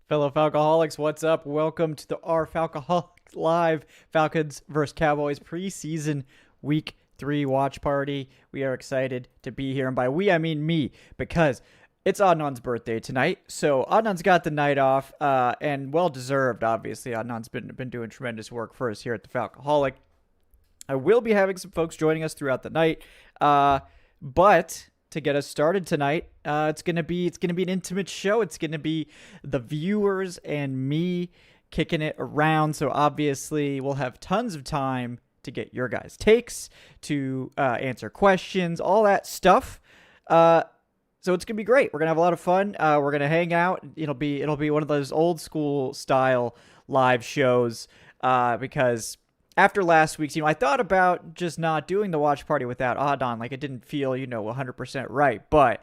Fellow Falcoholics, what's up? Welcome to the our Falcoholic Live Falcons vs. Cowboys preseason week 3 watch party. We are excited to be here. And by we, I mean me, because it's Adnan's birthday tonight. So Adnan's got the night off, and well deserved, obviously. Adnan's been doing tremendous work for us here at the Falcoholic. I will be having some folks joining us throughout the night. But to get us started tonight, it's gonna be an intimate show. It's gonna be the viewers and me kicking it around. So obviously we'll have tons of time to get your guys' takes, to answer questions, all that stuff. So it's gonna be great. We're gonna have a lot of fun. We're gonna hang out. It'll be one of those old school style live shows because after last week's, I thought about just not doing the watch party without Adnan. Like, it didn't feel, 100% right. But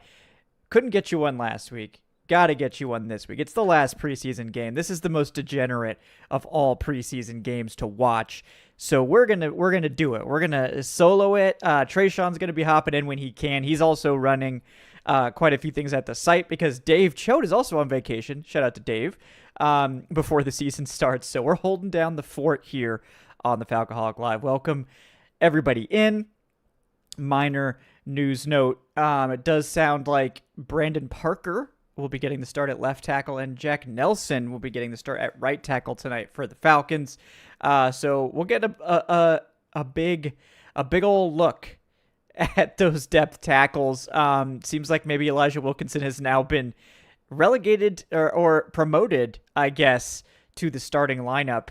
couldn't get you one last week. Got to get you one this week. It's the last preseason game. This is the most degenerate of all preseason games to watch. So we're gonna do it. We're gonna solo it. Trayshawn's gonna be hopping in when he can. He's also running quite a few things at the site because Dave Choate is also on vacation. Shout out to Dave. Before the season starts. So we're holding down the fort here on the Falcoholic Live. Welcome everybody in. Minor news note. It does sound like Brandon Parker will be getting the start at left tackle and Jack Nelson will be getting the start at right tackle tonight for the Falcons. So we'll get a big old look at those depth tackles. Seems like maybe Elijah Wilkinson has now been relegated or promoted, I guess, to the starting lineup.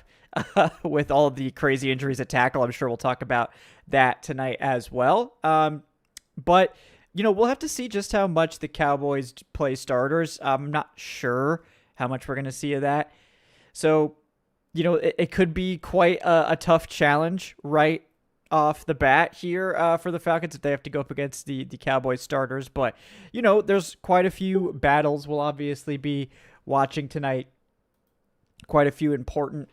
With all of the crazy injuries at tackle. I'm sure we'll talk about that tonight as well. But, we'll have to see just how much the Cowboys play starters. I'm not sure how much we're going to see of that. So, it could be quite a tough challenge right off the bat here for the Falcons if they have to go up against the Cowboys starters. But, there's quite a few battles we'll obviously be watching tonight. Quite a few important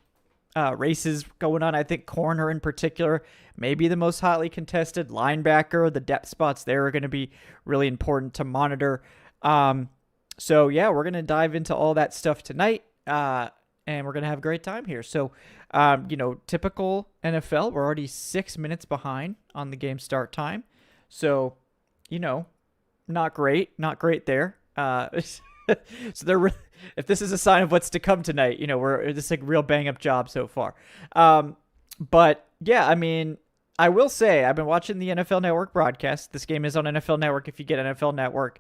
races going on. I think corner in particular, maybe the most hotly contested. Linebacker, the depth spots there are going to be really important to monitor. So yeah, we're going to dive into all that stuff tonight, and we're going to have a great time here. So, typical NFL, we're already 6 minutes behind on the game start time. So, not great there. So they're if this is a sign of what's to come tonight, this is a real bang up job so far. But yeah, I will say I've been watching the NFL Network broadcast. This game is on NFL Network. If you get NFL Network,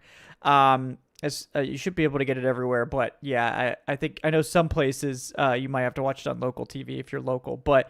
you should be able to get it everywhere. But yeah, I know some places you might have to watch it on local TV if you're local. But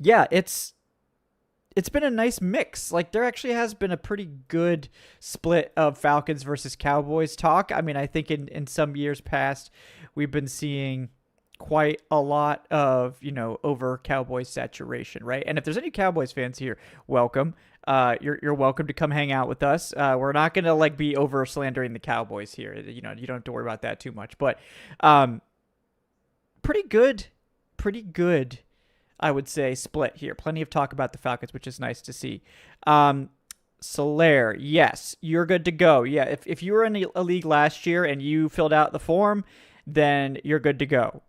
yeah, it's been a nice mix. Like, there actually has been a pretty good split of Falcons versus Cowboys talk. I think in some years past, we've been seeing quite a lot of, over Cowboys saturation, right? And if there's any Cowboys fans here, welcome. You're welcome to come hang out with us. We're not going to be over slandering the Cowboys here. You don't have to worry about that too much. But pretty good. I would say split here. Plenty of talk about the Falcons, which is nice to see. Solaire, yes, you're good to go. Yeah, if you were in a league last year and you filled out the form, then you're good to go.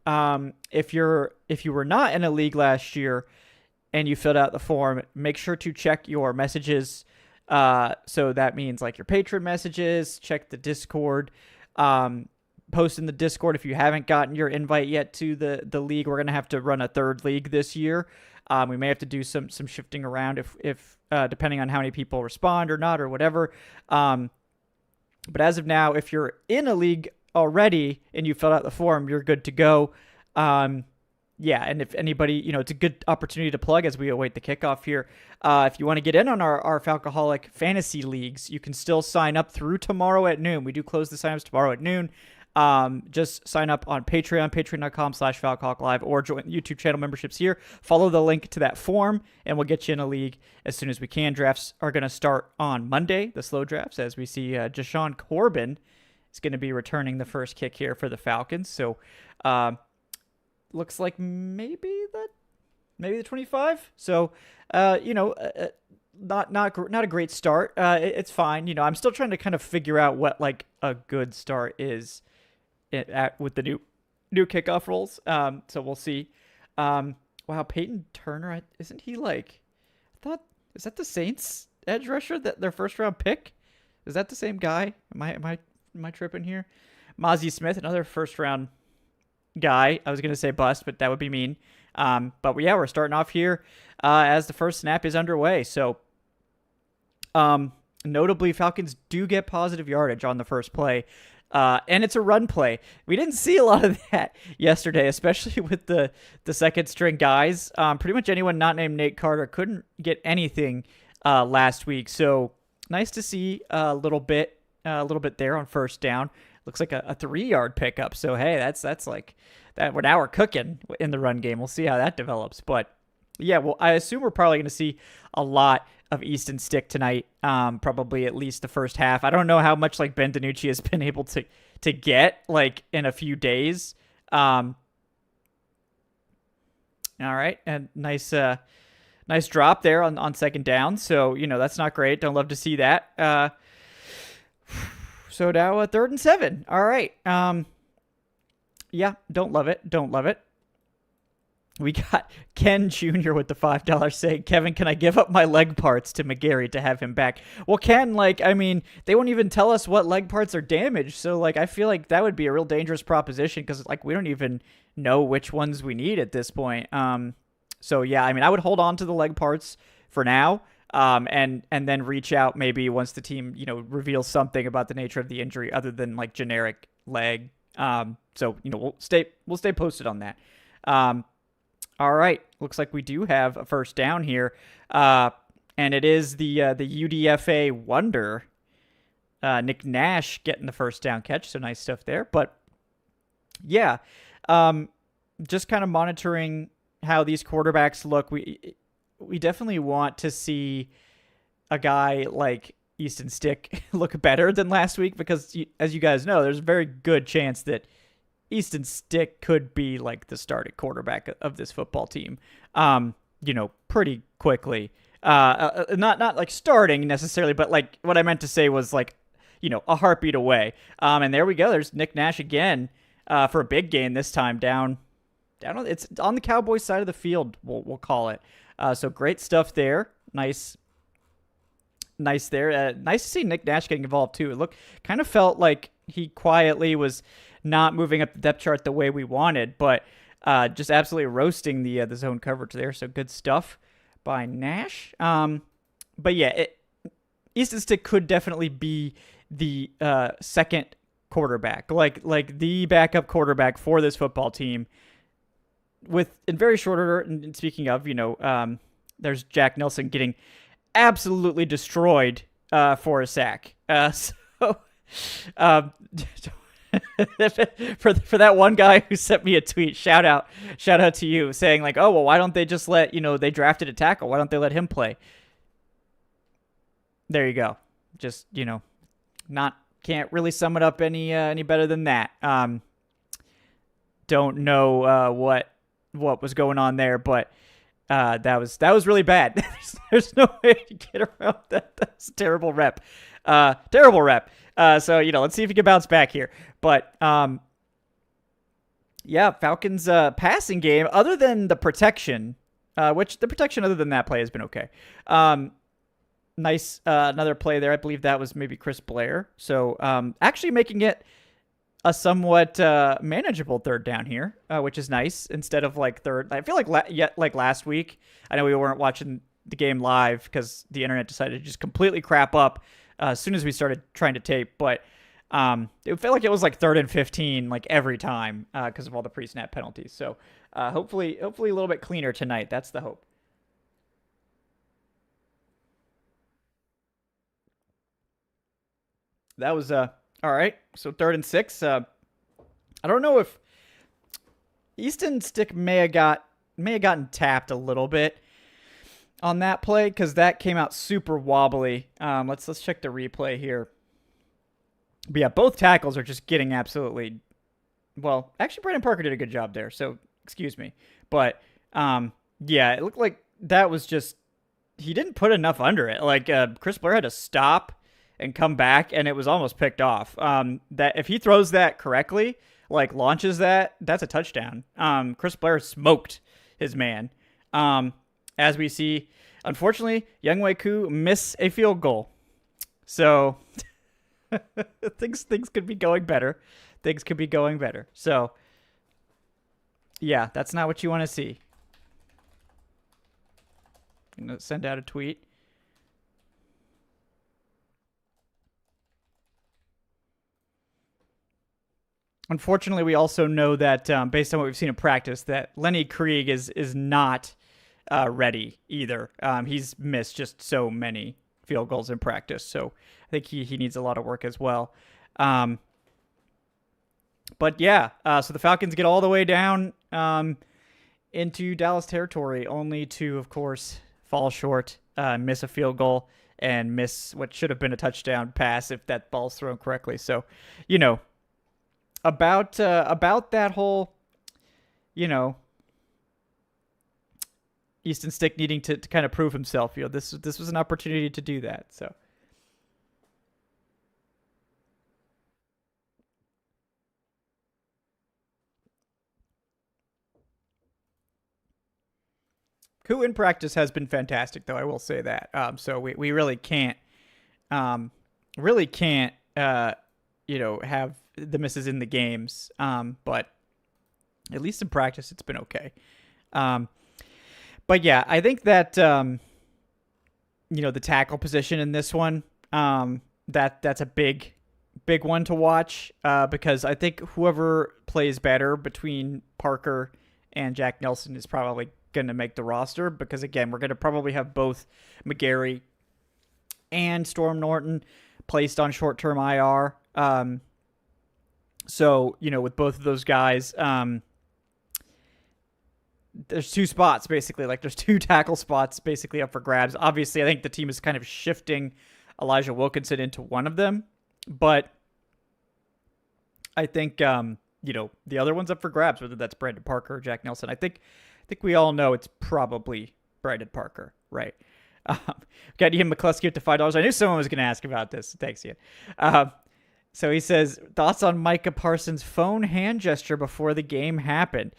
If you were not in a league last year and you filled out the form, make sure to check your messages. So that means your patron messages, check the Discord. Post in the Discord if you haven't gotten your invite yet to the league. We're going to have to run a third league this year. We may have to do some shifting around if depending on how many people respond or not or whatever. But as of now, if you're in a league already and you filled out the form, you're good to go. Yeah, and if anybody, it's a good opportunity to plug as we await the kickoff here. If you want to get in on our Falcoholic fantasy leagues, you can still sign up through tomorrow at noon. We do close the signups tomorrow at noon. Just sign up on Patreon, patreon.com/Falcoholic Live, or join YouTube channel memberships here. Follow the link to that form, and we'll get you in a league as soon as we can. Drafts are going to start on Monday, the slow drafts, as we see Jashawn Corbin is going to be returning the first kick here for the Falcons. So, looks like maybe the 25. So, not a great start. It's fine. I'm still trying to kind of figure out what a good start is with the new kickoff rules. So we'll see. Wow, Peyton Turner, isn't he like? I thought, is that the Saints edge rusher, that their first round pick? Is that the same guy? Am I tripping here? Mozzie Smith, another first round guy. I was gonna say bust, but that would be mean. But yeah, we're starting off here as the first snap is underway. So, notably, Falcons do get positive yardage on the first play. And it's a run play. We didn't see a lot of that yesterday, especially with the second string guys. Pretty much anyone not named Nate Carter couldn't get anything last week. So nice to see a little bit there on first down. Looks like a 3-yard pickup. So hey, that's like that. Now we're cooking in the run game. We'll see how that develops. But yeah, well, I assume we're probably going to see a lot of Easton Stick tonight, probably at least the first half. I don't know how much like Ben DiNucci has been able to get like in a few days. All right, and nice drop there on second down. So that's not great. Don't love to see that. So now 3rd and 7. All right. Yeah, don't love it. We got Ken Jr. with the $5 saying, Kevin, can I give up my leg parts to McGarry to have him back? Well, Ken, they won't even tell us what leg parts are damaged. So, I feel like that would be a real dangerous proposition because, we don't even know which ones we need at this point. So, yeah, I would hold on to the leg parts for now and then reach out maybe once the team, reveals something about the nature of the injury other than, generic leg. So, we'll stay posted on that. All right, looks like we do have a first down here, and it is the UDFA wonder, Nick Nash getting the first down catch, so nice stuff there. But yeah, just kind of monitoring how these quarterbacks look. We definitely want to see a guy like Easton Stick look better than last week because, as you guys know, there's a very good chance that Easton Stick could be the starting quarterback of this football team, pretty quickly. Not starting necessarily, but what I meant to say was a heartbeat away. And there we go. There's Nick Nash again for a big gain this time down. It's on the Cowboys side of the field. We'll call it. So great stuff there. Nice there. Nice to see Nick Nash getting involved too. It kind of felt like he quietly was not moving up the depth chart the way we wanted, but just absolutely roasting the zone coverage there. So good stuff by Nash. But yeah, Easton Stick could definitely be the second quarterback, like the backup quarterback for this football team. In very short order, and speaking of, there's Jack Nelson getting absolutely destroyed for a sack. So. For that one guy who sent me a tweet, shout out to you, saying oh well, why don't they just let they drafted a tackle, why don't they let him play? There you go. Just can't really sum it up any better than that. Don't know what was going on there, but that was really bad. There's no way to get around that. That's a terrible rep. So, let's see if he can bounce back here. But, yeah, Falcons passing game, other than the protection, which the protection other than that play has been okay. Nice another play there. I believe that was maybe Chris Blair. So, actually making it a somewhat manageable third down here, which is nice instead of third. I feel like last week, I know we weren't watching the game live because the internet decided to just completely crap up as soon as we started trying to tape, but it felt like it was 3rd and 15 every time because of all the pre-snap penalties. So hopefully a little bit cleaner tonight. That's the hope. That was all right. So 3rd and 6. I don't know if Easton Stick may have gotten tapped a little bit on that play because that came out super wobbly. Let's check the replay here. But yeah, both tackles are just getting absolutely. Well, actually, Brandon Parker did a good job there. So excuse me, but yeah, it looked like that was just he didn't put enough under it. Chris Blair had to stop and come back, and it was almost picked off. That if he throws that correctly, like launches that's a touchdown. Chris Blair smoked his man. As we see, unfortunately, Younghoe Koo miss a field goal. So things could be going better. Things could be going better. So yeah, that's not what you want to see. I'm gonna send out a tweet. Unfortunately, we also know that based on what we've seen in practice, that Lenny Krieg is not ready either. He's missed just so many field goals in practice, so I think he needs a lot of work as well. But yeah, so the Falcons get all the way down into Dallas territory, only to, of course, fall short, miss a field goal, and miss what should have been a touchdown pass if that ball's thrown correctly. So, about that whole, Easton Stick needing to kind of prove himself. This was an opportunity to do that. So. Koo in practice has been fantastic, though, I will say that. So we really can't, have the misses in the games. But at least in practice, it's been okay. But yeah, I think that, the tackle position in this one, that's a big one to watch, because I think whoever plays better between Parker and Jack Nelson is probably going to make the roster, because again, we're going to probably have both McGarry and Storm Norton placed on short-term IR. So, with both of those guys, there's two spots basically, like there's two tackle spots basically up for grabs. Obviously, I think the team is kind of shifting Elijah Wilkinson into one of them, but I think, the other one's up for grabs, whether that's Brandon Parker or Jack Nelson. I think we all know it's probably Brandon Parker, right? Got Ian McCluskey up to $5. I knew someone was going to ask about this. Thanks, Ian. So he says, thoughts on Micah Parsons' phone hand gesture before the game happened?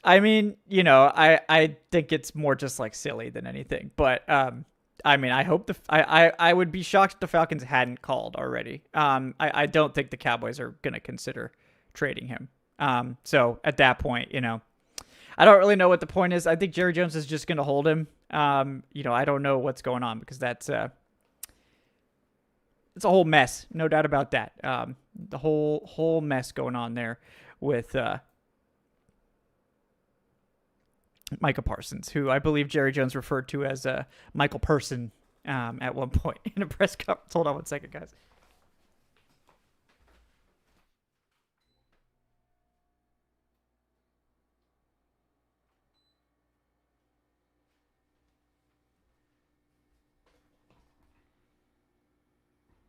I mean, I think it's more just like silly than anything. But, I hope I would be shocked if the Falcons hadn't called already. I don't think the Cowboys are going to consider trading him. So at that point, I don't really know what the point is. I think Jerry Jones is just going to hold him. I don't know what's going on, because that's it's a whole mess, no doubt about that. The whole mess going on there with Micah Parsons, who I believe Jerry Jones referred to as Michael Person at one point in a press conference. Hold on one second, guys.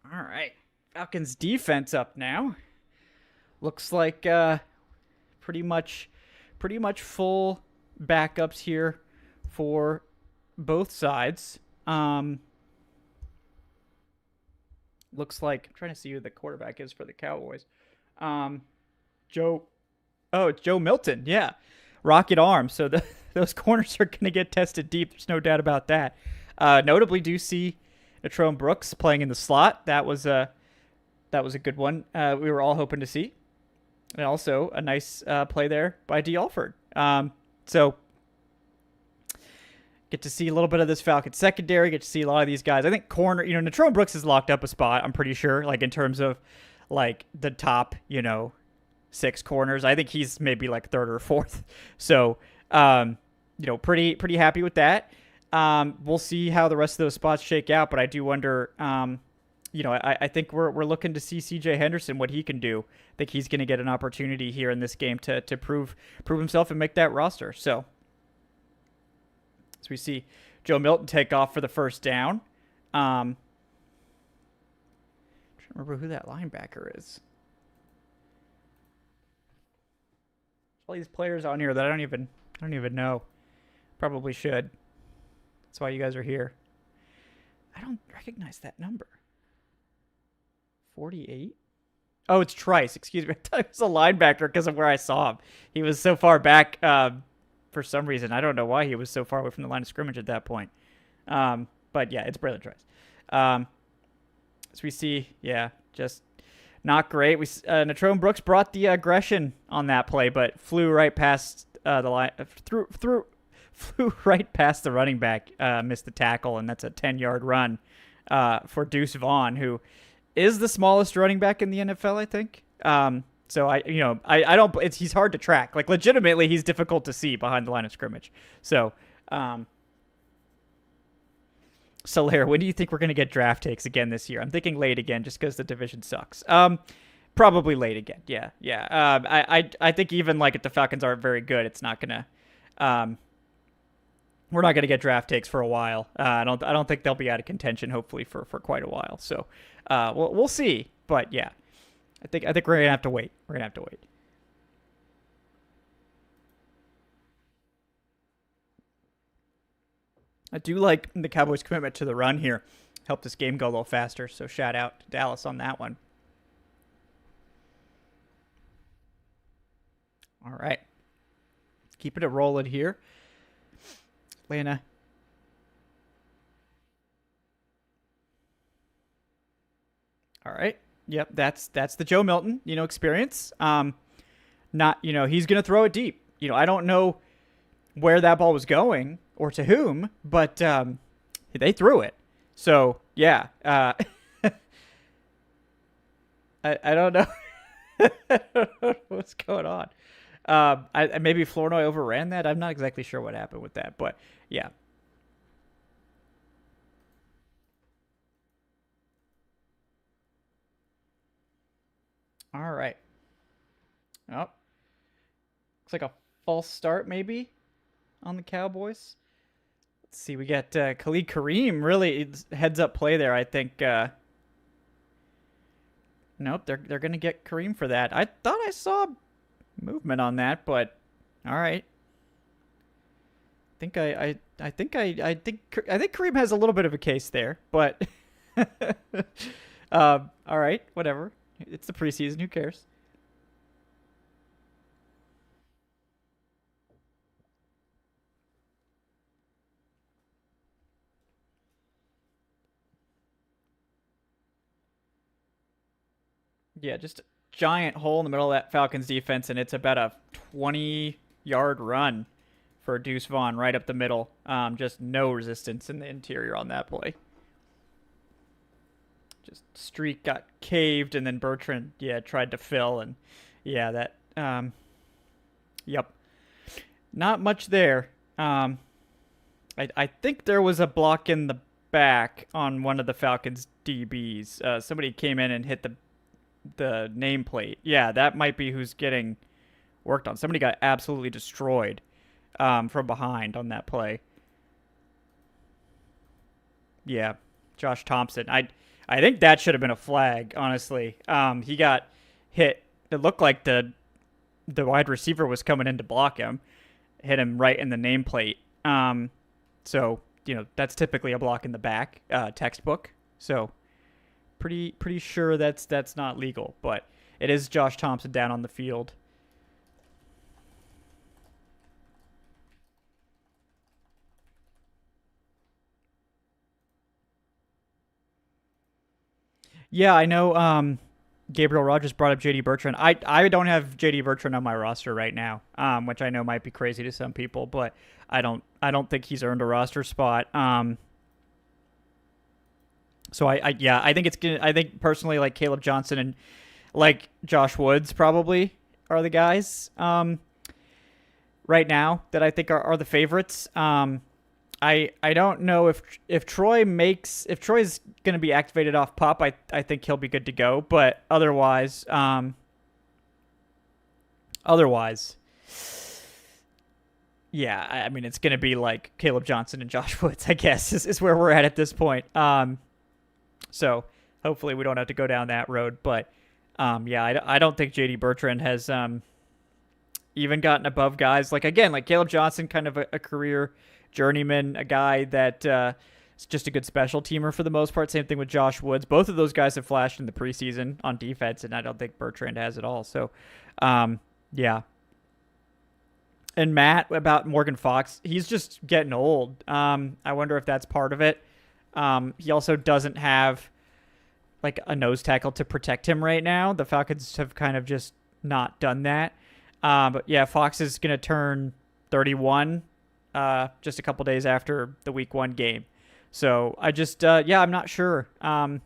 All right, Falcons defense up now. Looks like pretty much full backups here for both sides. Looks like, I'm trying to see who the quarterback is for the Cowboys. It's Joe Milton. Yeah, rocket arm. So those corners are going to get tested deep. There's no doubt about that. Notably, do see Natrone Brooks playing in the slot. That was a good one. We were all hoping to see, and also a nice play there by D. Alford. So get to see a little bit of this Falcons secondary. Get to see a lot of these guys. I think corner. Natrone Brooks has locked up a spot. I'm pretty sure, like in terms of like the top, 6 corners. I think he's maybe like 3rd or 4th. So, pretty happy with that. We'll see how the rest of those spots shake out, but I do wonder, I think we're looking to see CJ Henderson, what he can do. I think he's going to get an opportunity here in this game to prove himself and make that roster. So, as we see Joe Milton take off for the first down. Trying to remember who that linebacker is. All these players on here that I don't even know. Probably should. That's why you guys are here. I don't recognize that number. 48? Oh, it's Trice. Excuse me. I thought it was a linebacker because of where I saw him. He was so far back for some reason. I don't know why he was so far away from the line of scrimmage at that point. But yeah, it's Braylon Trice. As we see, yeah, just not great. Natrone Brooks brought the aggression on that play, but flew right past the line, flew right past the running back, missed the tackle, and that's a 10-yard run for Deuce Vaughn, who is the smallest running back in the NFL, I think. So I don't. He's hard to track. Like legitimately, he's difficult to see behind the line of scrimmage. So, Solaire, when do you think we're going to get draft takes again this year? I'm thinking late again, just because the division sucks. Probably late again. Yeah. I think even like if the Falcons aren't very good, it's not gonna. We're not gonna get draft takes for a while. I don't think they'll be out of contention. Hopefully for quite a while. So, we'll see. But yeah, I think we're gonna have to wait. I do like the Cowboys' commitment to the run here. Helped this game go a little faster. So shout out to Dallas on that one. All right. Keeping it rolling here. Atlanta. All right. Yep, that's the Joe Milton, experience. Not, he's going to throw it deep. I don't know where that ball was going or to whom, but they threw it. So, yeah. I don't know. I don't know what's going on. Maybe Flournoy overran that. I'm not exactly sure what happened with that, but yeah. All right. Oh, looks like a false start maybe on the Cowboys. Let's see. We got Khalid Kareem. Really heads up play there. I think. Nope, they're gonna get Kareem for that. I thought I saw movement on that, but all right. I think Kareem has a little bit of a case there, but all right, whatever. It's the preseason. Who cares? Yeah, just a giant hole in the middle of that Falcons defense, and it's about a 20-yard run for Deuce Vaughn right up the middle. Just no resistance in the interior on that play. Just streak got caved, and then Bertrand, tried to fill, and yep. Not much there. I think there was a block in the back on one of the Falcons DBs. Somebody came in and hit the nameplate. Yeah, that might be who's getting worked on. Somebody got absolutely destroyed from behind on that play. Yeah, Josh Thompson. I think that should have been a flag, honestly. He got hit. It looked like the wide receiver was coming in to block him. Hit him right in the nameplate. So, that's typically a block in the back, textbook. So, pretty sure that's not legal, but it is Josh Thompson down on the field. Yeah, I know. Gabriel Rogers brought up JD Bertrand. I don't have JD Bertrand on my roster right now, which I know might be crazy to some people, but I don't think he's earned a roster spot. So I think personally, like Caleb Johnson and like Josh Woods probably are the guys right now that I think are the favorites. I don't know if Troy's going to be activated off PUP. I think he'll be good to go, but otherwise, yeah, I mean it's going to be like Caleb Johnson and Josh Woods, I guess, is where we're at this point. So hopefully we don't have to go down that road, but I don't think JD Bertrand has even gotten above guys like Caleb Johnson, kind of a career journeyman, a guy that just a good special teamer for the most part. Same thing with Josh Woods. Both of those guys have flashed in the preseason on defense, and I don't think Bertrand has at all. So, yeah. And Matt, about Morgan Fox, he's just getting old. I wonder if that's part of it. He also doesn't have like a nose tackle to protect him right now. The Falcons have kind of just not done that. But yeah, Fox is going to turn 31 just a couple days after the week 1 game. So I just, I'm not sure. I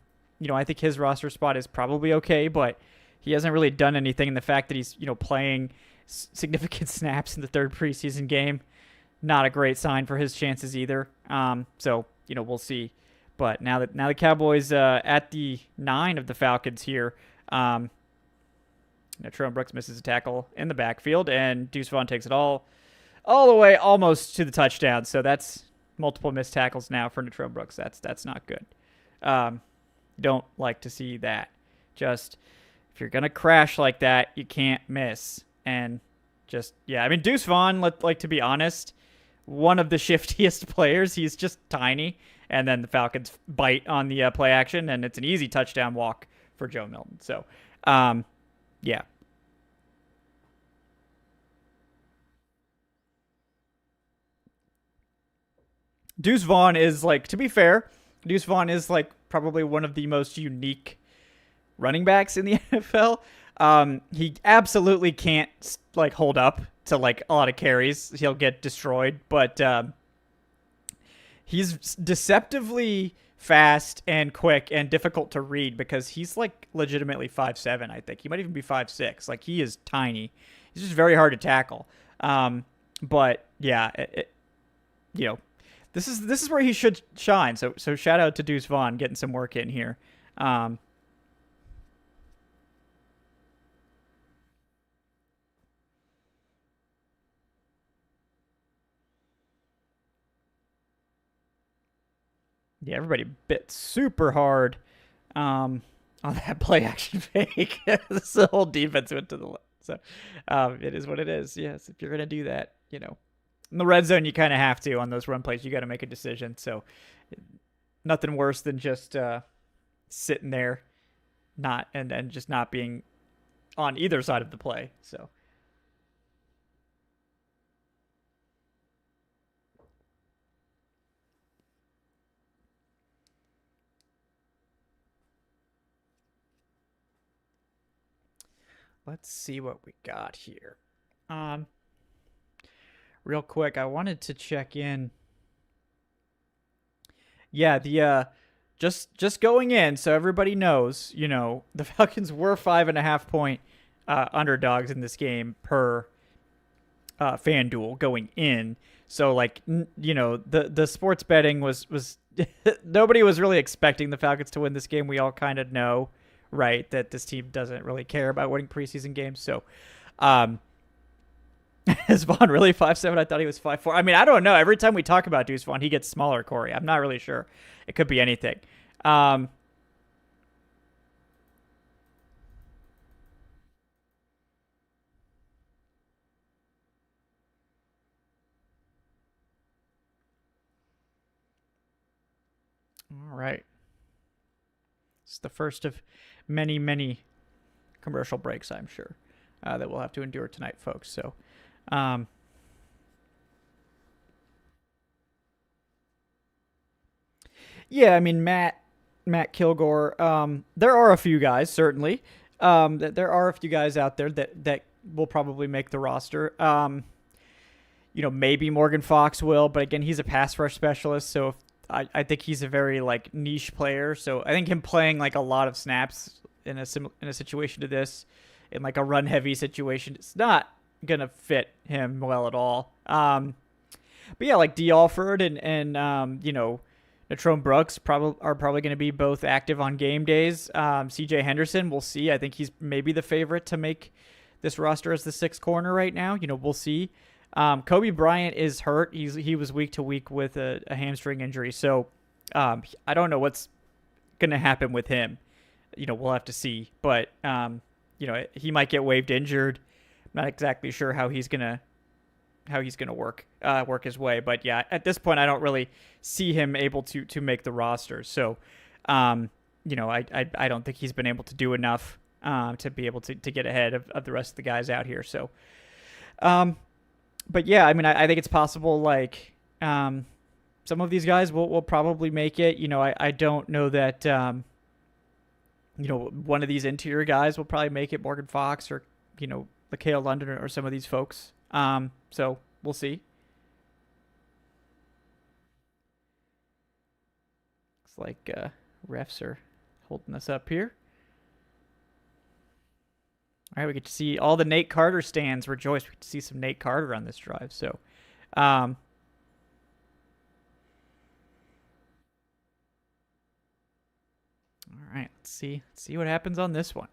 think his roster spot is probably okay, but he hasn't really done anything. And the fact that he's, playing significant snaps in the 3rd preseason game, not a great sign for his chances either. So, we'll see. But now the Cowboys at the 9 of the Falcons here, Trevon Brooks misses a tackle in the backfield, and Deuce Vaughn takes it all the way almost to the touchdown. So that's multiple missed tackles now for Trevon Brooks. That's not good. Don't like to see that. Just if you're gonna crash like that, you can't miss. And just Deuce Vaughn, like to be honest, one of the shiftiest players. He's just tiny. And then the Falcons bite on the play action, and it's an easy touchdown walk for Joe Milton. So, yeah. Deuce Vaughn is, to be fair, Deuce Vaughn is, probably one of the most unique running backs in the NFL. He absolutely can't, hold up to, a lot of carries. He'll get destroyed, but he's deceptively fast and quick and difficult to read because he's legitimately 5'7", I think. He might even be 5'6". He is tiny. He's just very hard to tackle. But yeah, this is where he should shine. So shout out to Deuce Vaughn getting some work in here. Yeah, everybody bit super hard on that play action fake. The whole defense went to the left. So it is what it is. Yes, if you're going to do that, in the red zone, you kind of have to. On those run plays, you got to make a decision. So nothing worse than just sitting there and just not being on either side of the play. So. Let's see what we got here. Real quick, I wanted to check in. Yeah, the just going in, so everybody knows, the Falcons were 5.5 point underdogs in this game per FanDuel going in. So the sports betting was nobody was really expecting the Falcons to win this game. We all kind of know, right, that this team doesn't really care about winning preseason games. So, is Vaughn really 5'7"? I thought he was 5'4". I mean, I don't know. Every time we talk about Deuce Vaughn, he gets smaller, Corey. I'm not really sure. It could be anything. All right. It's the first of many, many commercial breaks, I'm sure, that we'll have to endure tonight, folks. So, yeah, I mean, Matt Kilgore, there are a few guys, certainly. There are a few guys out there that will probably make the roster. Maybe Morgan Fox will, but again, he's a pass rush specialist, so if I think he's a very niche player. So I think him playing a lot of snaps in a situation to this, in a run heavy situation, it's not gonna fit him well at all. But yeah, D. Alford and Natrone Brooks are probably going to be both active on game days. C.J. Henderson, we'll see. I think he's maybe the favorite to make this roster as the 6th corner right now. We'll see. Kobe Bryant is hurt. He was week to week with a hamstring injury. So I don't know what's going to happen with him. We'll have to see. But, he might get waived injured. I'm not exactly sure how he's going to he's going to work his way. But yeah, at this point, I don't really see him able to make the roster. So, I don't think he's been able to do enough to be able to get ahead of the rest of the guys out here. So, but yeah, I mean, I think it's possible. Like, some of these guys will probably make it. I don't know that. One of these interior guys will probably make it. Morgan Fox or Mikael London or some of these folks. So we'll see. Looks like refs are holding us up here. All right, we get to see all the Nate Carter stands rejoice. We get to see some Nate Carter on this drive. So, all right, let's see what happens on this one.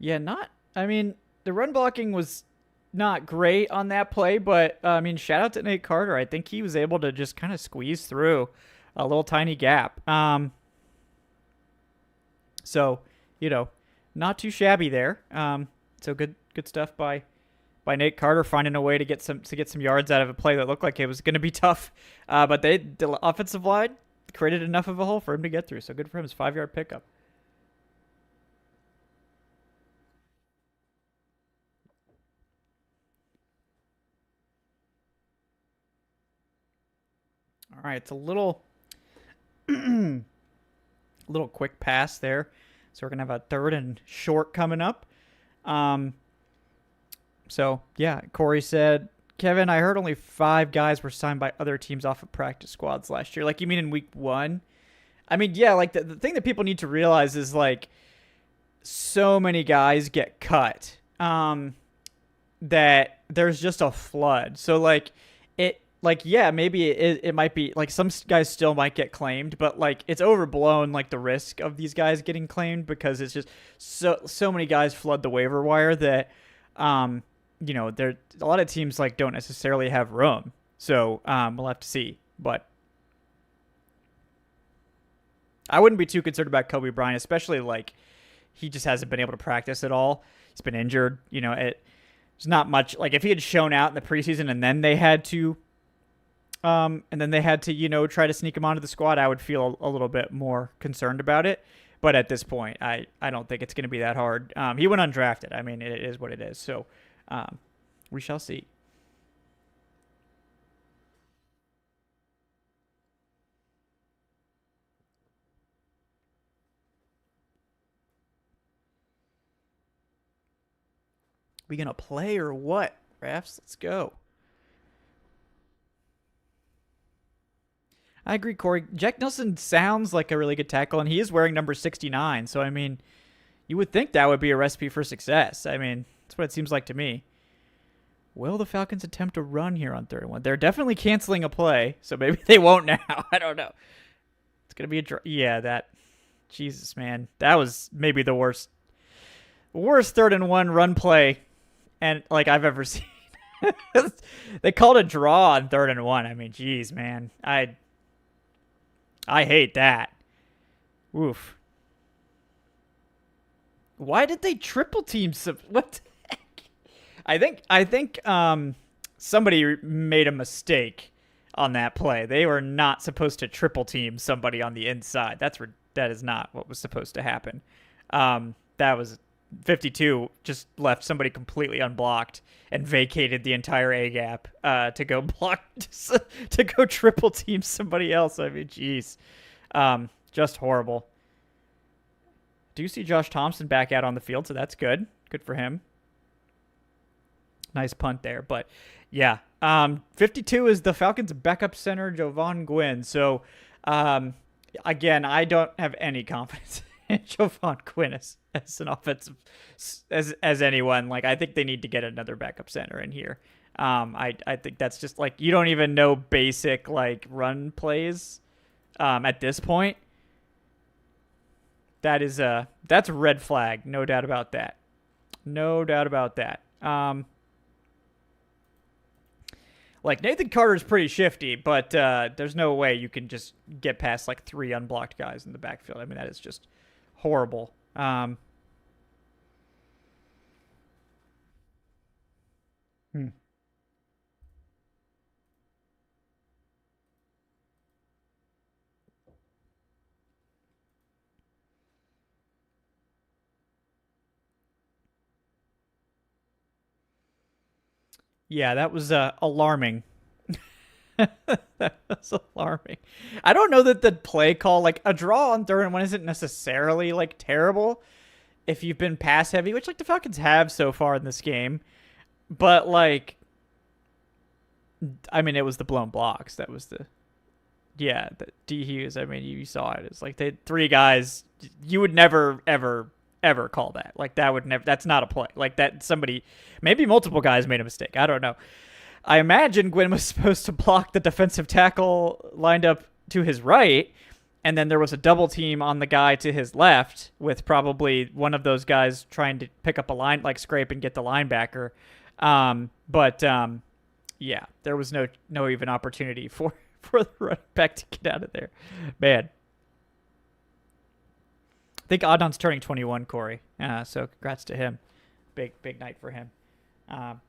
Yeah, the run blocking was not great on that play, but shout out to Nate Carter. I think he was able to just kind of squeeze through a little tiny gap. So, not too shabby there. So good stuff by Nate Carter, finding a way to get some yards out of a play that looked like it was going to be tough. But the offensive line created enough of a hole for him to get through. So good for him. His 5-yard pickup. All right, it's a little quick pass there. So we're going to have a 3rd and short coming up. So, yeah, Corey said, Kevin, I heard only 5 guys were signed by other teams off of practice squads last year. Like, you mean in week 1? I mean, yeah, like the thing that people need to realize is, like, so many guys get cut that there's just a flood. So, maybe it might be like some guys still might get claimed, but like it's overblown, like the risk of these guys getting claimed, because it's just so many guys flood the waiver wire that there a lot of teams like don't necessarily have room. So we'll have to see, but I wouldn't be too concerned about Kobe Bryant, especially like he just hasn't been able to practice at all. He's been injured. It's not much. Like if he had shown out in the preseason and then they had to try to sneak him onto the squad, I would feel a little bit more concerned about it. But at this point, I don't think it's going to be that hard. He went undrafted. I mean, it is what it is. So we shall see. We going to play or what, refs? Let's go. I agree, Corey. Jack Nelson sounds like a really good tackle, and he is wearing number 69. So, I mean, you would think that would be a recipe for success. I mean, that's what it seems like to me. Will the Falcons attempt a run here on 3rd and 1? They're definitely canceling a play, so maybe they won't now. I don't know. It's going to be a yeah, that. Jesus, man. That was maybe the worst 3rd and 1 run play like I've ever seen. They called a draw on 3rd and 1. I mean, geez, man. I hate that. Oof. Why did they triple team what the heck? I think somebody made a mistake on that play. They were not supposed to triple team somebody on the inside. That is not what was supposed to happen. That was 52 just left somebody completely unblocked and vacated the entire A gap to go block to go triple team somebody else. I mean, geez, just horrible. Do see Josh Thompson back out on the field, so that's good. Good for him. Nice punt there, but yeah, 52 is the Falcons' backup center, Jovan Gwynn. So again, I don't have any confidence in Jovan Gwynn as an offensive as anyone. Like, I think they need to get another backup center in here. I think that's just like, you don't even know basic like run plays at this point. That's a red flag, no doubt about that. No doubt about that. Like, Nathan Carter's pretty shifty, but there's no way you can just get past like 3 unblocked guys in the backfield. I mean, that is just horrible. Yeah, that was alarming. That was alarming. I don't know that the play call, like a draw on third and one, isn't necessarily like terrible if you've been pass heavy, which like the Falcons have so far in this game. But like, I mean, it was the blown blocks. That was the yeah, the D Hughes. I mean, you saw it. It's like they had three guys. You would never ever call that. Like that would never. That's not a play. Like that somebody, maybe multiple guys made a mistake. I don't know. I imagine Gwynn was supposed to block the defensive tackle lined up to his right, and then there was a double team on the guy to his left with probably one of those guys trying to pick up a line, like scrape and get the linebacker. But yeah, there was no even opportunity for the running back to get out of there. Man, I think Adnan's turning 21, Corey. So congrats to him. Big night for him. Um,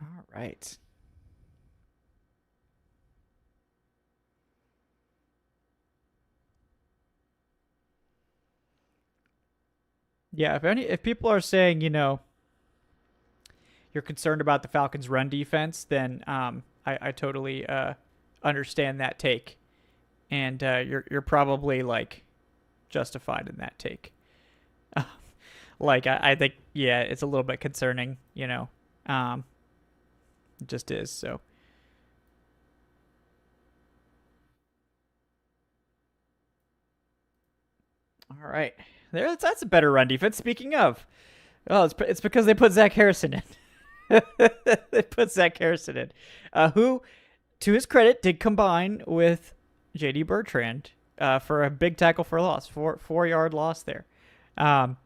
all right. Yeah, if people are saying, you're concerned about the Falcons' run defense, then I totally understand that take, and you're probably like justified in that take. Like I think yeah, it's a little bit concerning, it just is. So all right, that's a better run defense. Speaking of, oh, it's because they put Zach Harrison in. They put Zach Harrison in, who, to his credit, did combine with J.D. Bertrand for a big tackle for a loss, 4 yard loss there. Um,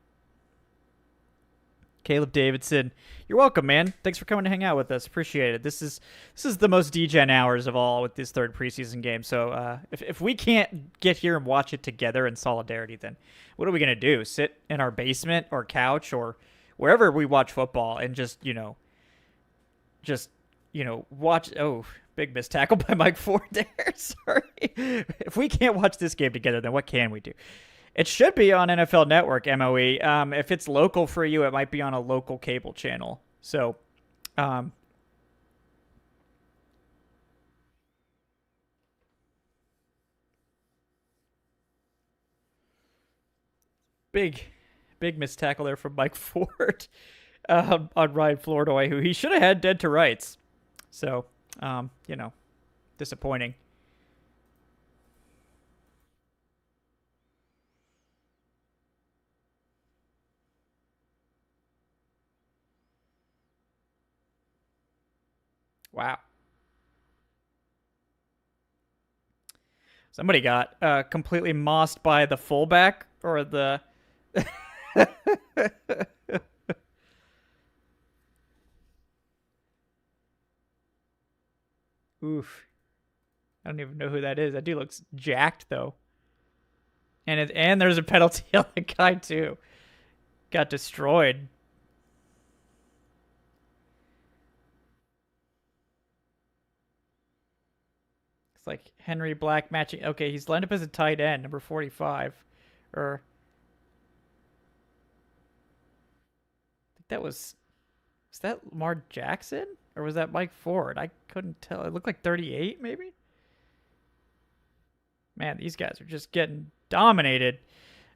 Caleb Davidson, you're welcome, man. Thanks for coming to hang out with us. Appreciate it. This is the most DGen hours of all with this third preseason game. So if we can't get here and watch it together in solidarity, then what are we gonna do? Sit in our basement or couch or wherever we watch football and just watch. Oh, big missed tackle by Mike Ford there. Sorry. If we can't watch this game together, then what can we do? It should be on NFL Network, MOE. If it's local for you, it might be on a local cable channel. So, um, big, big missed tackle there from Mike Ford on Ryan Flournoy, who he should have had dead to rights. So, disappointing. Wow. Somebody got completely mossed by the fullback or the. Oof. I don't even know who that is. That dude looks jacked though. And there's a penalty on the guy too. Got destroyed. It's like Henry Black matching. Okay, he's lined up as a tight end, number 45. Or I think that was that Lamar Jackson or was that Mike Ford? I couldn't tell. It looked like 38 maybe. Man, these guys are just getting dominated.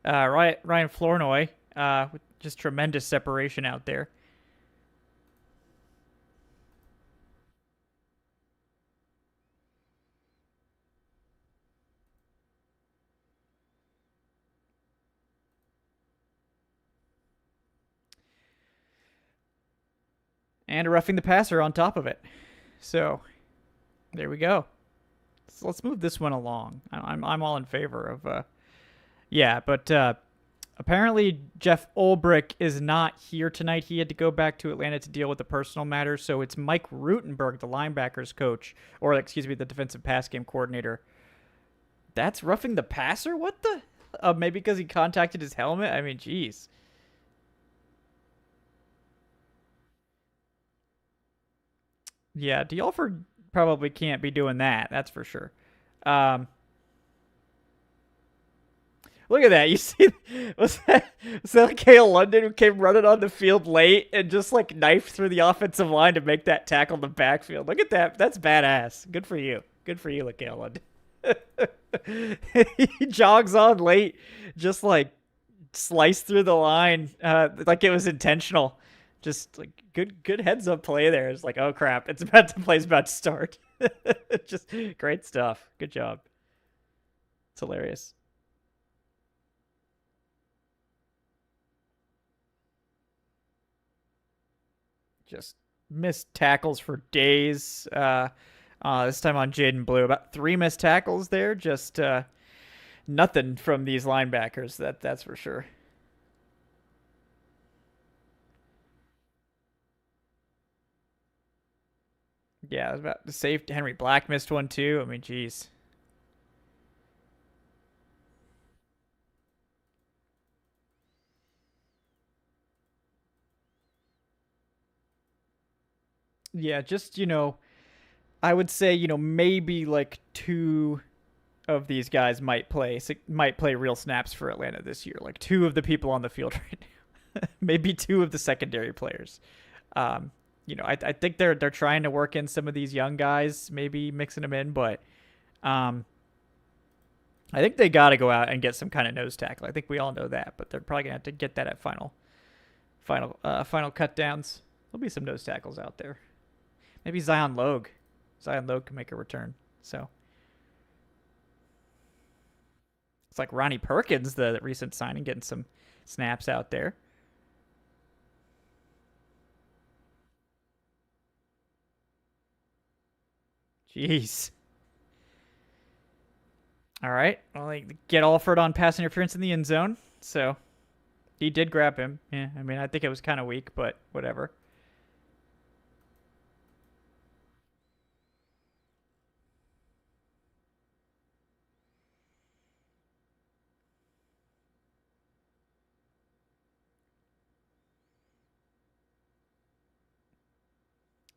Ryan Flournoy, with just tremendous separation out there. And a roughing the passer on top of it. So there we go. So let's move this one along. I'm all in favor of yeah, but apparently Jeff Ulbrich is not here tonight. He had to go back to Atlanta to deal with a personal matter. So it's Mike Rutenberg, the linebackers coach, or excuse me, the defensive pass game coordinator. That's roughing the passer. What the? Maybe because he contacted his helmet. I mean, geez. Yeah, D'Alford probably can't be doing that. That's for sure. Um, Look at that. You see, was that like Kale London who came running on the field late and just like knifed through the offensive line to make that tackle in the backfield? Look at that. That's badass. Good for you. Good for you, Kale London. He jogs on late, just like sliced through the line, like it was intentional. Just like good heads up play there. It's like, oh crap, play's about to start. Just great stuff. Good job. It's hilarious. Just missed tackles for days. This time on Jaden Blue, about 3 missed tackles there. Just nothing from these linebackers. That's for sure. Yeah, I was about to say Henry Black missed one too. I mean, geez. Yeah, just I would say maybe like 2 of these guys might play real snaps for Atlanta this year. Like 2 of the people on the field right now, maybe 2 of the secondary players. I think they're trying to work in some of these young guys, maybe mixing them in, but um, I think they got to go out and get some kind of nose tackle. I think we all know that, but they're probably gonna have to get that at final cut downs. There'll be some nose tackles out there. Maybe Zion Logue. Zion Logue can make a return. So it's like Ronnie Perkins, the recent signing, getting some snaps out there. Jeez. All right. Well, they get Alford on pass interference in the end zone. So he did grab him. Yeah. I mean, I think it was kind of weak, but whatever.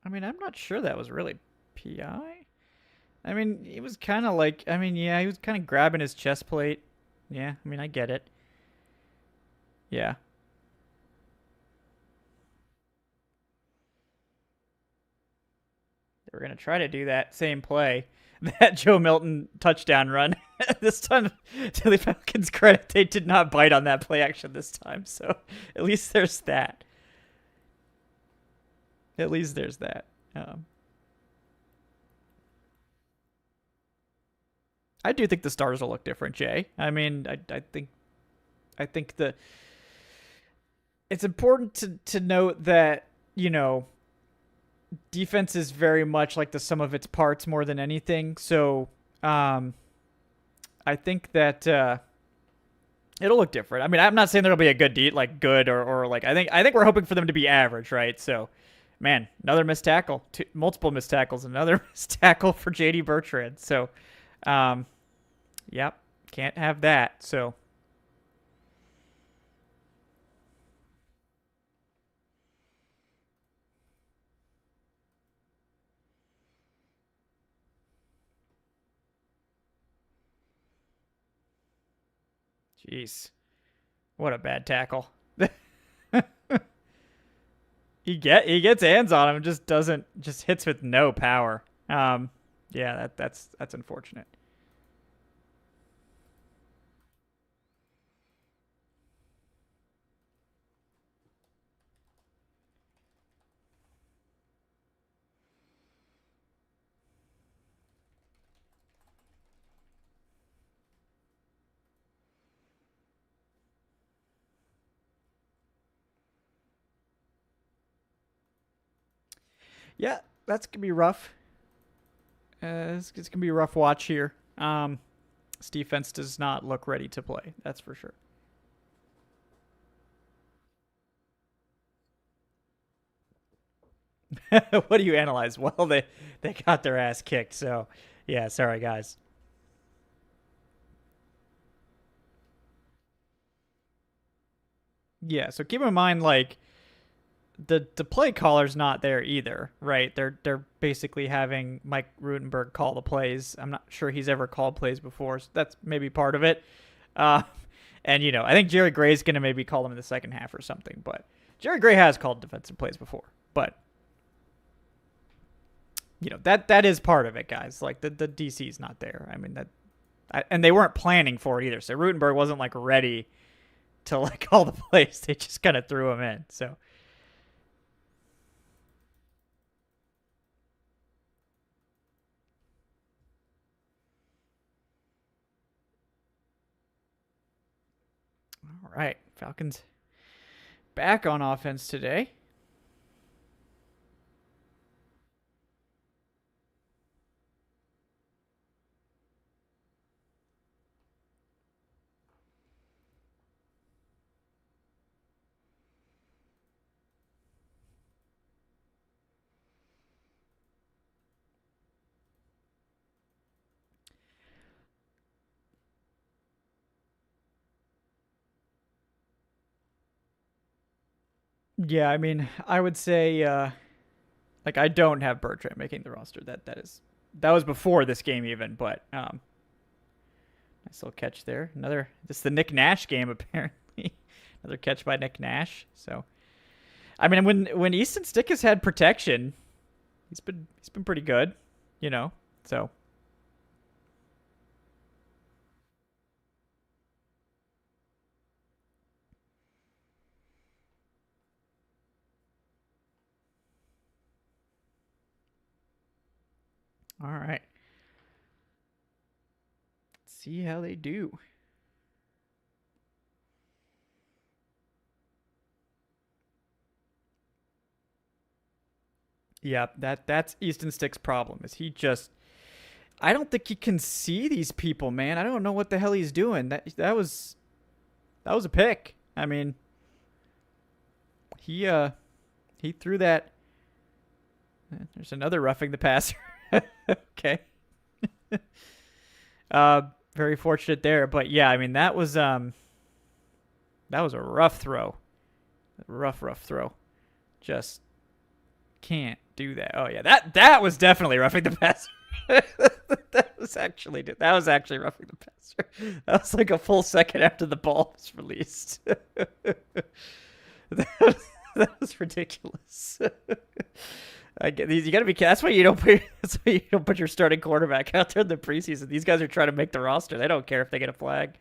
I mean, I'm not sure that was really PI. I mean, he was kind of like, I mean, yeah, he was kind of grabbing his chest plate. Yeah, I mean, I get it. Yeah. They were going to try to do that same play, that Joe Milton touchdown run. This time, to the Falcons' credit, they did not bite on that play action this time. So at least there's that. At least there's that. Um, I do think the stars will look different, Jay. I mean, I think the it's important to note that defense is very much like the sum of its parts more than anything. So um, I think that it'll look different. I mean, I'm not saying there'll be a good like good or like I think we're hoping for them to be average, right? So man, another missed tackle, multiple missed tackles, another missed tackle for JD Bertrand. So um, yep, can't have that. So jeez, what a bad tackle. He gets hands on him, just doesn't just hits with no power. Yeah, that's unfortunate. Yeah, that's gonna be rough. It's gonna be a rough watch here. This defense does not look ready to play. That's for sure. What do you analyze? Well, they got their ass kicked. So yeah, sorry guys. Yeah, so keep in mind like the play caller's not there either, right? They're basically having Mike Rutenberg call the plays. I'm not sure he's ever called plays before, so that's maybe part of it. Uh, And, I think Jerry Gray's going to maybe call him in the second half or something. But Jerry Gray has called defensive plays before. But, that is part of it, guys. Like, the DC's not there. I mean, and they weren't planning for it either. So Rutenberg wasn't, like, ready to, like, call the plays. They just kind of threw him in. So, all right. Falcons back on offense today. Yeah, I mean, I would say, like, I don't have Bertrand making the roster. That was before this game even, but nice little catch there. This is the Nick Nash game apparently. Another catch by Nick Nash. So, I mean, when Easton Stick has had protection, he's been pretty good, So. All right. Let's see how they do. Yeah, that's Easton Stick's problem. Is he just? I don't think he can see these people, man. I don't know what the hell he's doing. That was a pick. I mean, he threw that. There's another roughing the passer. Okay. Very fortunate there, but yeah, I mean that was a rough throw. Rough throw. Just can't do that. Oh yeah, that was definitely roughing the passer. that was actually roughing the passer. That was like a full second after the ball was released. that was ridiculous. I get these. You got to be. That's why you don't put your starting quarterback out there in the preseason. These guys are trying to make the roster. They don't care if they get a flag.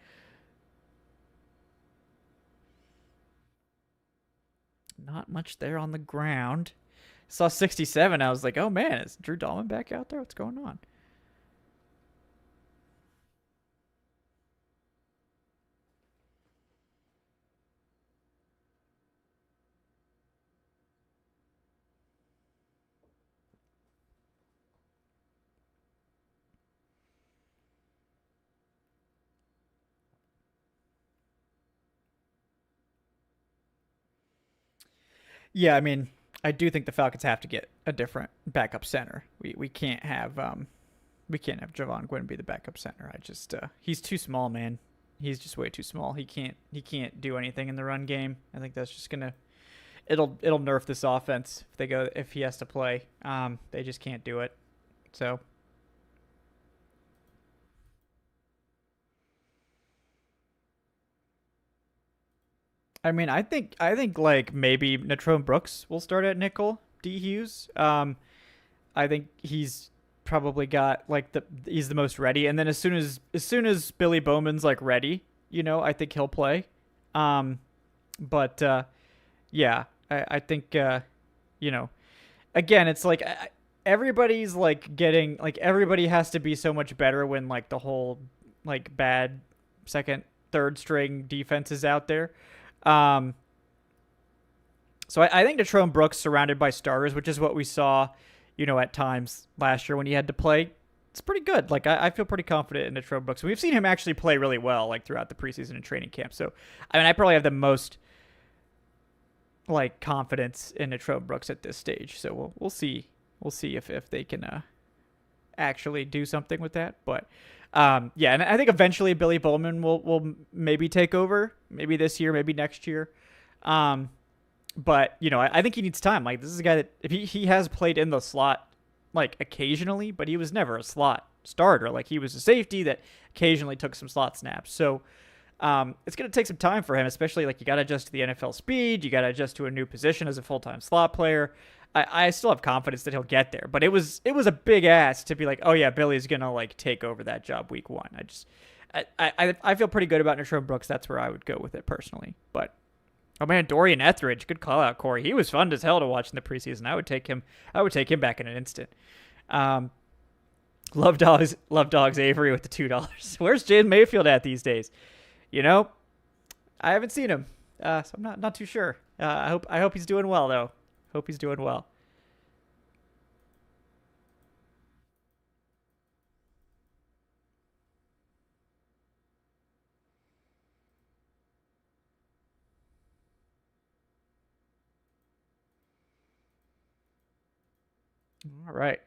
Not much there on the ground. Saw 67. I was like, oh man, is Drew Dahlman back out there? What's going on? Yeah, I mean, I do think the Falcons have to get a different backup center. We can't have Javon Gwynn be the backup center. He's too small, man. He's just way too small. He can't do anything in the run game. I think that's just gonna it'll nerf this offense if he has to play. They just can't do it. So I mean, I think like maybe Natrone Brooks will start at nickel. D Hughes. I think he's probably got he's the most ready. And then as soon as Billy Bowman's like ready, I think he'll play. But yeah, I think again, it's like everybody's like getting like everybody has to be so much better when like the whole like bad second, third string defense is out there. Um, so I think Natrone Brooks surrounded by starters, which is what we saw, at times last year when he had to play. It's pretty good. Like I feel pretty confident in Natrone Brooks. We've seen him actually play really well, like throughout the preseason and training camp. So I mean, I probably have the most like confidence in Natrone Brooks at this stage. So we'll see. We'll see if they can actually do something with that. But yeah, and I think eventually Billy Bowman will maybe take over, maybe this year, maybe next year. But I think he needs time. Like this is a guy that if he has played in the slot like occasionally, but he was never a slot starter. Like he was a safety that occasionally took some slot snaps. So It's going to take some time for him, especially like you got to adjust to the NFL speed. You got to adjust to a new position as a full-time slot player. I still have confidence that he'll get there, but it was a big ask to be like, oh yeah, Billy's going to like take over that job week 1. I feel pretty good about Nashon Brooks. That's where I would go with it personally. But oh man, Dorian Etheridge, good call out, Corey. He was fun as hell to watch in the preseason. I would take him back in an instant. Love dogs Avery with the $2. Where's Jalen Mayfield at these days? I haven't seen him, so I'm not too sure. I hope he's doing well though. Hope he's doing well. All right.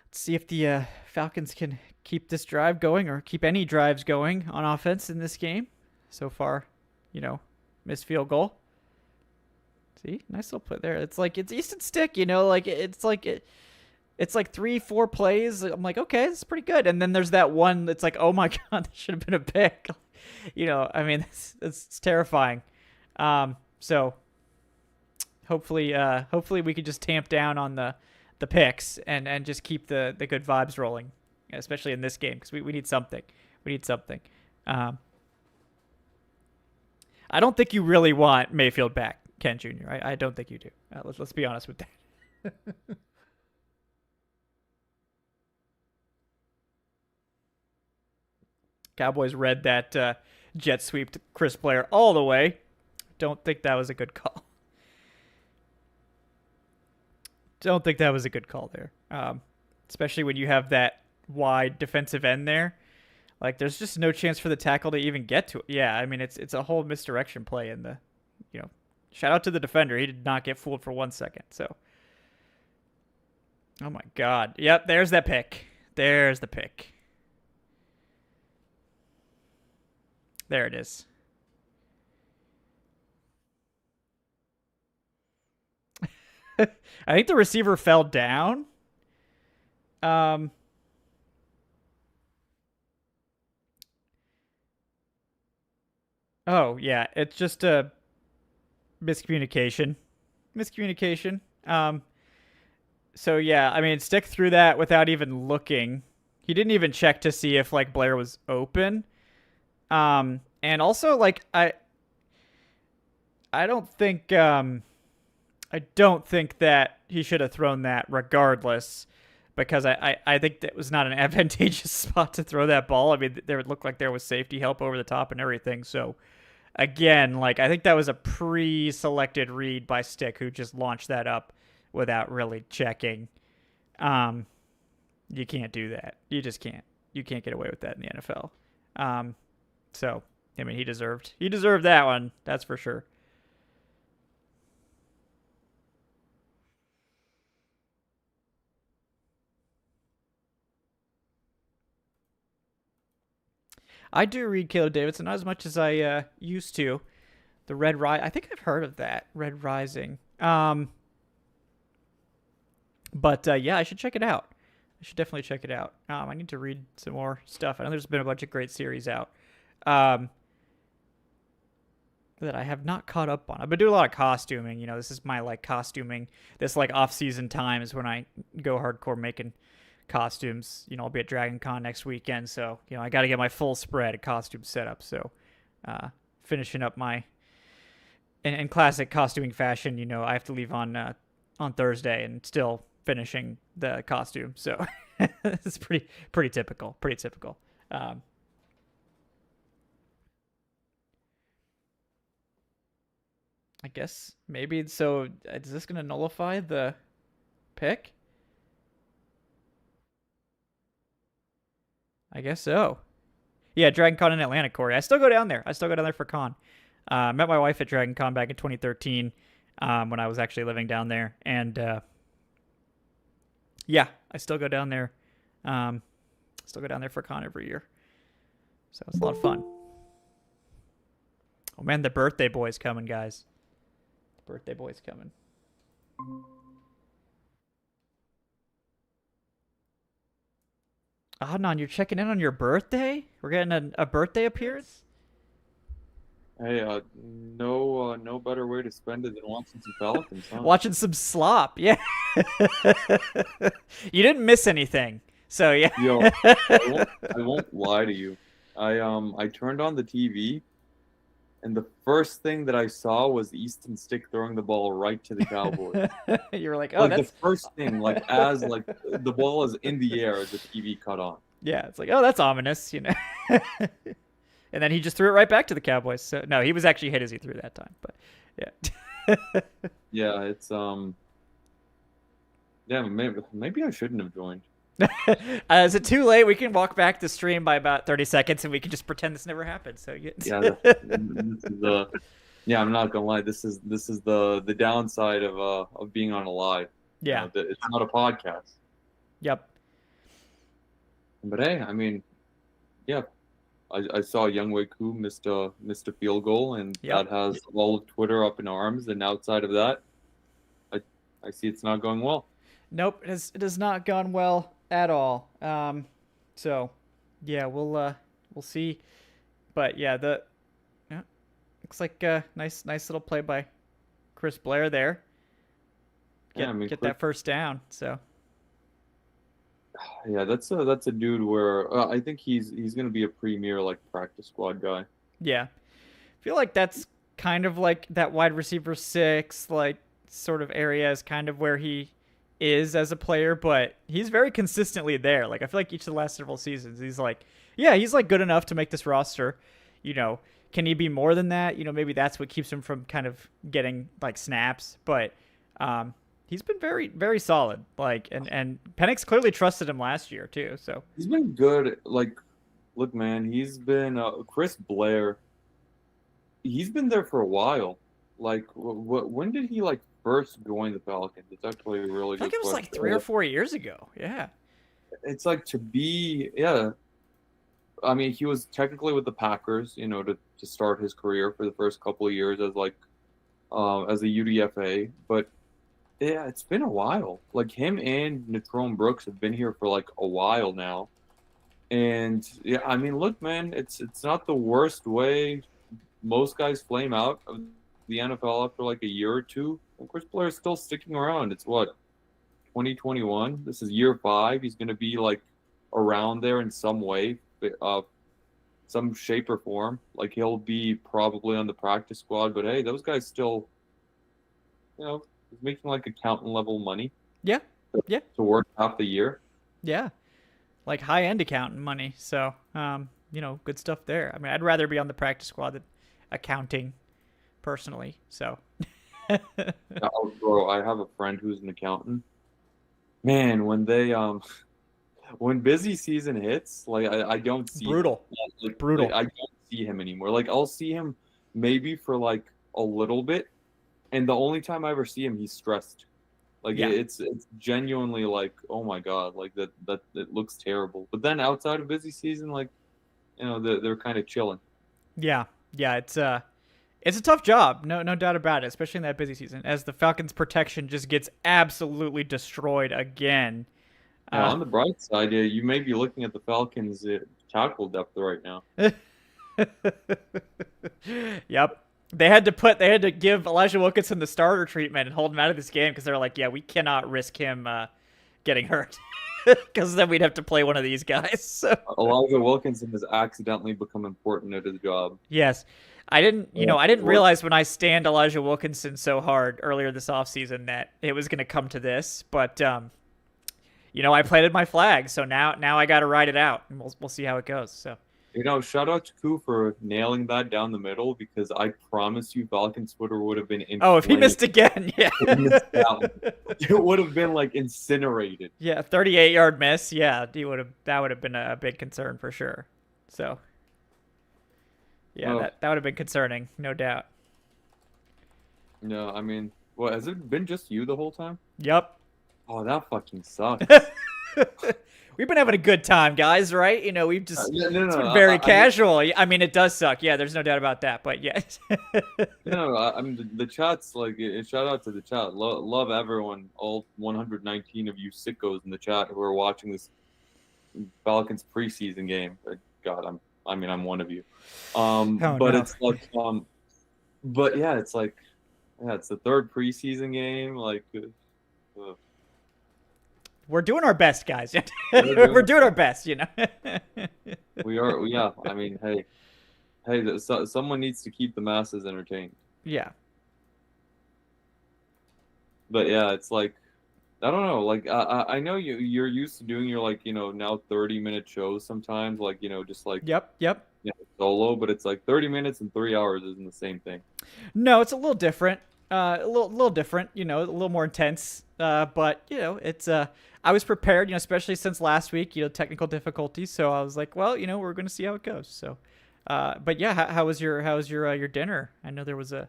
Let's see if the Falcons can keep this drive going or keep any drives going on offense in this game. So far, missed field goal. See, nice little play there. It's like it's Easton Stick, like it's like 3-4 plays. I'm like, okay, this is pretty good. And then there's that one that's like, oh my god, that should have been a pick. I mean, it's terrifying. So hopefully we could just tamp down on the picks and just keep the good vibes rolling, especially in this game because we need something. We need something. I don't think you really want Mayfield back, Ken Jr. I don't think you do. Let's be honest with that. Cowboys read that jet sweep to Chris Blair all the way. Don't think that was a good call. Don't think that was a good call there. Especially when you have that wide defensive end there. Like, there's just no chance for the tackle to even get to it. Yeah, I mean, it's a whole misdirection play in the, shout out to the defender. He did not get fooled for 1 second. So, oh my God. Yep, there's that pick. There's the pick. There it is. I think the receiver fell down. Oh, yeah. It's just a miscommunication. So, yeah, I mean, Stick threw that without even looking. He didn't even check to see if, like, Blair was open. And also, like, I don't think that he should have thrown that regardless, because I think that was not an advantageous spot to throw that ball. I mean, there would look like there was safety help over the top and everything. So, again, like, I think that was a pre-selected read by Stick, who just launched that up without really checking. You can't do that. You just can't. You can't get away with that in the NFL. So, I mean, he deserved that one. That's for sure. I do read Caleb Davidson, not as much as I used to. The Red Rise. I think I've heard of that. Red Rising. But yeah, I should check it out. I should definitely check it out. I need to read some more stuff. I know there's been a bunch of great series out that I have not caught up on. I've been doing a lot of costuming. This is my like costuming. This like off-season time is when I go hardcore making costumes. I'll be at Dragon Con next weekend, so I got to get my full spread of costume setup. So finishing up my in classic costuming fashion, I have to leave on Thursday and still finishing the costume. So it's pretty typical. I guess maybe so. Is this going to nullify the pick? I guess so. Yeah, Dragon Con in Atlanta, Corey. I still go down there. For con. Met my wife at Dragon Con back in 2013 when I was actually living down there. And yeah, I still go down there. For con every year. So it's a lot of fun. Oh man, the birthday boy's coming, guys. The birthday boy's coming. Adnan, you're checking in on your birthday? We're getting a birthday appearance? Hey, no better way to spend it than watching some Falcons, huh? Watching some slop. Yeah. You didn't miss anything. So, yeah. Yo, I won't lie to you. I turned on the TV and the first thing that I saw was Easton Stick throwing the ball right to the Cowboys. You were like, oh, Like the that's. first thing, like as like the ball is in the air, the TV cut on. Yeah, it's like, oh, that's ominous. And then he just threw it right back to the Cowboys. So, no, he was actually hit as he threw that time. But, yeah. Yeah, it's yeah, maybe I shouldn't have joined. Is it too late? We can walk back the stream by about 30 seconds and we can just pretend this never happened. So yeah. Yeah, this is the yeah, I'm not gonna lie. This is the downside of being on a live. Yeah. It's not a podcast. Yep. But hey, I mean, yeah, I saw Young Wei Koo missed a field goal, and Yep. that has all of Twitter up in arms. And outside of that, I I see it's not going well. Nope. It has not gone well at all. So yeah, we'll see. But yeah, yeah, looks like a nice little play by Chris Blair there. Yeah, I mean, Get that first down. So yeah, that's a dude where I think he's gonna be a premier like practice squad guy. yeah, I feel like that's kind of like that wide receiver six like sort of area is kind of where he is as a player, but he's very consistently there. Like I feel like each of the last several seasons, he's like, yeah, he's like good enough to make this roster. You know, can he be more than that? Maybe that's what keeps him from kind of getting like snaps, but he's been very solid. Like and Penix clearly trusted him last year too. So He's been good. Like, look, man, he's been Chris Blair. He's been there for a while. Like, when did he like first join the Falcons? It's actually a really I think good it was like question. 3 or 4 years ago. Yeah. It's like to be, yeah. I mean, he was technically with the Packers, to start his career for the first couple of years as like as a UDFA. But yeah, it's been a while. Like him and Natrone Brooks have been here for like a while now. And yeah, I mean, look, man, it's not the worst way. Most guys flame out of the NFL after like a year or two. And Chris Blair is still sticking around. It's what, 2021? This is year 5. He's going to be like around there in some way, some shape or form. Like he'll be probably on the practice squad. But hey, those guys still, he's making like accountant level money Yeah. Yeah. to work half the year. Yeah. Like high end accountant money. So, good stuff there. I mean, I'd rather be on the practice squad than accounting personally. So, Bro, I have a friend who's an accountant. Man, when busy season hits, like I don't see him. brutal. Brutal. Like, I don't see him anymore. Like I'll see him maybe for like a little bit, and the only time I ever see him, he's stressed. Like Yeah. it's genuinely like, oh my God, like that it looks terrible. But then outside of busy season, like they're kind of chilling. Yeah. Yeah. It's a tough job. No doubt about it, especially in that busy season as the Falcons protection just gets absolutely destroyed again. Now, on the bright side, yeah, you may be looking at the Falcons' tackle depth right now. Yep. They had to give Elijah Wilkinson the starter treatment and hold him out of this game because they're like, yeah, we cannot risk him getting hurt because then we'd have to play one of these guys. So. Elijah Wilkinson has accidentally become important at his job. Yes. I didn't realize when I stand Elijah Wilkinson so hard earlier this offseason that it was going to come to this, but I planted my flag, so now I got to ride it out, and we'll see how it goes. So, Shout out to Koo for nailing that down the middle because I promise you, Falcons Twitter would have been if he missed again, yeah, it would have been like incinerated. Yeah, 38-yard miss, yeah, that would have been a big concern for sure. So, yeah, that would have been concerning, no doubt. No, I mean, what has it been just you the whole time? Yep. Oh, that fucking sucks. We've been having a good time, guys, right? We've just no, it's been very casual. I mean, it does suck. Yeah, there's no doubt about that. But yes. I mean, the chat's like, shout out to the chat. Love everyone, all 119 of you sickos in the chat who are watching this Falcons preseason game. God, I'm one of you. Oh But no. it's like, but yeah, it's like, yeah, it's the third preseason game. Like, We're doing our best, guys. we're We're doing, doing our best, you know. we are, yeah. I mean, hey, someone needs to keep the masses entertained. Yeah. But yeah, it's like, I don't know. Like, I know you're used to doing your, like, now 30-minute shows sometimes, like, just like, Yep. Yep. solo, but it's like 30 minutes and 3 hours isn't the same thing. No, it's a little different. A little different. A little more intense. But it's I was prepared. Especially since last week. Technical difficulties. So I was like, well, we're going to see how it goes. So, but yeah, how was your dinner? I know there was a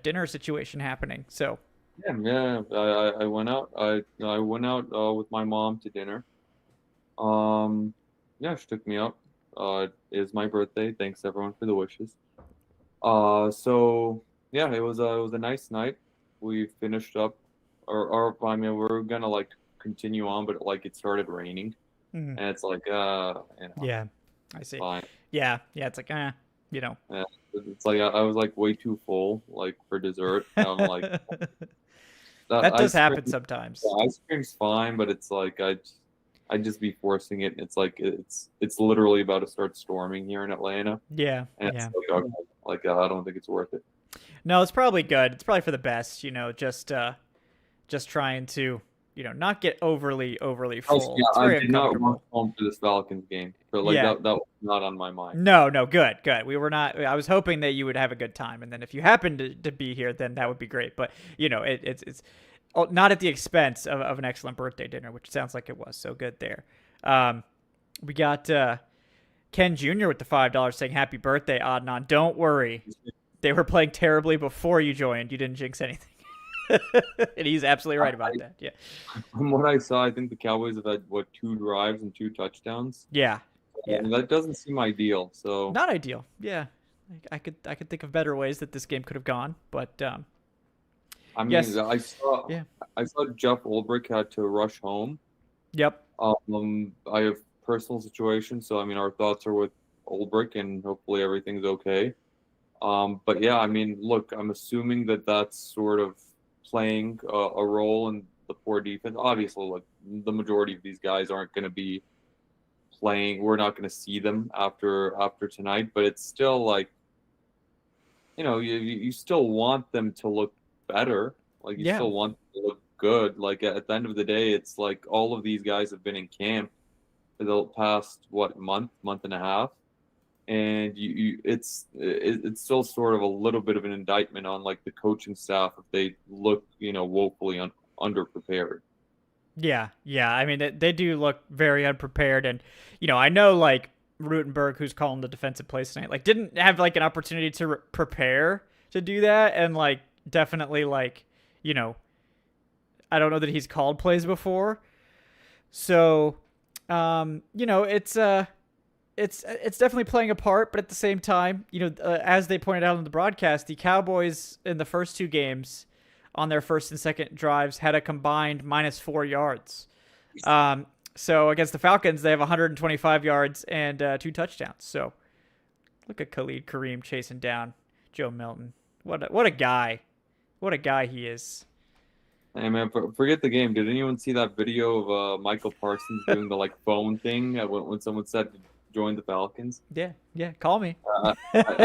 dinner situation happening. So. Yeah. I went out. I went out with my mom to dinner. Yeah, she took me out. It is my birthday. Thanks everyone for the wishes. So yeah, it was a nice night. We finished up, or I mean, we're gonna like continue on, but like it started raining, Mhm. and it's like, Yeah, I see. fine. Yeah. It's like, Yeah, it's like I was like way too full, like for dessert. And I'm like, that That does ice cream, happen sometimes. the ice cream's fine, but it's like I'd just be forcing it. And it's like it's literally about to start storming here in Atlanta, Yeah. and it's Yeah. like, okay, like I don't think it's worth it. No, it's probably good. It's probably for the best. Just trying to, not get overly Also, full. yeah, It's I very did not rush uncomfortable. home for this Falcons game. So like Yeah. that was not on my mind. No, good, good. We were not. I was hoping that you would have a good time, and then if you happen to be here, then that would be great. But it's not at the expense of an excellent birthday dinner, which sounds like it was. So good there. We got Ken Jr. with the $5 saying happy birthday, Adnan. Don't worry, they were playing terribly before you joined. You didn't jinx anything. And he's absolutely right about that. Yeah. From what I saw, I think the Cowboys have had what 2 drives and 2 touchdowns. Yeah. I mean, that doesn't seem ideal. So Not ideal. Yeah. I could think of better ways that this game could have gone, but I mean, yes. I saw Yeah. I saw Jeff Ulbrich had to rush home. Yep. I have personal situations, so I mean, our thoughts are with Ulbrich, and hopefully everything's okay. But yeah, I mean, look, I'm assuming that that's sort of playing a role in the poor defense. Obviously, like the majority of these guys aren't going to be playing. We're not going to see them after tonight, but it's still like, you still want them to look better. Like you Yeah. still want them to look good. Like at the end of the day, it's like all of these guys have been in camp for the past month and a half, and it's still sort of a little bit of an indictment on like the coaching staff if they look woefully underprepared. Yeah. I mean, they do look very unprepared, and I know like Rutenberg, who's calling the defensive plays tonight, like didn't have like an opportunity to prepare to do that, and like definitely like I don't know that he's called plays before, so it's definitely playing a part, but at the same time, as they pointed out on the broadcast, the Cowboys in the first 2 games on their first and second drives had a combined -4 yards. So against the Falcons, they have 125 yards and 2 touchdowns. So look at Khalid Kareem chasing down Joe Milton. What a guy. What a guy he is. Hey man, forget the game. Did anyone see that video of Michael Parsons doing the like phone thing when someone said to join the Falcons? Yeah, call me. I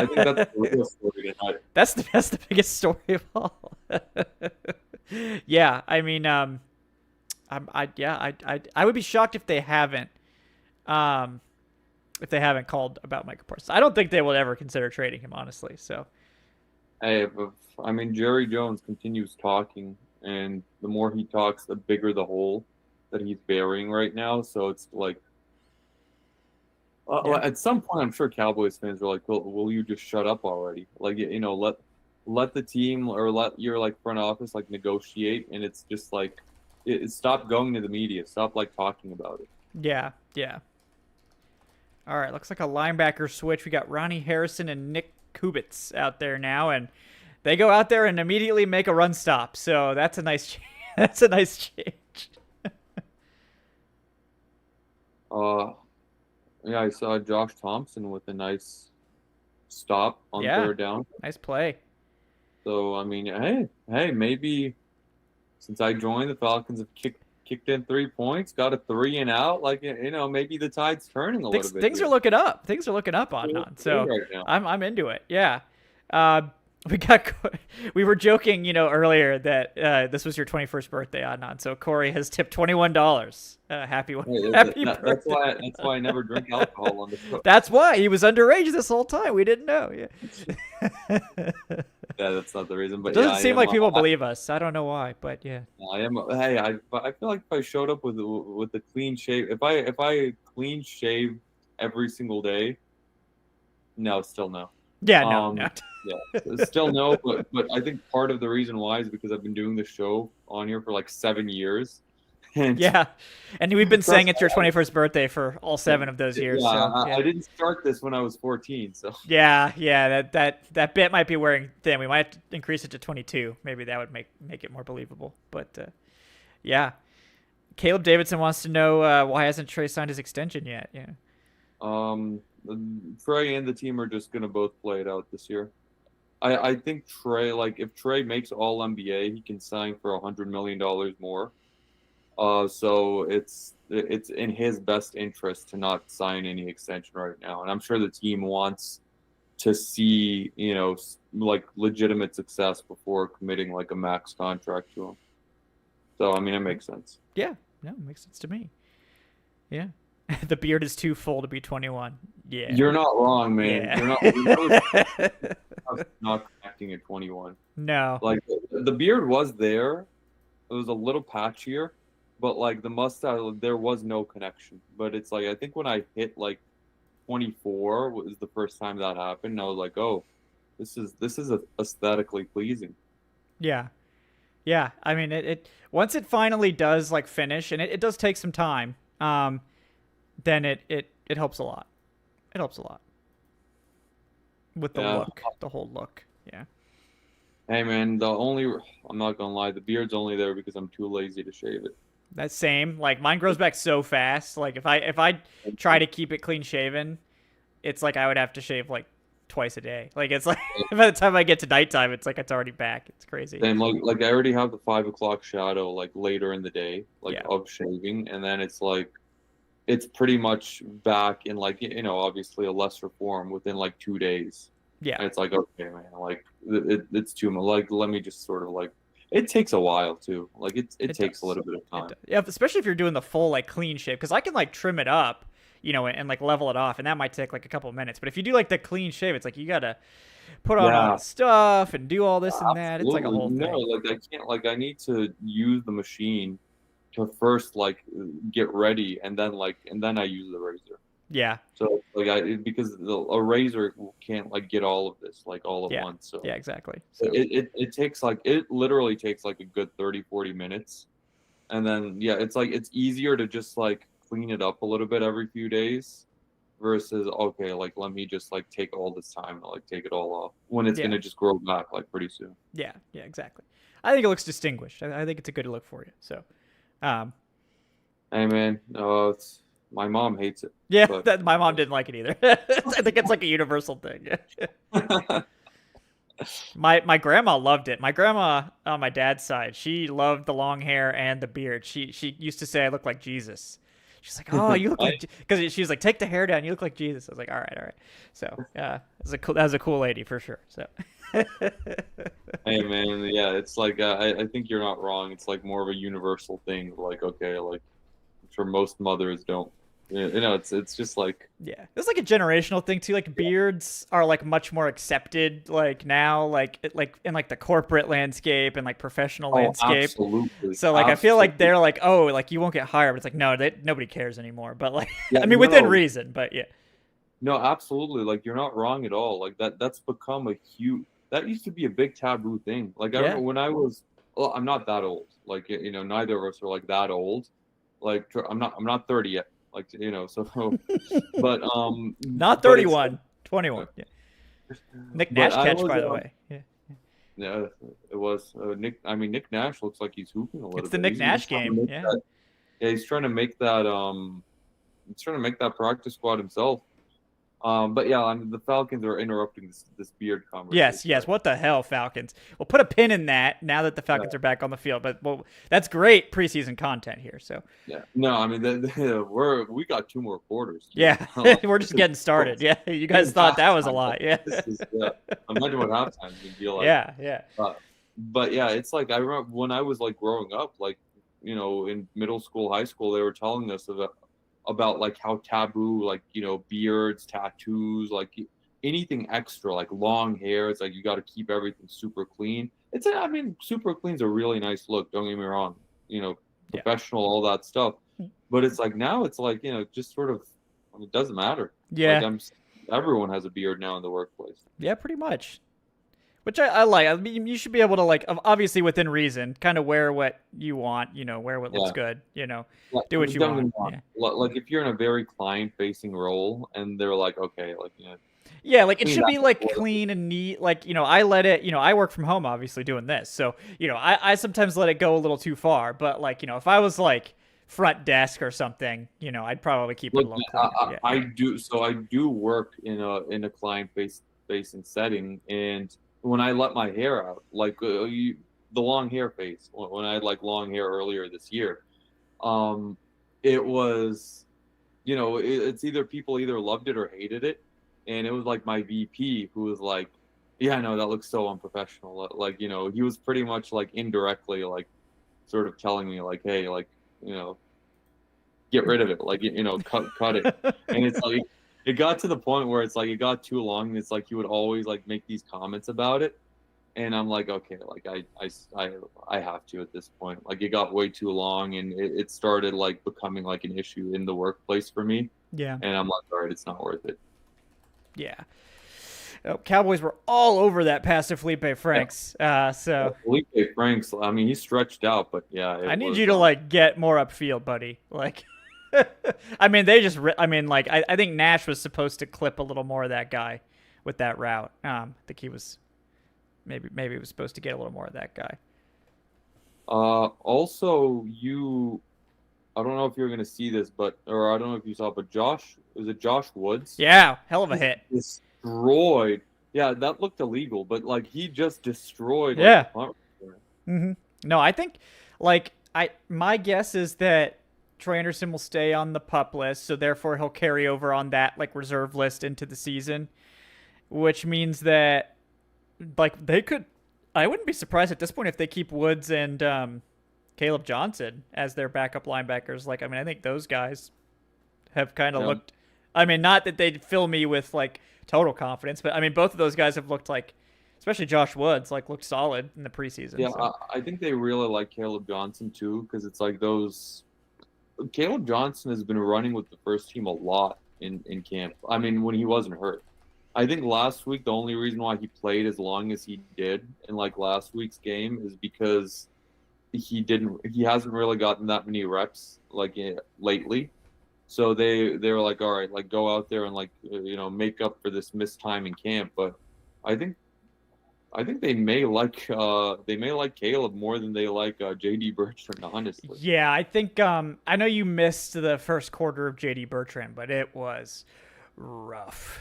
think that's the real story tonight. That's the biggest story of all. Yeah, I mean, I would be shocked if they haven't called about Michael Parsons. I don't think they would ever consider trading him, honestly. So, Hey, I mean, Jerry Jones continues talking, and the more he talks, the bigger the hole that he's burying right now. So it's like, Yeah. at some point, I'm sure Cowboys fans are like, "Will you just shut up already?" Like, let the team or let your like front office like negotiate, and it's just like, stop going to the media, stop like talking about it. Yeah. All right, looks like a linebacker switch. We got Ronnie Harrison and Nick Kubitz out there now, and they go out there and immediately make a run stop. So that's a nice, that's a nice change. Uh, yeah, I saw Josh Thompson with a nice stop on Yeah, third down. nice play. So I mean, hey, maybe since I joined, the Falcons have kicked in 3 points, got a 3 and out. Like maybe the tide's turning a little bit Things are here. looking up. Things are looking up, They're Adnan. good So right now. I'm into it. Yeah. Uh, we got we were joking, earlier that this was your 21st birthday, Adnan. So Corey has tipped $21. Happy Hey, happy that's birthday. why I never drink alcohol on the show. That's why he was underage this whole time. We didn't know. Yeah. Yeah, that's not the reason, It but yeah, doesn't seem like people believe us. I don't know why, but yeah. I am. Hey, I feel like if I showed up with a clean shave, if I clean shave every single day, no, still no. Yeah, no. Yeah, still no. But I think part of the reason why is because I've been doing the show on here for like 7 years, and Yeah. And we've been saying it's your 21st birthday for all 7 of those years. yeah, So, yeah. I didn't start this when I was 14, so Yeah, that bit might be wearing thin. We might have to increase it to 22. Maybe that would make it more believable. But yeah, Caleb Davidson wants to know why hasn't Trey signed his extension yet? Yeah, Trey and the team are just gonna both play it out this year. I think Trey, like if Trey makes All NBA, he can sign for $100 million more. So it's in his best interest to not sign any extension right now, and I'm sure the team wants to see like legitimate success before committing like a max contract to him. So I mean, it makes sense. yeah, no, it makes sense to me. Yeah, the beard is too full to be 21. Yeah, You're not wrong, man. Yeah. Not connecting at 21. No. Like the beard was there. It was a little patchier, but like the mustache, there was no connection. But it's like I think when I hit like 24 was the first time that happened. And I was like, oh, this is aesthetically pleasing. Yeah. Yeah. I mean, it once it finally does like finish, and it does take some time. Then it helps a lot. It helps a lot with the look, the whole look. Yeah. Hey man, I'm not gonna lie, the beard's only there because I'm too lazy to shave it. That same, like mine grows back so fast. Like if I try to keep it clean shaven, it's like I would have to shave like twice a day. Like it's like by the time I get to nighttime, it's like it's already back. It's crazy. Same, like I already have the 5 o'clock shadow like later in the day, like Yeah. of shaving, and then it's like it's pretty much back in like obviously a lesser form within like 2 days. Yeah. And it's like, okay, man, like it's too much. Like let me just sort of like it takes a while too. Like it takes does. a little bit of time. Yeah, especially if you're doing the full like clean shave, because I can like trim it up, and like level it off, and that might take like a couple of minutes. But if you do like the clean shave, it's like you gotta put on all the stuff and do all this and that. It's like a whole thing. No, like I can't. Like I need to use the machine to first like get ready, and then I use the razor. Yeah. So like because a razor can't like get all of this like all at once. So yeah, exactly. So it takes like it literally takes like a good 30-40 minutes, and then it's like it's easier to just like clean it up a little bit every few days versus okay, like let me just like take all this time to like take it all off when it's gonna just grow back like pretty soon. Yeah, exactly. I think it looks distinguished. I think it's a good look for you. So, hey man, my mom hates it. Yeah, my mom didn't like it either. I think it's like a universal thing. My grandma loved it. My grandma on my dad's side, she loved the long hair and the beard. She used to say I look like Jesus. She's like, oh, you look like, because she was like, take the hair down. You look like Jesus. I was like, all right. So that was a cool lady for sure. So. Hey man, yeah, it's like I think you're not wrong. It's like more of a universal thing. Like okay, like I'm sure most mothers don't. It's just like it's like a generational thing too. Like beards are like much more accepted like now, like in like the corporate landscape and like professional landscape. Absolutely. So like I feel like they're like, oh, like you won't get hired, but it's like no, nobody cares anymore. But like I mean within reason, but yeah. No, absolutely. Like you're not wrong at all. Like that's become a huge. That used to be a big taboo thing. Like I remember when I was. Well, I'm not that old. Like neither of us are like that old. Like I'm not 30 yet. Like so but not 31, 21. Yeah. Nick Nash catch by the way. Yeah, it was Nick. I mean, Nick Nash looks like he's hooping a little bit. It's the Nick Nash game. Yeah. Yeah, he's trying to make that he's trying to make that practice squad himself. But yeah, I mean, the Falcons are interrupting this beard conversation. Yes. What the hell, Falcons? We'll put a pin in that now that the Falcons are back on the field. But that's great preseason content here. So yeah, no, I mean, we got 2 more quarters. Yeah, we're just getting started. Yeah, you guys thought that was a lot. Yeah. Imagine what halftime would be like. Yeah. But yeah, it's like I remember when I was like growing up, like in middle school, high school, they were telling us about like how taboo, like beards, tattoos, like anything extra, like long hair. It's like you got to keep everything super clean. I mean, super clean's a really nice look. Don't get me wrong. Professional, all that stuff. But it's like now it's like just sort of it doesn't matter. Yeah. Like everyone has a beard now in the workplace. Yeah, pretty much. Which I like. I mean, you should be able to, like, obviously within reason, kind of wear what you want, wear what looks good, do what you want. Yeah. Like if you're in a very client-facing role and they're like, okay, like, yeah, like it should be like clean and neat. Like, I let it, I work from home, obviously doing this. So, I sometimes let it go a little too far. But like, if I was like front desk or something, I'd probably keep it a little clean. I do. So I do work in a client-facing setting, and when I let my hair out, like the long hair phase, when I had like long hair earlier this year, it was, it's either people either loved it or hated it. And it was like my VP who was like, yeah, no, that looks so unprofessional. Like, he was pretty much like indirectly, like sort of telling me like, hey, like, get rid of it. Like, cut it. And it's like, it got to the point where it's like it got too long, and it's like he would always like make these comments about it, and I'm like, okay, like I have to at this point. Like it got way too long, and it started like becoming like an issue in the workplace for me. Yeah. And I'm like, all right, it's not worth it. Yeah. Cowboys were all over that pass to Felipe Franks. So Felipe Franks, I mean, he's stretched out, but yeah. I need you to like get more upfield, buddy. Like. I mean, I think Nash was supposed to clip a little more of that guy with that route. I think he was maybe he was supposed to get a little more of that guy. Also, I don't know if you're going to see this, or I don't know if you saw, but Josh Woods? Yeah, hell of a hit. Destroyed. Yeah, that looked illegal, but like he just destroyed. Yeah. No, I think my guess is that Troy Anderson will stay on the PUP list, so therefore he'll carry over on that like reserve list into the season, which means that like I wouldn't be surprised at this point if they keep Woods and Caleb Johnson as their backup linebackers. Like, I mean, I think those guys have kind of looked, I mean, not that they'd fill me with like total confidence, but I mean, both of those guys have looked like, especially Josh Woods, like looked solid in the preseason. Yeah, so. I think they really like Caleb Johnson too, because it's like Caleb Johnson has been running with the first team a lot in camp. I mean, when he wasn't hurt. I think last week the only reason why he played as long as he did in like last week's game is because he hasn't really gotten that many reps like lately. So they were like, all right, like go out there and like make up for this missed time in camp. But I think they may like Caleb more than they like JD Bertrand, honestly. Yeah, I think I know you missed the first quarter of JD Bertrand, but it was rough.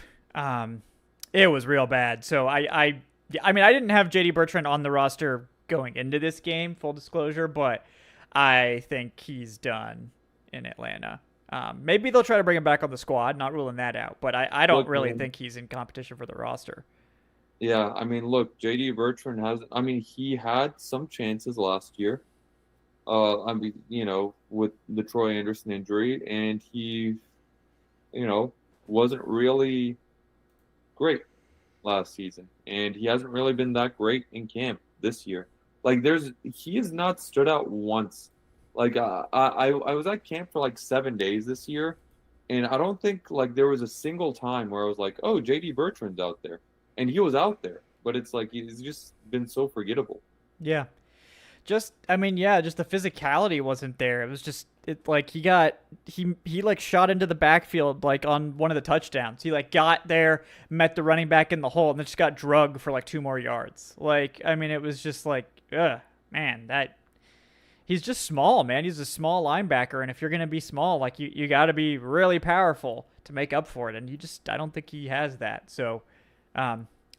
It was real bad. So I mean, I didn't have JD Bertrand on the roster going into this game, full disclosure, but I think he's done in Atlanta. Maybe they'll try to bring him back on the squad, not ruling that out, but I don't really think he's in competition for the roster. Yeah, I mean, look, JD Bertrand he had some chances last year. I mean, with the Troy Anderson injury, and he, wasn't really great last season, and he hasn't really been that great in camp this year. Like, he has not stood out once. Like, I was at camp for like 7 days this year, and I don't think like there was a single time where I was like, oh, JD Bertrand's out there. And he was out there, but it's like he's just been so forgettable. Yeah. Just the physicality wasn't there. It was just like he like shot into the backfield like on one of the touchdowns. He like got there, met the running back in the hole, and then just got drugged for like 2 more yards. Like, I mean, it was just like, man, that he's just small, man. He's a small linebacker, and if you're gonna be small, like you got to be really powerful to make up for it, and I don't think he has that. So,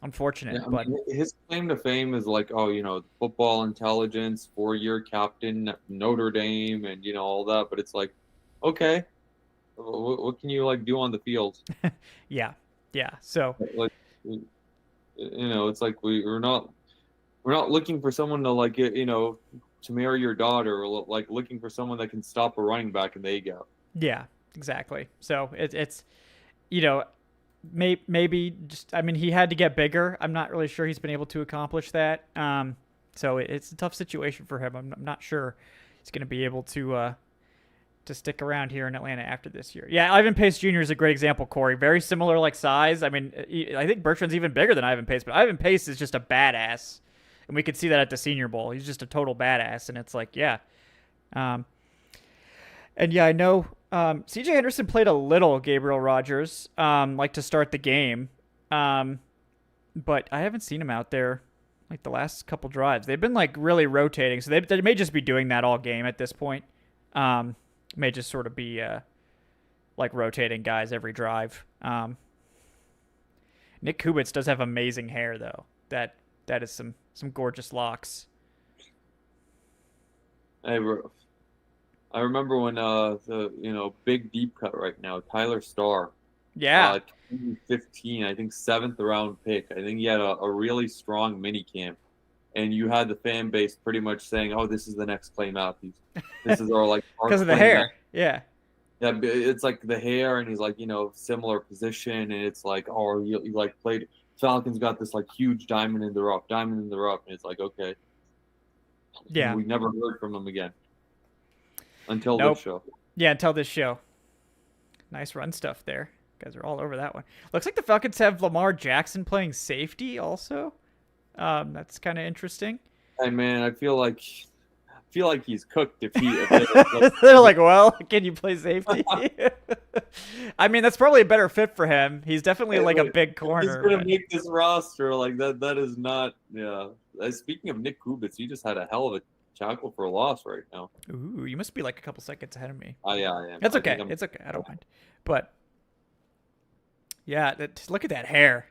unfortunate. Yeah, I but mean, his claim to fame is like, oh, football intelligence, 4-year captain at Notre Dame, and all that. But it's like, okay, what can you like do on the field? yeah, yeah. So Like, it's like we're not looking for someone to like to marry your daughter, or like looking for someone that can stop a running back in the A gap. yeah, exactly. So it's you know maybe just, I mean, he had to get bigger. I'm not really sure he's been able to accomplish that. So it's a tough situation for him. I'm not sure he's going to be able to stick around here in Atlanta after this year. Yeah, Ivan Pace Jr. is a great example, Corey. Very similar like size. I mean, I think Bertrand's even bigger than Ivan Pace, but Ivan Pace is just a badass. And we could see that at the Senior Bowl. He's just a total badass. And it's like, yeah. And yeah, I know CJ Henderson played a little Gabriel Rogers, like to start the game. But I haven't seen him out there like the last couple drives. They've been like really rotating. So they may just be doing that all game at this point. May just sort of be like rotating guys every drive. Nick Kubitz does have amazing hair, though. That is some gorgeous locks. Hey, bro. I remember when the big deep cut right now, Tyler Starr. Yeah. 2015, I think 7th round pick. I think he had a really strong mini camp, and you had the fan base pretty much saying, "Oh, this is the next Clay Matthews. This is our like because of the hair." Yeah. Yeah, it's like the hair, and he's like similar position, and it's like, oh, you like played. Falcons got this like huge diamond in the rough, and it's like, okay. Yeah. We never heard from him again until Nope. this show. Yeah, until this show. Nice run stuff there. You guys are all over that one. Looks like the Falcons have Lamar Jackson playing safety also. That's kind of interesting. Hey man, I feel like he's cooked if he. They're like, well, can you play safety? I mean, that's probably a better fit for him. He's definitely like a big corner. He's gonna make this roster like that. That is not. Yeah. Speaking of Nick Kubitz, he just had a hell of a tackle for a loss right now. Ooh, you must be like a couple seconds ahead of me. Yeah, I am. That's okay. It's okay. I don't mind. But yeah, look at that hair.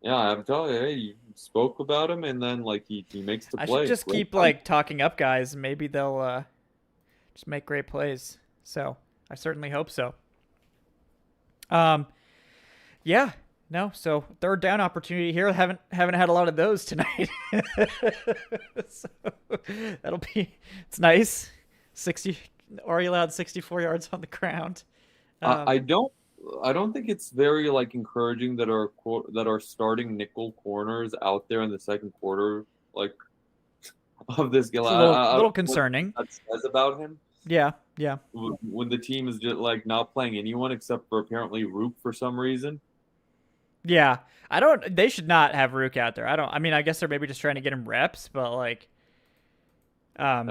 Yeah, I'm telling you, you spoke about him, and then like he makes the play. I should just keep like talking up guys, and maybe they'll just make great plays. So I certainly hope so. Yeah, no. So third down opportunity here. Haven't had a lot of those tonight. So it's nice. 60. Already allowed 64 yards on the ground. I don't think it's very like encouraging that our starting nickel corners out there in the second quarter like of this game. It's a little concerning. What that says about him. Yeah. When the team is just like not playing anyone except for apparently Rook for some reason. Yeah, they should not have Rook out there. I mean, I guess they're maybe just trying to get him reps, but like, hey,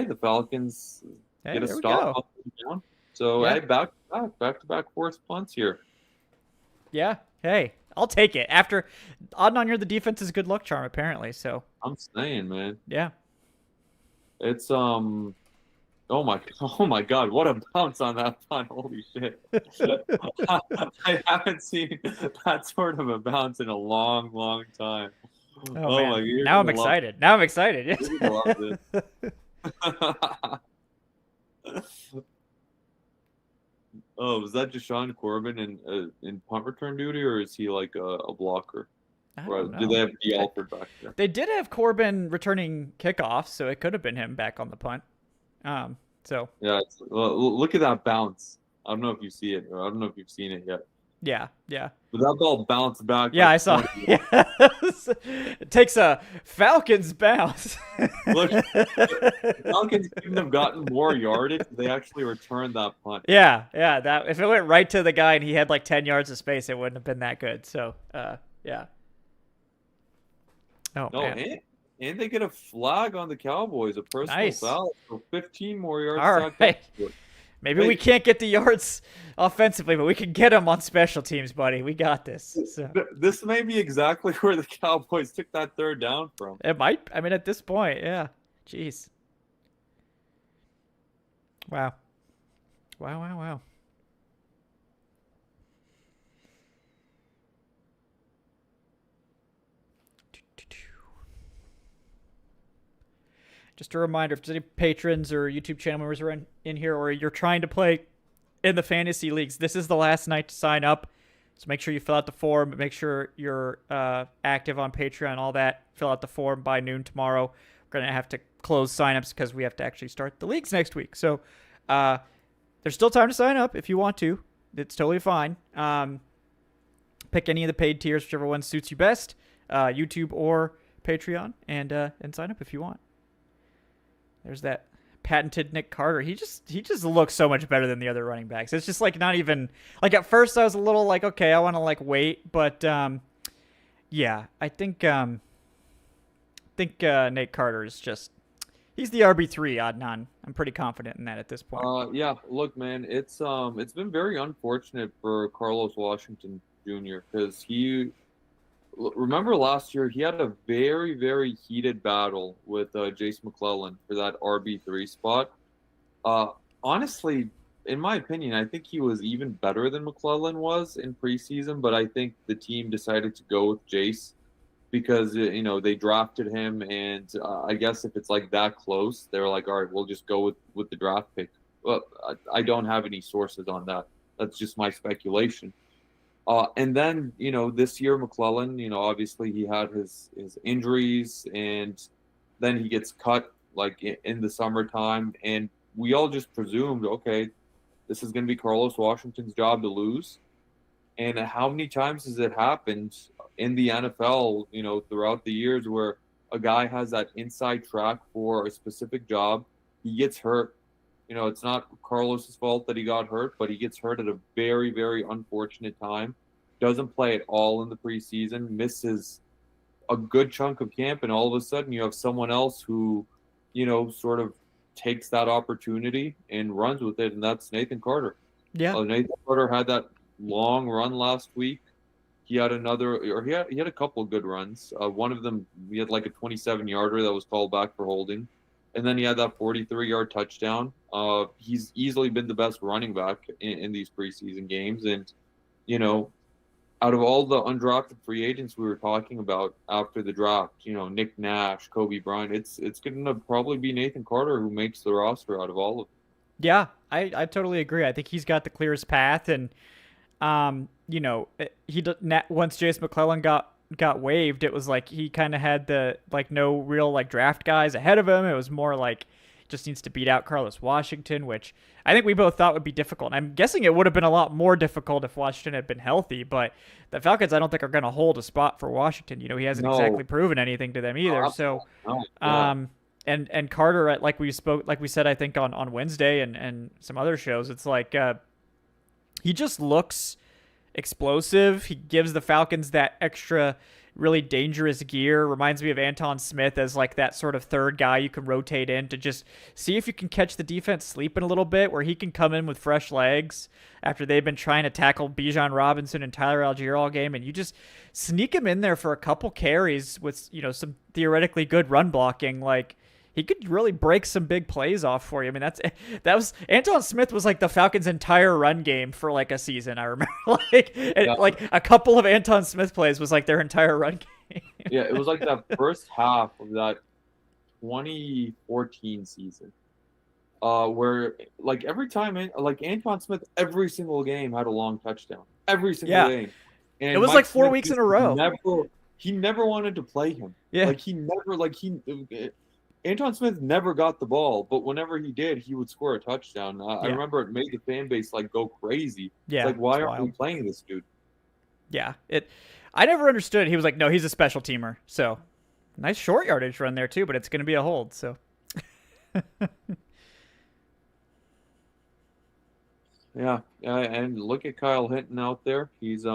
the Falcons get a stop up and down. So yeah. Hey, back to back forced punts here. Yeah. Hey, I'll take it. After Adnan, you're the defense's good luck charm, apparently. So I'm saying, man. Yeah. It's oh my God, what a bounce on that punt. Holy shit. I haven't seen that sort of a bounce in a long, long time. Oh my God. Now I'm excited. Yes. Love it. Oh, was that Deshaun Corbin in punt return duty, or is he like a blocker? I don't know. Did they have D. Alford back there? They did have Corbin returning kickoff, so it could have been him back on the punt. So yeah, look at that bounce. I don't know if you see it, or I don't know if you've seen it yet. Yeah. But that ball bounced back. Yeah, I saw. Yes. It takes a Falcons bounce. Look, Falcons couldn't have gotten more yardage. They actually returned that punt. Yeah. That if it went right to the guy and he had like 10 yards of space, it wouldn't have been that good. So, yeah. Oh no, man. And they get a flag on the Cowboys, a personal foul for 15 more yards. All right. Maybe we can't get the yards offensively, but we can get them on special teams, buddy. We got this. So. This may be exactly where the Cowboys took that third down from. It might. I mean, at this point, yeah. Jeez. Wow. Wow, wow, wow. Just a reminder, if there's any patrons or YouTube channel members are in here, or you're trying to play in the fantasy leagues, this is the last night to sign up. So make sure you fill out the form. Make sure you're active on Patreon, all that. Fill out the form by noon tomorrow. We're going to have to close signups because we have to actually start the leagues next week. So there's still time to sign up if you want to. It's totally fine. Pick any of the paid tiers, whichever one suits you best, YouTube or Patreon, and sign up if you want. There's that patented Nick Carter. He just looks so much better than the other running backs. It's just like not even like at first I was a little like, okay, I want to like wait, but yeah, I think Nate Carter is just he's the RB3, Adnan. I'm pretty confident in that at this point. Yeah, look, man, it's been very unfortunate for Carlos Washington Jr. because remember last year he had a very, very heated battle with Jace McClellan for that RB3 spot. Honestly, in my opinion, I think he was even better than McClellan was in preseason, but I think the team decided to go with Jace because they drafted him, and I guess if it's like that close, they're like, all right, we'll just go with the draft pick. Well, I don't have any sources on that. That's just my speculation. And then, this year, McClellan, obviously he had his injuries, and then he gets cut like in the summertime. And we all just presumed, okay, this is going to be Carlos Washington's job to lose. And how many times has it happened in the NFL, throughout the years where a guy has that inside track for a specific job, he gets hurt. It's not Carlos's fault that he got hurt, but he gets hurt at a very, very unfortunate time. Doesn't play at all in the preseason, misses a good chunk of camp, and all of a sudden you have someone else who, sort of takes that opportunity and runs with it, and that's Nathan Carter. Yeah. Nathan Carter had that long run last week. He had he had a couple of good runs. One of them, he had like a 27-yarder that was called back for holding. And then he had that 43-yard touchdown. He's easily been the best running back in these preseason games. And, out of all the undrafted free agents we were talking about after the draft, Nick Nash, Kobe Bryant, it's going to probably be Nathan Carter who makes the roster out of all of them. Yeah, I totally agree. I think he's got the clearest path, and once Jace McClellan got waived, it was like he kind of had the like no real like draft guys ahead of him. It was more like just needs to beat out Carlos Washington, which I think we both thought would be difficult. I'm guessing it would have been a lot more difficult if Washington had been healthy, but the Falcons I don't think are going to hold a spot for Washington. He hasn't exactly proven anything to them either. So, and Carter, like we said, I think on Wednesday and some other shows, it's like he just looks explosive. He gives the Falcons that extra really dangerous gear. Reminds me of Anton Smith as like that sort of third guy you can rotate in to just see if you can catch the defense sleeping a little bit, where he can come in with fresh legs after they've been trying to tackle Bijan Robinson and Tyler Algier all game, and you just sneak him in there for a couple carries with some theoretically good run blocking. Like, he could really break some big plays off for you. I mean, that was Anton Smith was like the Falcons' entire run game for like a season. I remember like a couple of Anton Smith plays was like their entire run game. Yeah, it was like that first half of that 2014 season, where like every time Anton Smith, every single game had a long touchdown. Every single game. And it was like 4 weeks in a row. He never wanted to play him. Yeah. Anton Smith never got the ball, but whenever he did, he would score a touchdown. I remember it made the fan base like go crazy. Yeah, it's like, why aren't we playing this dude? Yeah, I never understood. He was like, no, he's a special teamer. So nice short yardage run there too, but it's going to be a hold. So yeah, and look at Kyle Hinton out there. He's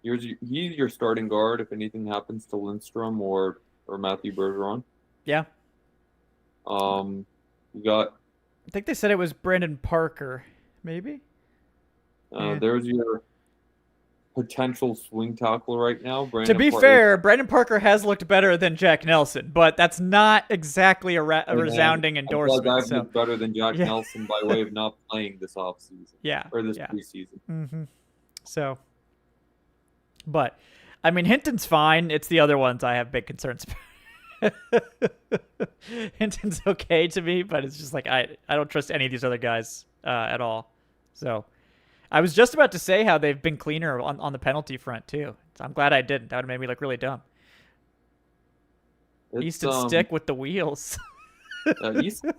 your starting guard if anything happens to Lindstrom or Matthew Bergeron. Yeah. We got. I think they said it was Brandon Parker, maybe. There's your. potential swing tackle right now. To be fair, Brandon Parker has looked better than Jack Nelson, but that's not exactly a resounding endorsement. I feel like I've looked better than Jack Nelson by way of not playing this offseason. Yeah. Or this preseason. Mm-hmm. So, but, I mean, Hinton's fine. It's the other ones I have big concerns about. Hinton's okay to me, but it's just like I don't trust any of these other guys at all. So I was just about to say how they've been cleaner on the penalty front too. So I'm glad I didn't. That would have made me look really dumb. Easton Stick with the wheels. Easton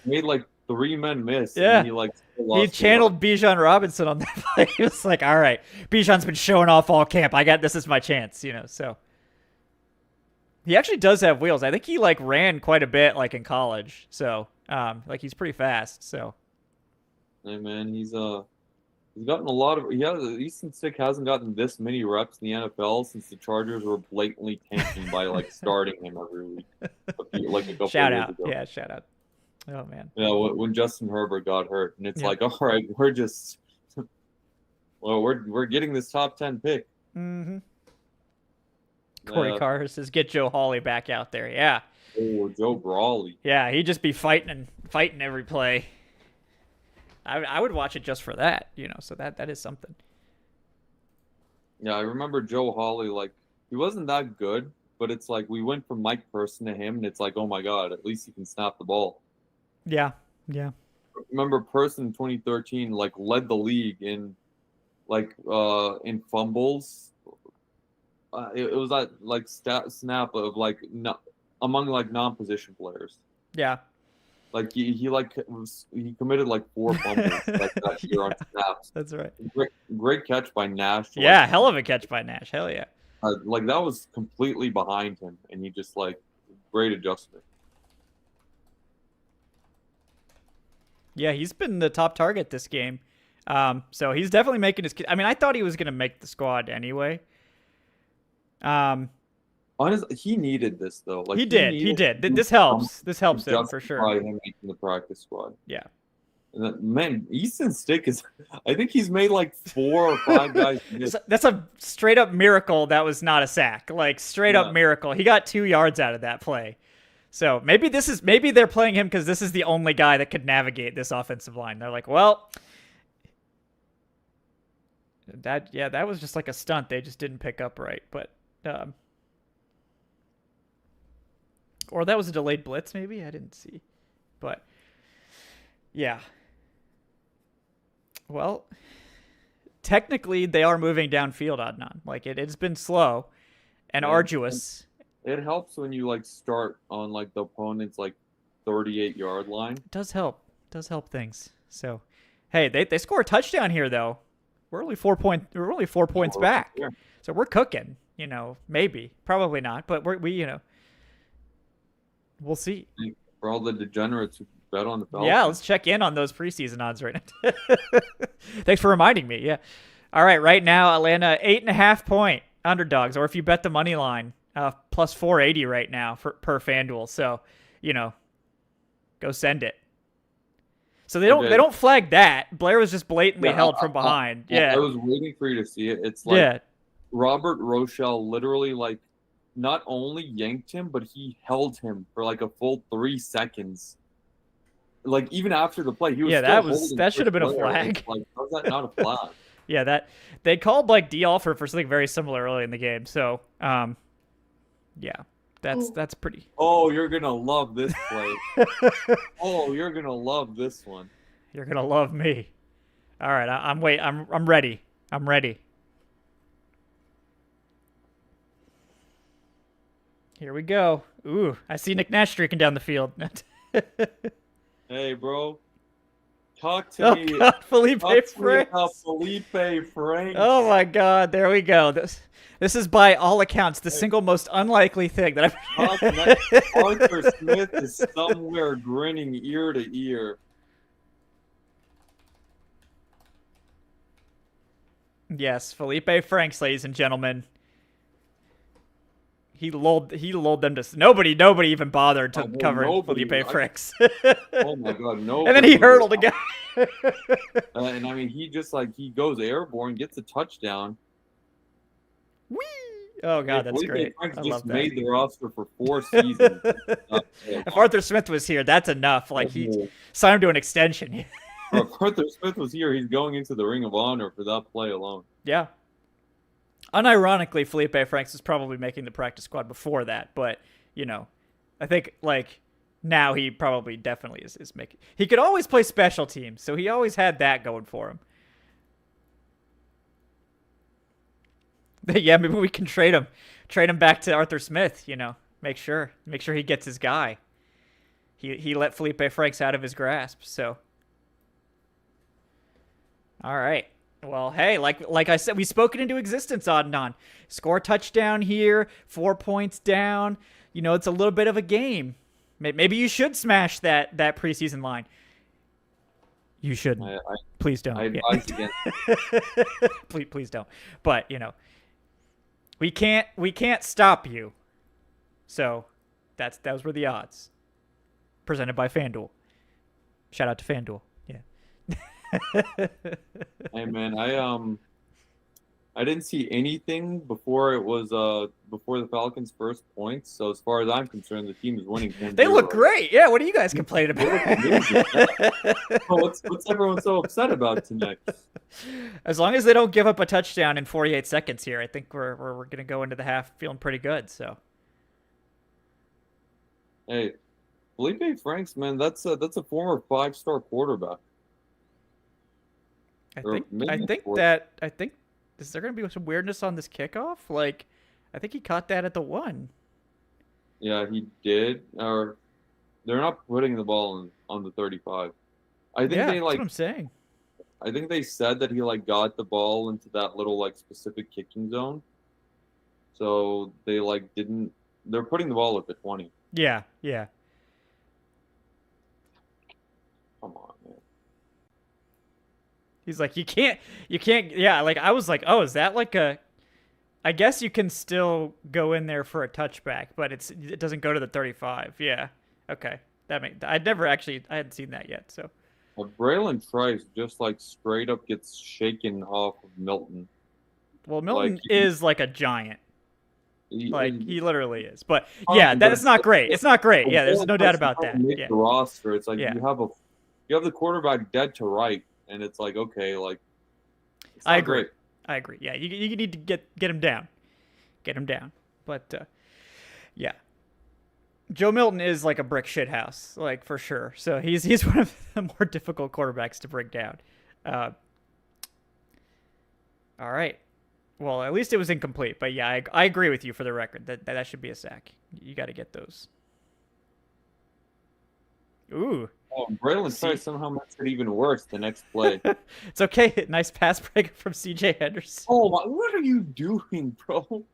made 3 men miss. Yeah, and he channeled Bijan Robinson on that play. He was like, "All right, Bijan's been showing off all camp. This is my chance." So. He actually does have wheels. I think he ran quite a bit in college. So he's pretty fast. So hey man, he's gotten a lot of Easton Stick hasn't gotten this many reps in the NFL since the Chargers were blatantly tanking by starting him every week. A couple shout years out. ago. Yeah, shout out. Oh man. Yeah, when Justin Herbert got hurt, and it's all right, we're just we're getting this top 10 pick. Mm-hmm. Corey Carr says, "Get Joe Hawley back out there." Yeah. Oh, Joe Brawley. Yeah, he'd just be fighting every play. I would watch it just for that, So that is something. Yeah, I remember Joe Hawley. He wasn't that good, but it's we went from Mike Person to him, and it's oh my god, at least he can snap the ball. Yeah, yeah. Remember Person in 2013 led the league in fumbles. It was that snap of among non-position players. Yeah. He committed 4 fumbles that year on snaps. That's right. Great catch by Nash. Yeah, hell of a catch by Nash. Hell yeah. That was completely behind him, and he just great adjustment. Yeah, he's been the top target this game. So he's definitely making his. I mean, I thought he was going to make the squad anyway. Honestly, he needed this though. He did. This helps. This helps him for sure. Him making the practice squad. Yeah. And man, Easton Stick is. I think he's made 4 or 5 guys miss. That's a straight up miracle. That was not a sack. Straight up miracle. He got 2 yards out of that play. So maybe they're playing him because this is the only guy that could navigate this offensive line. They're well. That was just a stunt. They just didn't pick up right, but. Or that was a delayed blitz, maybe? I didn't see. But, yeah. Well, technically, they are moving downfield, Adnan. It's been slow and arduous. It helps when you, start on, the opponent's, 38-yard line. It does help. It does help things. So, hey, they score a touchdown here, though. We're only 4 points back. Yeah. So we're cooking. Maybe. Probably not, but we'll see. For all the degenerates who bet on the Falcons. Yeah, let's check in on those preseason odds right now. Thanks for reminding me. Yeah. All right, right now, Atlanta 8.5 point underdogs, or if you bet the money line, plus 480 right now per FanDuel. So, go send it. So they don't flag that. Blair was just blatantly held from behind. I was waiting for you to see it. It's Robert Rochelle literally not only yanked him, but he held him for a full 3 seconds. Even after the play, he was that should have been a flag. How's that not a flag? Yeah, that they called D. Alford for something very similar early in the game. So, yeah, that's pretty. Oh, you're gonna love this play. Oh, you're gonna love this one. You're gonna love me. All right, I'm ready. I'm ready. Here we go. Ooh, I see Nick Nash streaking down the field. Hey, bro. Talk to me. God, Felipe Franks. Felipe Franks. Oh, my God. There we go. This is, by all accounts, the single most unlikely thing that I've... Arthur Smith is somewhere grinning ear to ear. Yes, Felipe Franks, ladies and gentlemen. He lulled them to nobody even bothered to cover Felipe Franks. Oh my God, no! And then he hurdled a guy. And I mean, he just he goes airborne, gets a touchdown, Whee! Oh god, that's Felipe great. Franks I just love that. made the roster for 4 seasons. If Arthur Smith was here, that's enough. Like he signed him to an extension. If Arthur Smith was here, he's going into the Ring of Honor for that play alone. Yeah. Unironically, Felipe Franks was probably making the practice squad before that, but I think like now he probably definitely is making. He could always play special teams, so he always had that going for him. Yeah, maybe we can trade him back to Arthur Smith. Make sure he gets his guy. He let Felipe Franks out of his grasp. So, all right. Well, hey, like I said, we spoke it into existence, Adnan. Score a touchdown here, 4 points down. It's a little bit of a game. Maybe you should smash that preseason line. You shouldn't. Please don't. I advise against please don't. But we can't stop you. So those were the odds. Presented by FanDuel. Shout out to FanDuel. Yeah. Hey man, I didn't see anything before it was before the Falcons' first points. So as far as I'm concerned, the team is winning. They look great. Yeah, what are you guys complaining about? What's everyone so upset about tonight? As long as they don't give up a touchdown in 48 seconds here, I think we're gonna go into the half feeling pretty good. So, hey, Felipe Franks, man, that's a former 5-star quarterback. I think is there going to be some weirdness on this kickoff? Like, I think he caught that at the 1. Yeah, he did. Or they're not putting the ball on the 35. I think that's what I'm saying. I think they said that he got the ball into that little specific kicking zone. So they didn't. They're putting the ball at the 20. Yeah. Come on, man. He's like, you can't, yeah, I was like, oh, is that I guess you can still go in there for a touchback, but it doesn't go to the 35. Yeah. Okay. I hadn't seen that yet, so. Well, Braylon Trice just straight up gets shaken off of Milton. Well, Milton is a giant. He literally is. But yeah, that's not great. It's not great. Yeah, there's no doubt about that. Make the roster. It's you have the quarterback dead to right. And it's okay, I agree. Great. I agree. Yeah, you need to get him down. Get him down. But, yeah. Joe Milton is a brick shit house, for sure. So he's one of the more difficult quarterbacks to bring down. All right. Well, at least it was incomplete. But, yeah, I agree with you for the record. That should be a sack. You got to get those. Ooh. Oh, Braylon Trice somehow makes it even worse the next play. It's okay. Nice pass break from C.J. Henderson. Oh, what are you doing, bro?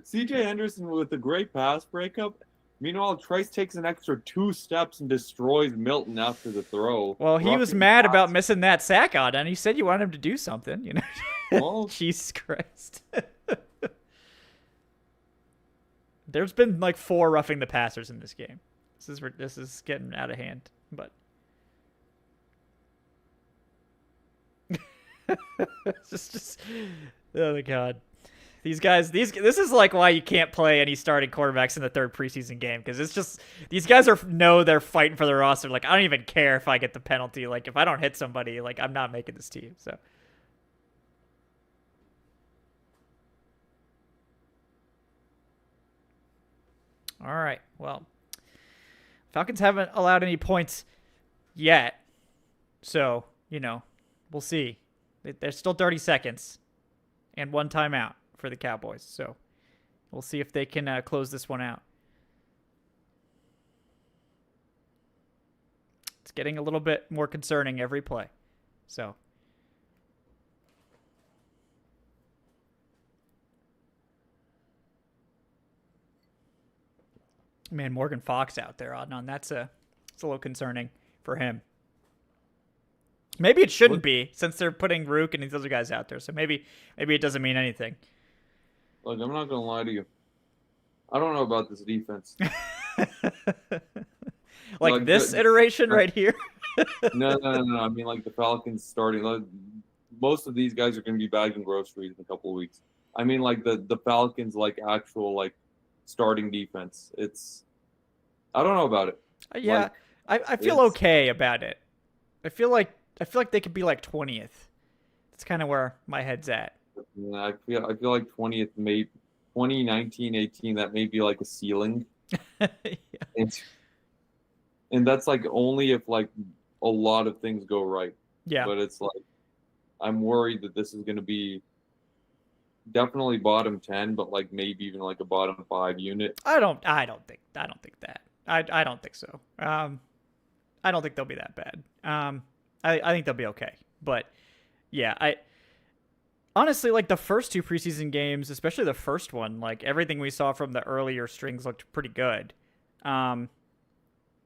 C.J. Henderson with a great pass breakup. Meanwhile, Trice takes an extra 2 steps and destroys Milton after the throw. Well, he was mad about missing that sack out, and he said you wanted him to do something, Well, Jesus Christ. There's been 4 roughing the passers in this game. This is getting out of hand, but just oh my god, these guys. This is why you can't play any starting quarterbacks in the 3rd preseason game, because it's just these guys they're fighting for their roster. I don't even care if I get the penalty. If I don't hit somebody, I'm not making this team. So. All right, well. Falcons haven't allowed any points yet, so, we'll see. There's still 30 seconds and 1 timeout for the Cowboys, so we'll see if they can close this one out. It's getting a little bit more concerning every play, so. Man, Morgan Fox out there, Adnan. It's a little concerning for him. Maybe it shouldn't be, since they're putting Rook and these other guys out there. So maybe it doesn't mean anything. Look, I'm not gonna lie to you. I don't know about this defense. This iteration right here. No. I mean, the Falcons starting. Most of these guys are going to be bagging groceries in a couple of weeks. I mean, like the Falcons, like actual like starting defense. I don't know about it. Yeah, Like I feel it's okay about it. I feel like they could be like 20th. That's kind of where my head's at. I feel like 20th, maybe 2019, 18. That may be like a ceiling, Yeah. and that's like only if like a lot of things go right. Yeah. But it's like I'm worried that this is going to be definitely bottom 10, but like maybe even like a bottom 5 unit. I don't think that. I don't think so. I don't think they'll be that bad. I think they'll be okay. But yeah, I honestly like the first two preseason games, especially the first one, like everything we saw from the earlier strings looked pretty good. Um,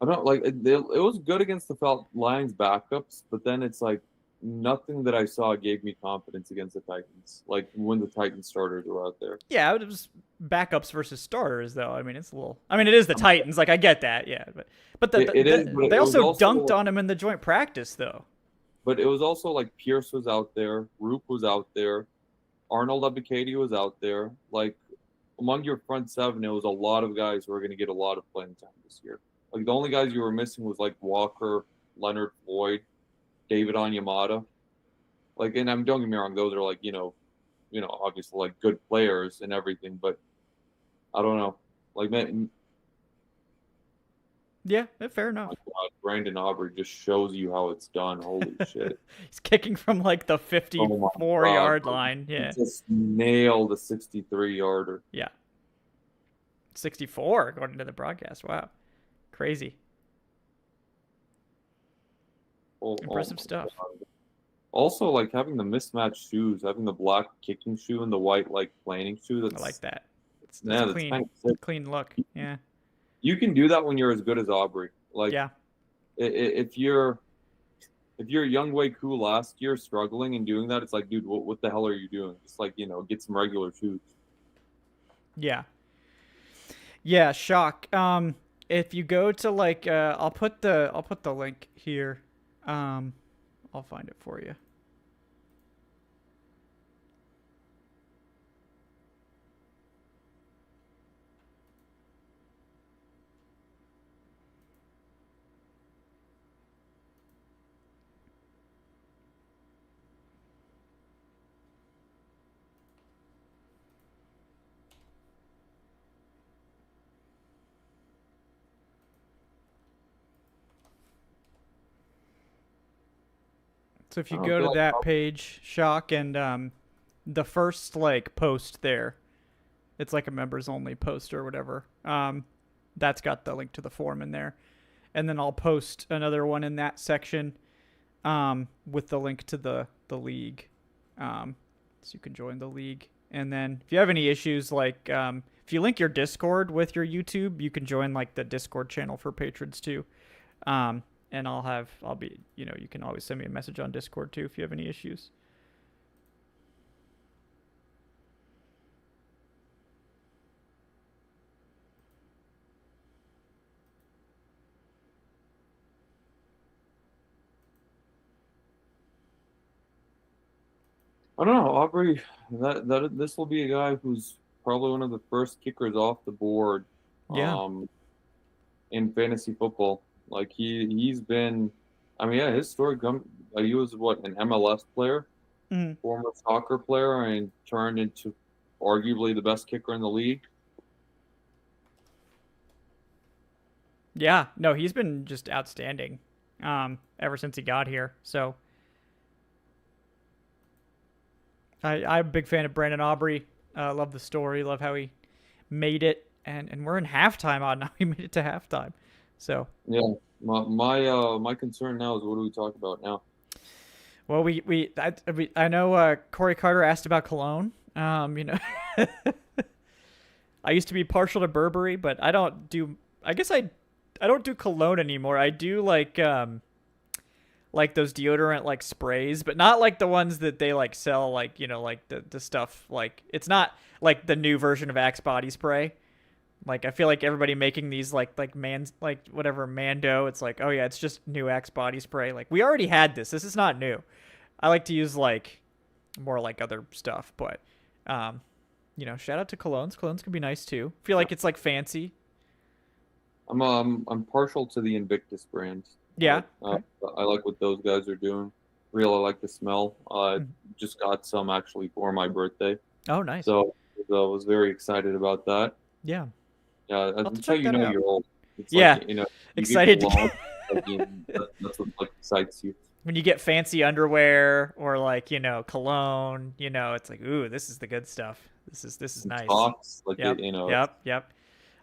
I don't like it was good against the Lions backups, but then it's like nothing that I saw gave me confidence against the Titans. Like when the Titans starters were out there. yeah, it was backups versus starters though. I mean, it's a little. I mean, it is the Titans. Like I get that, yeah, but It is, but they it was also also dunked on him in the joint practice though. but it was also like Pierce was out there, Roop was out there, Arnold Ebiketie was out there. Like among your front seven, it was a lot of guys who are going to get a lot of playing time this year. Like the only guys you were missing was like Walker, Leonard Floyd, David Onyemata. Like, and I'm don't get me wrong, those are like obviously like good players and everything, but I don't know. Like man, Yeah, fair my enough. God, Brandon Aubrey just shows you how it's done. Holy shit! He's kicking from like the Oh my 54-yard God, line. he Yeah, just nailed a 63-yarder. yeah, 64 according to the broadcast. Wow, crazy, Oh impressive my stuff. God. Also, like having the mismatched shoes, having the black kicking shoe and the white like planning shoe. I like That's that. That's yeah, that's clean, kind of sick. clean look. Yeah, You can do that when you're as good as Aubrey. Like yeah, if you're Young Wei Koo last year struggling and doing that, it's like, dude, what the hell are you doing? Just like get some regular shoes. yeah, yeah. Shock. If you go to like, I'll put the link here. Um, I'll find it for you. So if you I go feel to like that page, Shock, and the first like post there, it's like a members only post or whatever. That's got the link to the form in there, and then I'll post another one in that section, with the link to the league, so you can join the league. And then if you have any issues, like if you link your Discord with your YouTube, you can join like the Discord channel for patrons too. And I'll be, you can always send me a message on Discord too if you have any issues. I don't know, Aubrey. That this will be a guy who's probably one of the first kickers off the board, Yeah. um, in fantasy football. Like he's been, I mean, yeah, his story come. He was what an MLS player, Mm. former soccer player, and turned into arguably the best kicker in the league. Yeah. No, he's been just outstanding, ever since he got here. So I'm a big fan of Brandon Aubrey. Love the story. Love how he made it. And we're in halftime on now. He made it to halftime. So Yeah, my concern now is what do we talk about now? well, I know Corey Carter asked about Cologne. I used to be partial to Burberry, but I don't do. I guess I don't do cologne anymore. I do like those deodorant like sprays, but not like the ones that they like sell like like the stuff like it's not like the new version of Axe body spray. Like I feel like everybody making these like man's like whatever Mando, it's like, oh yeah, it's just new Axe body spray. Like we already had this. This is not new. I like to use like more like other stuff, but shout out to colognes. Colognes can be nice too. Feel like it's like fancy. I'm partial to the Invictus brand. Yeah. Okay. I like what those guys are doing. Really like the smell. Mm. Just got some actually for my birthday, Oh, nice. so I was very excited about that. Yeah. Yeah, I'll have to that's how check you that know out. you're old. It's Yeah. like you get Excited to cologne. get That's what like excites you. when you get fancy underwear or like, cologne, it's like, ooh, this is the good stuff. This is And nice. socks, like Yep. Yep. Yep.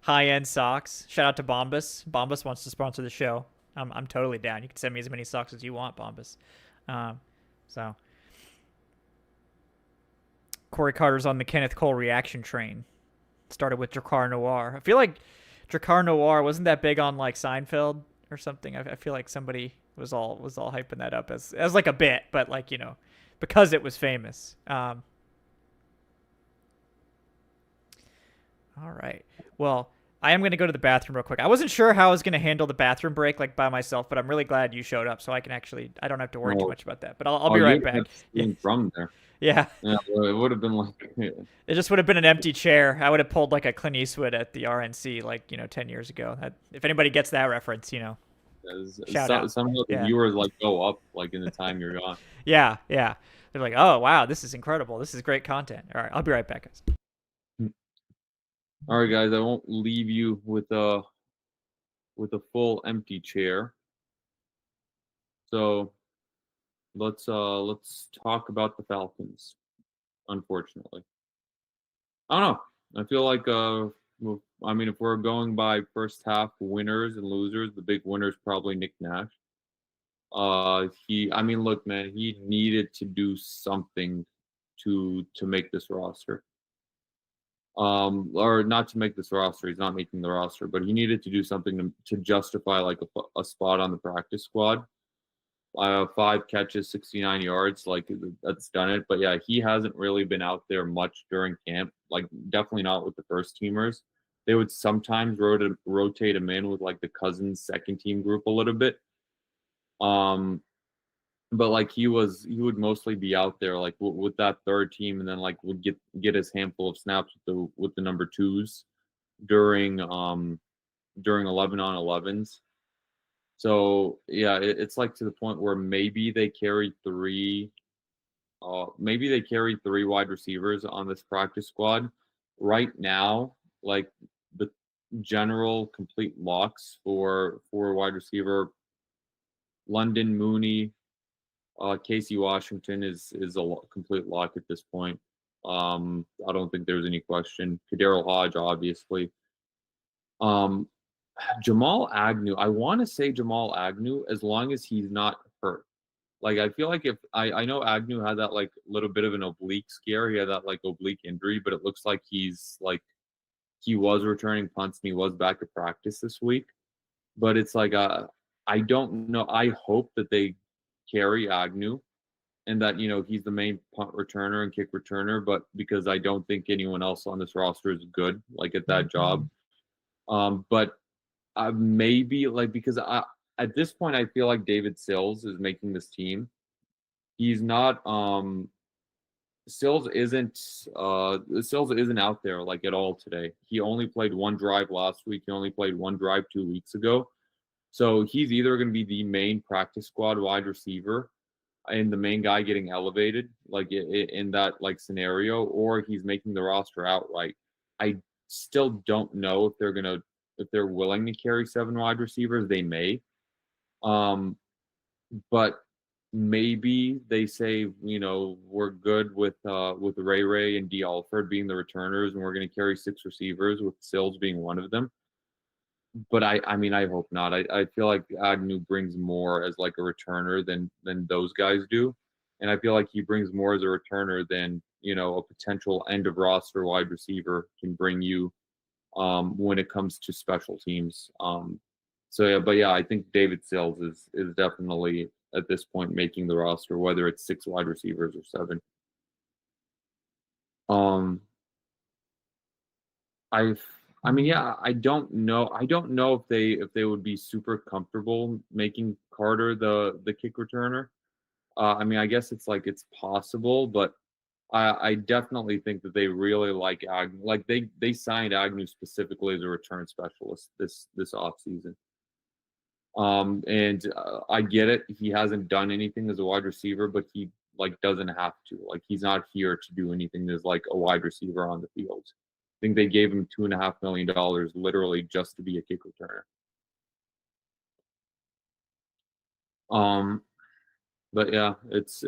High-end socks. Shout out to Bombas. Bombas wants to sponsor the show. I'm totally down. You can send me as many socks as you want, Bombas. Um, so Corey Carter's on the Kenneth Cole reaction train. Started with Drakkar Noir. I feel like Drakkar Noir wasn't that big on like Seinfeld or something. I feel like somebody was all hyping that up as like a bit, but like because it was famous. All right. Well, I am going to go to the bathroom real quick. I wasn't sure how I was going to handle the bathroom break like by myself, but I'm really glad you showed up, so I don't have to worry too much about that. But I'll be right back. Yeah. From there. Yeah. Yeah, it would have been like. Yeah. It just would have been an empty chair. I would have pulled like a Clint Eastwood at the RNC like 10 years ago. If anybody gets that reference, shout out. Somehow the viewers like go up like in the time you're gone. Yeah, yeah. They're like, oh wow, this is incredible. This is great content. All right, I'll be right back, guys. All right, guys, I won't leave you with a full empty chair. So let's talk about the Falcons. Unfortunately, I don't know. I feel like I mean, if we're going by first half winners and losers, the big winner is probably Nick Nash. I mean, look, man, he needed to do something to make this roster. Or not to make this roster. He's not making the roster, but he needed to do something to justify like a spot on the practice squad. 5 catches, 69 yards, like that's done it. But yeah, he hasn't really been out there much during camp. Like definitely not with the first teamers. They would sometimes rotate him in with like the Cousins second team group a little bit. But like he would mostly be out there like with that third team, and then like would get his handful of snaps with the number twos during 11-on-11s. So yeah, it's like to the point where maybe they carry three wide receivers on this practice squad right now. Like the general complete locks for wide receiver, London Mooney. Casey Washington is a complete lock at this point. I don't think there's any question. Kaderil Hodge, obviously. Um, Jamal Agnew. I want to say Jamal Agnew as long as he's not hurt. Like I feel like if I know Agnew had that like little bit of an oblique scare. He had that like oblique injury, but it looks like he was returning punts and he was back at practice this week. But it's like I don't know. I hope that they carry Agnew and that he's the main punt returner and kick returner, but because I don't think anyone else on this roster is good like at that job. But maybe like because at this point I feel like David Sills is making this team. He's not Sills isn't out there like at all today. He only played one drive last week. He only played one drive 2 weeks ago. So he's either going to be the main practice squad wide receiver and the main guy getting elevated like in that like scenario, or he's making the roster outright. I still don't know if they're willing to carry 7 wide receivers. They may, but maybe they say we're good with Ray and D Alford being the returners, and we're going to carry 6 receivers with Sills being one of them. But I mean, I hope not. I feel like Agnew brings more as like a returner than those guys do. And I feel like he brings more as a returner than, a potential end of roster wide receiver can bring you when it comes to special teams. So yeah, but yeah, I think David Sills is definitely at this point making the roster, whether it's 6 wide receivers or 7. I mean, yeah, I don't know. I don't know if they would be super comfortable making Carter the kick returner. I mean, I guess it's possible, but I definitely think that they really like Agnew. Like they signed Agnew specifically as a return specialist this offseason. And I get it. He hasn't done anything as a wide receiver, but he like doesn't have to. Like he's not here to do anything as like a wide receiver on the field. I think they gave him $2.5 million literally just to be a kick returner. Um, but yeah, it's.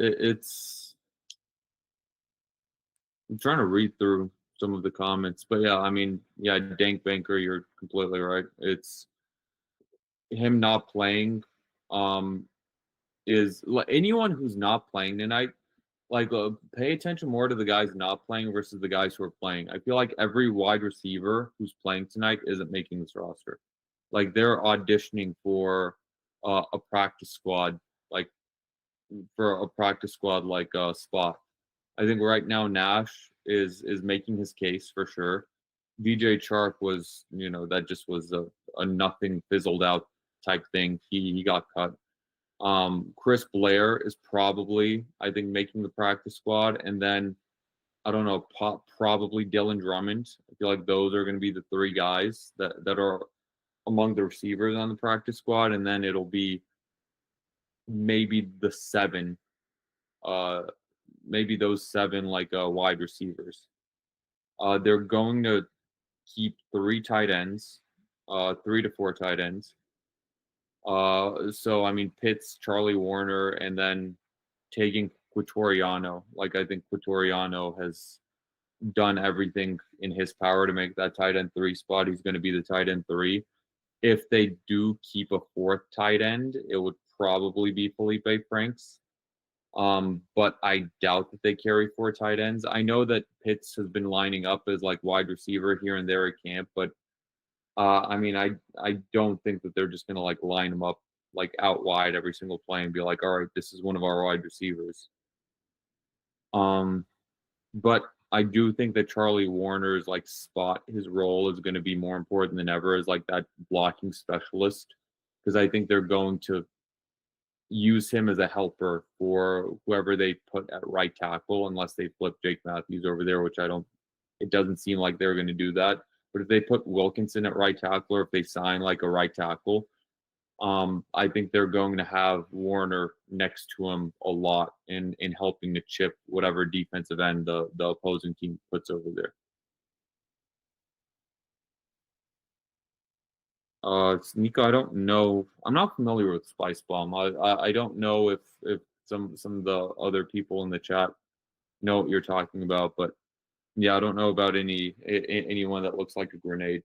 I'm trying to read through some of the comments, but yeah, I mean, yeah, Dank Banker, you're completely right. It's him not playing. Um, is like anyone who's not playing tonight, like pay attention more to the guys not playing versus the guys who are playing. I feel like every wide receiver who's playing tonight isn't making this roster. Like they're auditioning for a practice squad, like for a practice squad like spot. I think right now Nash is making his case for sure. DJ Chark was, that just was a nothing fizzled out type thing. He got cut. Chris Blair is probably, I think, making the practice squad, and then I don't know, probably Dylan Drummond. I feel like those are going to be the three guys that are among the receivers on the practice squad, and then it'll be maybe the seven, uh, maybe those seven like wide receivers. They're going to keep three tight ends, 3 to 4 tight ends. So I mean Pitts, Charlie Warner, and then taking Quatoriano. Like I think Quatoriano has done everything in his power to make that tight end 3 spot. He's going to be the tight end 3. If they do keep a 4th tight end, it would probably be Felipe Franks. But I doubt that they carry 4 tight ends. I know that Pitts has been lining up as like wide receiver here and there at camp, but I mean, I don't think that they're just gonna like line him up like out wide every single play and be like, all right, this is one of our wide receivers. Um, but I do think that Charlie Warner's like spot, his role is going to be more important than ever as like that blocking specialist, because I think they're going to use him as a helper for whoever they put at right tackle, unless they flip Jake Matthews over there, which I don't. It doesn't seem like they're going to do that. But if they put Wilkinson at right tackle, or if they sign like a right tackle, I think they're going to have Warner next to him a lot in helping to chip whatever defensive end the opposing team puts over there. Nico, I don't know. I'm not familiar with Spice Bomb. I don't know if some of the other people in the chat know what you're talking about, but yeah, I don't know about anyone that looks like a grenade.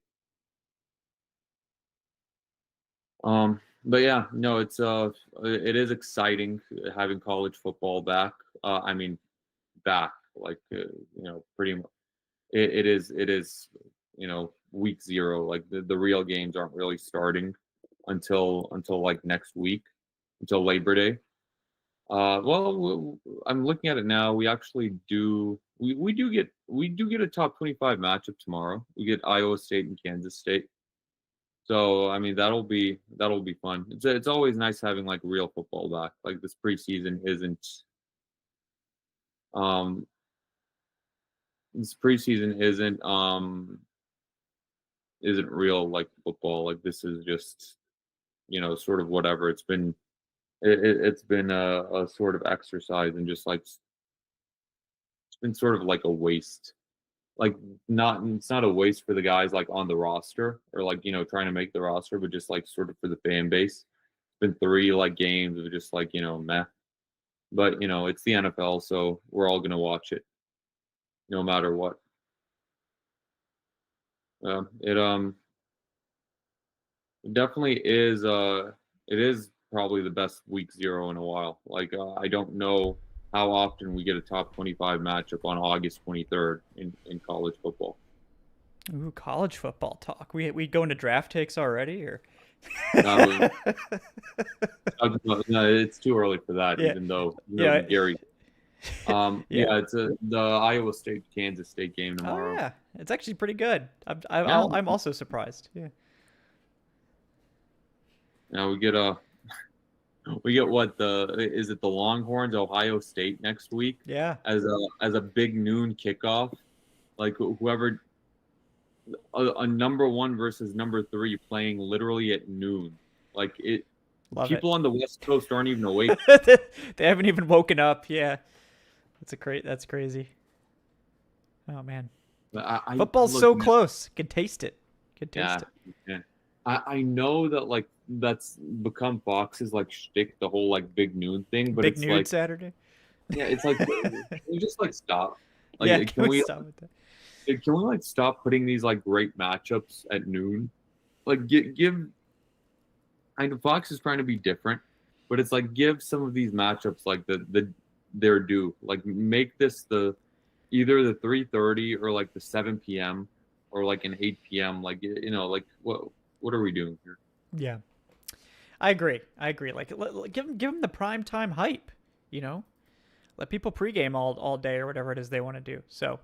But yeah, no, it is exciting having college football back. I mean, back like pretty much. It is week 0. Like the real games aren't really starting until like next week, until Labor Day. Well, I'm looking at it now. We actually do we do get a top 25 matchup tomorrow. We get Iowa State and Kansas State. So I mean that'll be fun. It's always nice having like real football back. Like this preseason um isn't real like football. Like this is just sort of whatever. It's been a sort of exercise and just like it's been sort of like a waste. Like it's not a waste for the guys like on the roster or like trying to make the roster, but just like sort of for the fan base. It's been 3 like games of just like meh. But it's the NFL, so we're all gonna watch it no matter what. It definitely is it is probably the best week 0 in a while. Like I don't know how often we get a top 25 matchup on August 23rd in college football. Ooh, college football talk. We go into draft takes already, or? No, it's too early for that, Yeah, even though yeah, Gary. yeah. Yeah, it's the Iowa State Kansas State game Oh tomorrow. yeah, it's actually pretty good. Yeah, I'm also surprised. Yeah. now we get We get what is it the Longhorns, Ohio State next week Yeah, as a big noon kickoff. Like whoever a number one versus number three playing literally at noon. Like it, love it. people on the West Coast aren't even awake. They haven't even woken up. Yeah, that's crazy. Oh man, I football's look, so man, close. Can taste it. Can yeah, taste it. man. I know that like that's become Fox's like shtick, the whole like big noon thing, but Big it's nude like Saturday. yeah, it's like can we just like stop? Like Yeah, can we stop with that? can we like stop putting these like great matchups at noon? Like give I know Fox is trying to be different, but it's like give some of these matchups like their due. Like make this the either the 3:30 or like the 7 p.m. or like an 8 p.m. Like like what are we doing here? Yeah, I agree. I agree. Like, give them the prime time hype. You know, let people pregame all day or whatever it is they want to do. So,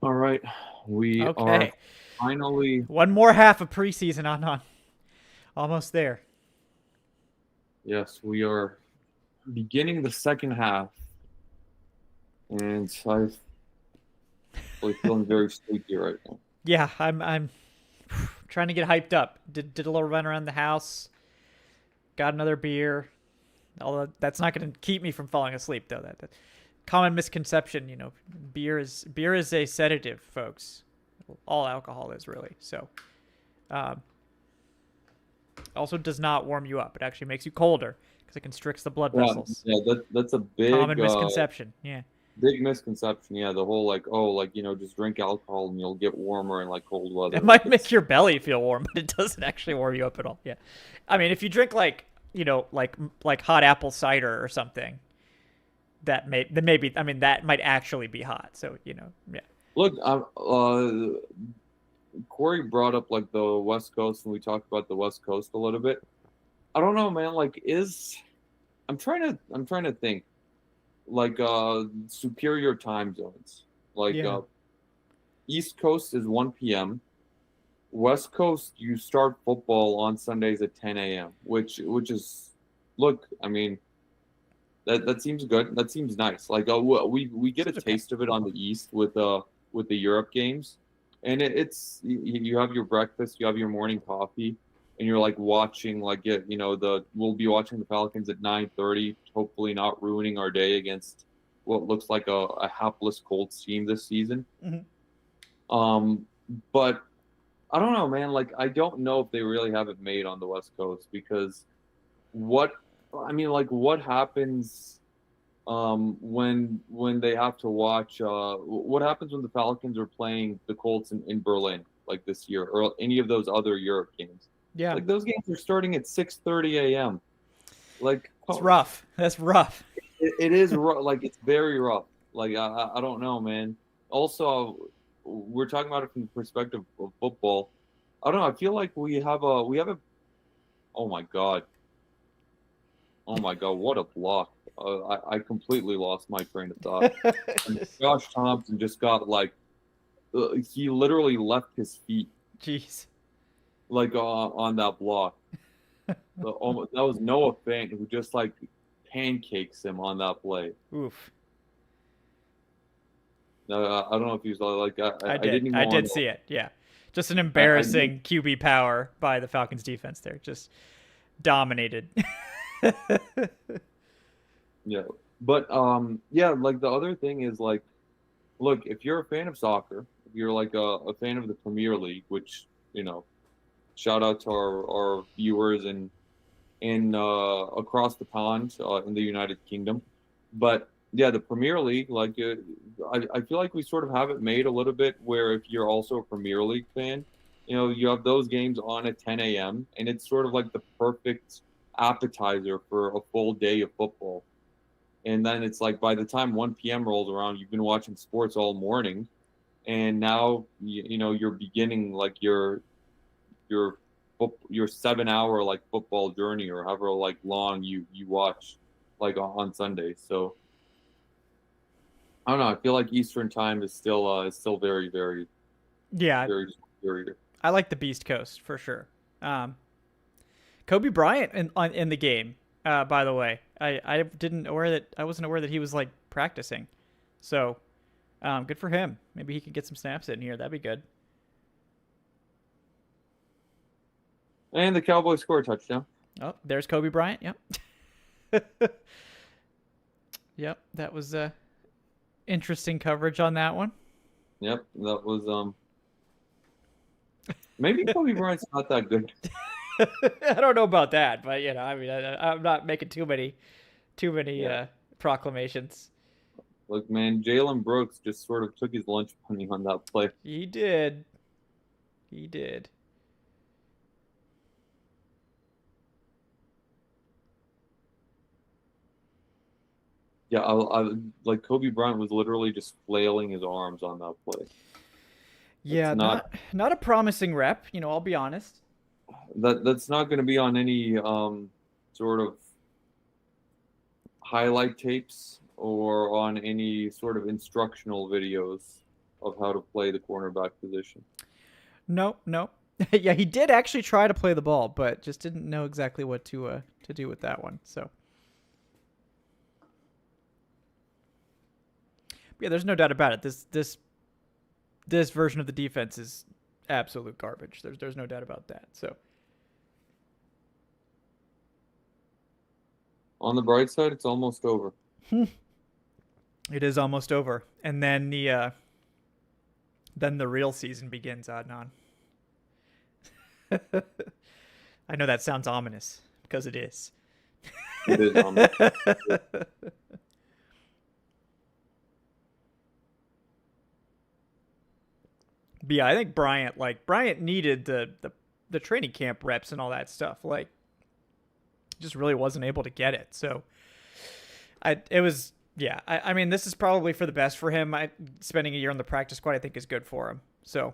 All right, we are okay, finally one more half of preseason on, almost there. yes, we are beginning the second half, and I'm really feeling very sleepy right now. Yeah, I'm trying to get hyped up. Did a little run around the house. Got another beer. Although that's not going to keep me from falling asleep, though. That common misconception, beer is a sedative, folks. All alcohol is really. So, um, also does not warm you up. It actually makes you colder because it constricts the blood Yeah, vessels. yeah, that's a Common misconception. Yeah, big misconception. Yeah, the whole like, oh, like just drink alcohol and you'll get warmer in like cold weather. it Like might it's make your belly feel warm, but it doesn't actually warm you up at all. Yeah, I mean, if you drink like hot apple cider or something, then maybe I mean that might actually be hot. So yeah, look, Corey brought up like the West Coast, and we talked about the West Coast a little bit. I don't know, man. Like, I'm trying to think like superior time zones. Like yeah, East Coast is 1 p.m. West Coast, you start football on Sundays at 10 a.m., which is look, I mean that seems good. That seems nice. Like we get a seems okay. taste of it on the East with the Europe games, and it's you have your breakfast, you have your morning coffee, and you're like watching like we'll be watching the Falcons at 9:30, hopefully not ruining our day against what looks like a hapless Colts team this season. Mhm. Um, but I don't know, man. Like, I don't know if they really have it made on the West Coast because what I mean, like, what happens when they have to watch? What happens when the Falcons are playing the Colts in Berlin like this year or any of those other Europe games? Yeah, Like those games are starting at 6:30 a.m. Like, it's rough. That's rough. it is rough. Like it's very rough. Like I don't know, man. Also, we're talking about it from the perspective of football. I don't know. I feel like we have a. Oh my god. Oh my god. What a block. I completely lost my train of thought. And Josh Thompson just got like he literally left his feet Jeez. like on that block. That was Noah Fant who just like pancakes him on that play. Oof. No, I don't know if he was like I I didn't did. even I want did see it. Yeah. Just an I embarrassing QB power by the Falcons defense there. Just dominated. yeah, but yeah, like the other thing is like, look, if you're a fan of soccer, if you're like a fan of the Premier League, which shout out to our viewers in across the pond in the United Kingdom, but yeah, the Premier League, like I feel like we sort of have it made a little bit where if you're also a Premier League fan, you have those games on at 10 a.m. and it's sort of like the perfect appetizer for a full day of football. And then it's like by the time 1 p.m. rolls around, you've been watching sports all morning, and now you're beginning like your your 7 hour like football journey or however like long you watch like on Sunday. So I don't know. I feel like Eastern time is still very very Yeah, very superior. I like the Beast Coast for sure. Um, Kobe Bryant in the game. By the way, I wasn't aware that he was like practicing. So, good for him. Maybe he could get some snaps in here. That'd be good. And the Cowboys score a touchdown. Oh, there's Kobe Bryant. Yep. Yep. That was interesting coverage on that one. Yep, that was maybe Kobe Bryant's not that good. I don't know about that, but I mean, I'm not making too many Yeah. proclamations. Look, man, Jalen Brooks just sort of took his lunch money on that play. He did. He did. Yeah, like Kobe Bryant was literally just flailing his arms on that play. That's Yeah, not not a promising rep. I'll be honest. that's not going to be on any sort of highlight tapes or on any sort of instructional videos of how to play the cornerback position. No, no. Yeah, he did actually try to play the ball, but just didn't know exactly what to do with that one. So, yeah, there's no doubt about it. This version of the defense is absolute garbage. There's no doubt about that. So, On the bright side, it's almost over. it is almost over, and then the real season begins, Adnan. I know that sounds ominous because it is. It is almost. But yeah, I think Bryant needed the training camp reps and all that stuff. Like, just really wasn't able to get it. So, it was yeah. I mean, this is probably for the best for him. Spending a year on the practice squad, I think, is good for him. So.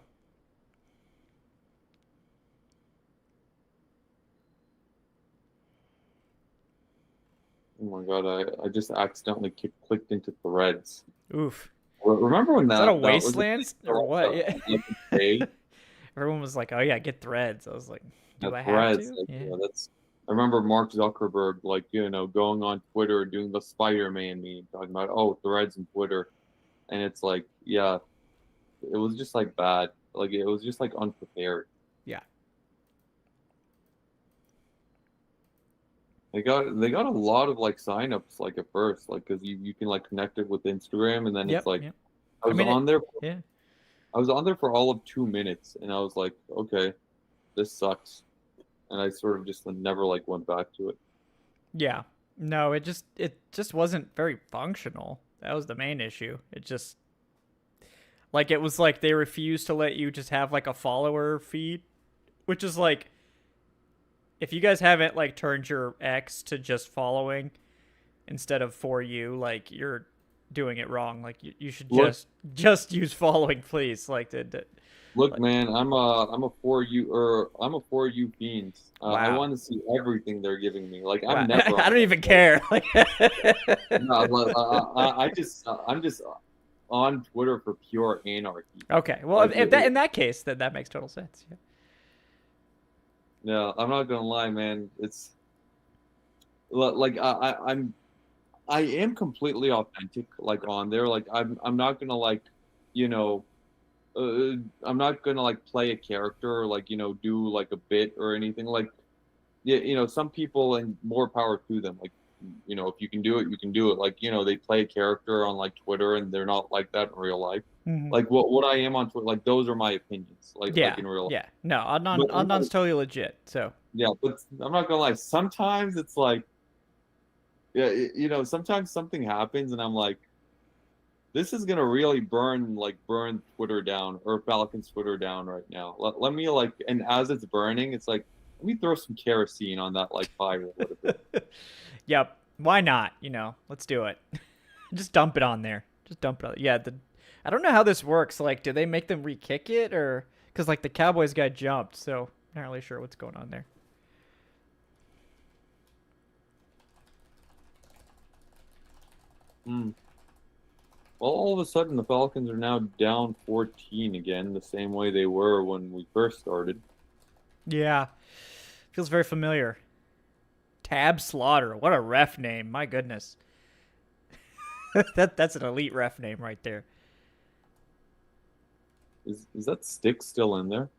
Oh my god, I just accidentally clicked into threads. Oof. Remember when Is that a that wasteland was or what? Yeah. day? Everyone was like, "Oh yeah, get threads." I was like, "Do I have Threads, to?" like, Yeah. that's. I remember Mark Zuckerberg, like going on Twitter doing the Spider-Man meme, talking about threads and Twitter, and it's like, yeah, it was just like bad, like it was just like unprepared. Yeah. They got a lot of like signups like at first, like because you can like connect it with Instagram, and then it's Yep. like Yep. I I was mean, on there. yeah. I was on there for all of 2 minutes, and I was like, okay, this sucks, and I sort of just never like went back to it. Yeah. No, it just wasn't very functional. That was the main issue. It was like they refused to let you just have like a follower feed, which is like if you guys haven't like turned your X to just following instead of for you, like you're doing it wrong. Like you should Look, just use following, please. look, Like man, I'm a for you fiend. I wow. want to see everything they're giving me. Like Wow. I'm never I on don't it. even care. Like No, I'm just on Twitter for pure anarchy. okay. Well, Like, if that in that case, then that makes total sense. Yeah. no, I'm not gonna lie, man. It's like I am completely authentic, like on there. Like I'm not gonna like, you know, I'm not gonna like play a character or like do like a bit or anything. Like yeah, some people and more power to them. Like if you can do it, you can do it. Like they play a character on like Twitter and they're not like that in real life. Mhm. Like what I am on Twitter, like those are my opinions. Like Yeah. in real life. Yeah. No, But Adnan's totally legit. So yeah, but I'm not gonna lie. Sometimes it's like yeah, sometimes something happens and I'm like, this is gonna really burn Twitter down or Falcons Twitter down right now. Let me like, and as it's burning, it's like let me throw some kerosene on that like fire a little bit. yep. Why not? Let's do it. Just dump it on there. Just dump it on. Yeah. I don't know how this works. Like, do they make them re-kick it or because like the Cowboys guy jumped, so not really sure what's going on there. Well, all of a sudden, the Falcons are now down 14 again, the same way they were when we first started. Yeah. Feels very familiar. Tab Slaughter. What a ref name. My goodness. That's an elite ref name right there. Is that Stick still in there?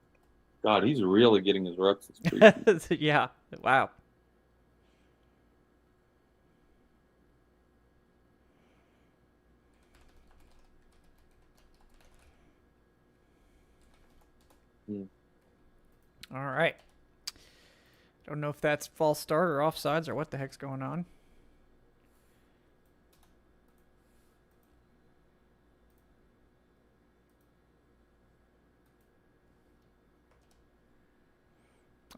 God, he's really getting his reps this preseason. Yeah. Wow. All right. Don't know if that's false start or offsides or what the heck's going on.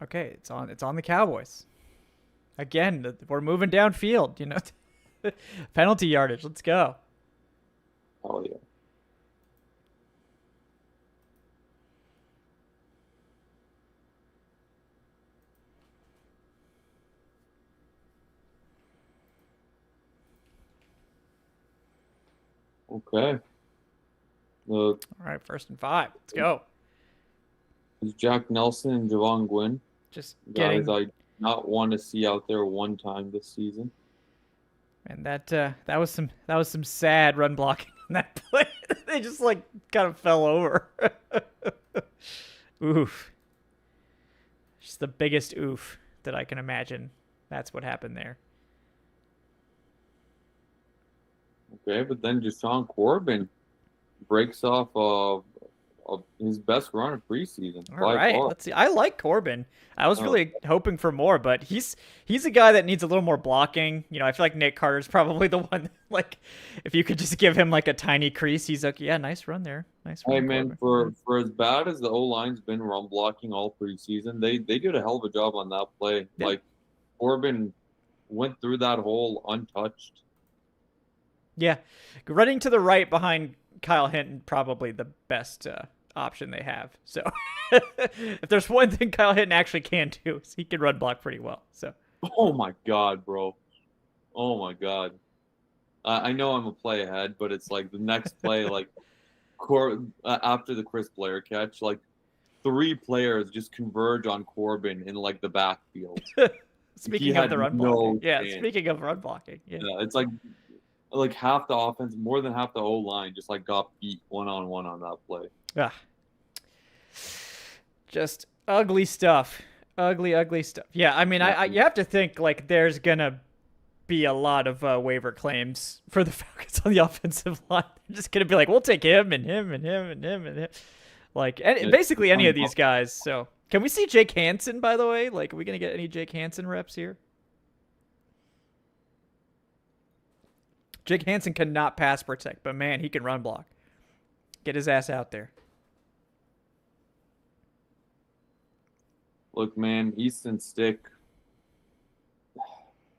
Okay, it's on the Cowboys. Again, we're moving downfield, you know. Penalty yardage. Let's go. Oh yeah. Okay. All right, 1st and 5. Let's go. Is Jack Nelson and Javon Gwynn Just guys getting. I do not want to see out there one time this season? And that was some sad run blocking in that play. They just like kind of fell over. Oof. Just the biggest oof that I can imagine. That's what happened there. Okay, but then Deshaun Corbin breaks off his best run of preseason. All right, let's see. I like Corbin. I was really hoping for more, but he's a guy that needs a little more blocking. You know, I feel like Nick Carter's probably the one. Like, if you could just give him like a tiny crease, he's like, yeah, nice run there, nice run. Hey man, for as bad as the O line's been run blocking all preseason, they did a hell of a job on that play. Yeah. Like Corbin went through that hole untouched. Yeah, running to the right behind Kyle Hinton, probably the best option they have. So if there's one thing Kyle Hinton actually can do, is he can run block pretty well. So Oh my god, bro. Oh my god. I know I'm a play ahead, but it's like the next play, like after the Chris Blair catch, like 3 players just converge on Corbin in like the backfield. Speaking of the run blocking, speaking of run blocking, yeah, it's like half the offense, more than half the O line, just like got beat one-on-one on that play. Ah. Just ugly stuff. Ugly stuff. Yeah, I mean, you have to think like there's gonna be a lot of waiver claims for the Falcons on the offensive line. They're just gonna be like, we'll take him and him and him and him and him. Like, basically any of these guys. So, can we see Jake Hansen, by the way? Like, are we gonna get any Jake Hansen reps here? Jake Hansen cannot pass protect, but man, he can run block. Get his ass out there. Look, man, Easton Stick,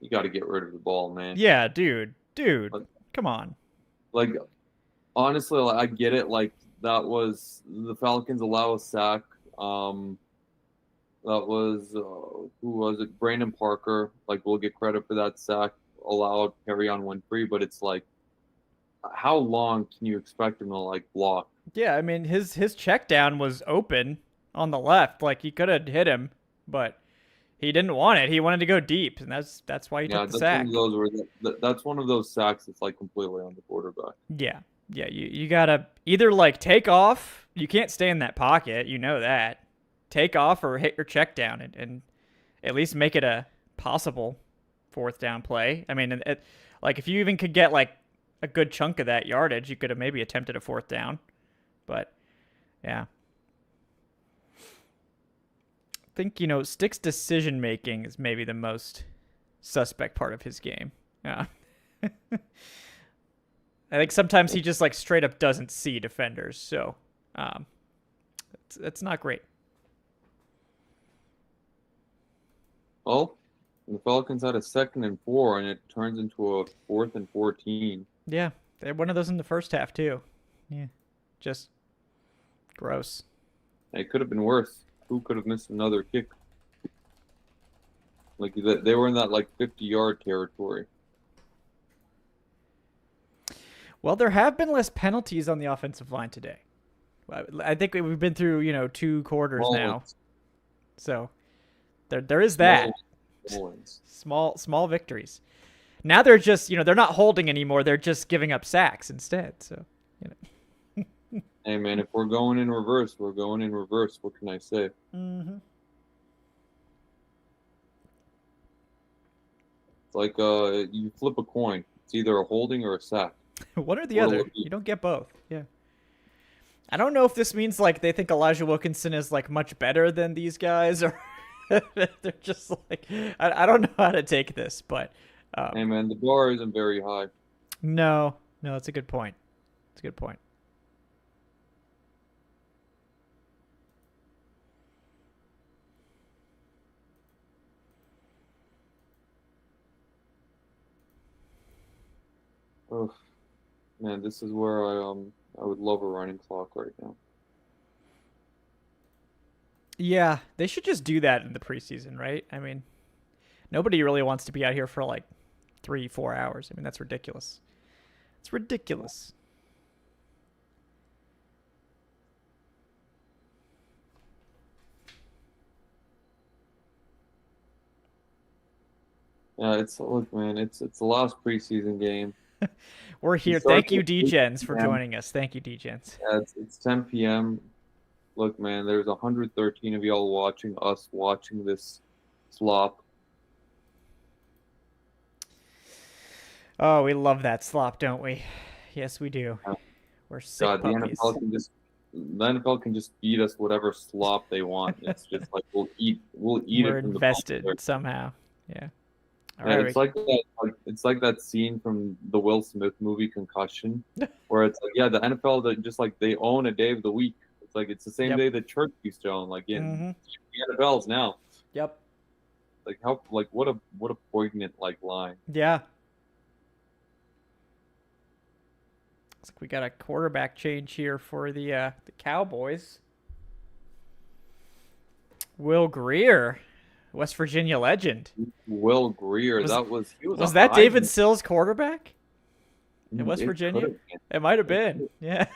you got to get rid of the ball, man. Yeah, dude, come on. Like, honestly, I get it. Like, that was the Falcons allow a sack. That was who was it? Brandon Parker. Like, we'll get credit for that sack. Allowed Perrion Winfrey, but it's like, how long can you expect him to like block? Yeah, I mean his check down was open on the left, like he could have hit him, but he didn't want it. He wanted to go deep, and that's why he took the sack. That's one of those sacks that's like completely on the quarterback. Yeah, you gotta either like take off. You can't stay in that pocket, you know that. Take off or hit your check down and at least make it a possible 4th down play. I mean, like if you even could get like a good chunk of that yardage, you could have maybe attempted a 4th down. But yeah, I think Stick's decision making is maybe the most suspect part of his game. Yeah, I think sometimes he just like straight up doesn't see defenders, so it's not great. Well, the Falcons had a 2nd and 4, and it turns into a 4th and 14. Yeah, they had one of those in the first half too. Yeah, just gross. It could have been worse. Who could have missed another kick? Like they were in that like 50-yard territory. Well, there have been less penalties on the offensive line today. I think we've been through, 2 quarters Small now. wins. So there is that. Small wins. Small victories. Now they're just, they're not holding anymore. They're just giving up sacks instead. So, Hey, man, if we're going in reverse, we're going in reverse. What can I say? Mm-hmm. It's like you flip a coin. It's either a holding or a sack. One or the What'll other. it be? You don't get both. Yeah. I don't know if this means like they think Elijah Wilkinson is like much better than these guys, or they're just like I don't know how to take this, but Hey, man, the bar isn't very high. no, that's a good point. It's a good point. Oh, man, this is where I would love a running clock right now. Yeah, they should just do that in the preseason, right? I mean, nobody really wants to be out here for like 3-4 hours. I mean, that's ridiculous. It's ridiculous. Yeah, look, man, it's the last preseason game. We're here. start Thank you, with D-Gens, for 10 p.m. joining us. Thank you, D-Gens. Yeah, it's 10 p.m. Look, man, there's 113 of y'all watching this slop. Oh, we love that slop, don't we? Yes, we do. Yeah. We're sick God, puppies. the NFL can just feed us whatever slop they want. It's just like we'll eat We're it from invested the bottom. somehow. Yeah. All Yeah, right. it's like that scene from the Will Smith movie Concussion, where it's like, yeah, the NFL that just like they own a day of the week. It's like it's the same Yep. day that church used to own, like in Mm-hmm. the NFL's now. Yep. Like how what a poignant like line. Yeah. Looks like we got a quarterback change here for the Cowboys. Will Greer, West Virginia legend. Will Greer, Was he was a that David Heisman. Sills quarterback in West It Virginia? could've been. It might have been. Yeah.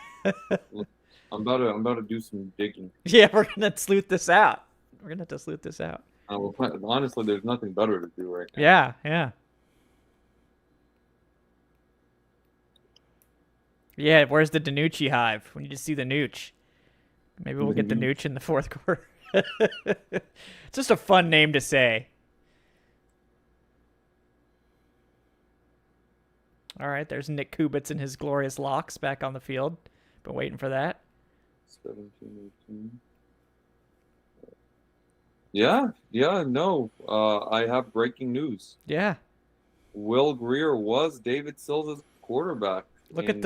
I'm about to do some digging. Yeah, we're gonna sleuth this out. We're gonna have to sleuth this out. Honestly, there's nothing better to do right now. Yeah, yeah. Yeah, where's the Danucci hive? We need to see the Nooch. Maybe we'll get the Nooch in the fourth quarter. It's just a fun name to say. All right, there's Nick Kubitz and his glorious locks back on the field. Been waiting for that. 17, 18. Yeah, no. I have breaking news. Yeah. Will Greer was David Sills' quarterback. Look at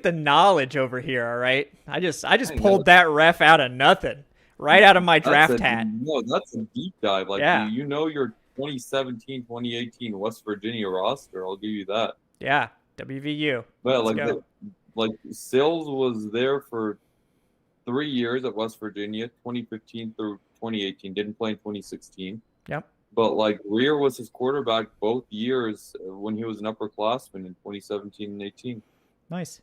the knowledge over here, all right? I just Dang, pulled that ref out of nothing. Right out of my draft hat. No, that's a deep dive. Like Yeah. you know your 2017, 2018 West Virginia roster. I'll give you that. Yeah. WVU. But Let's go. like Sills was there for 3 years at West Virginia, 2015 through 2018. Didn't play in 2016. Yep. But like Greer was his quarterback both years when he was an upperclassman in 2017 and 18. Nice.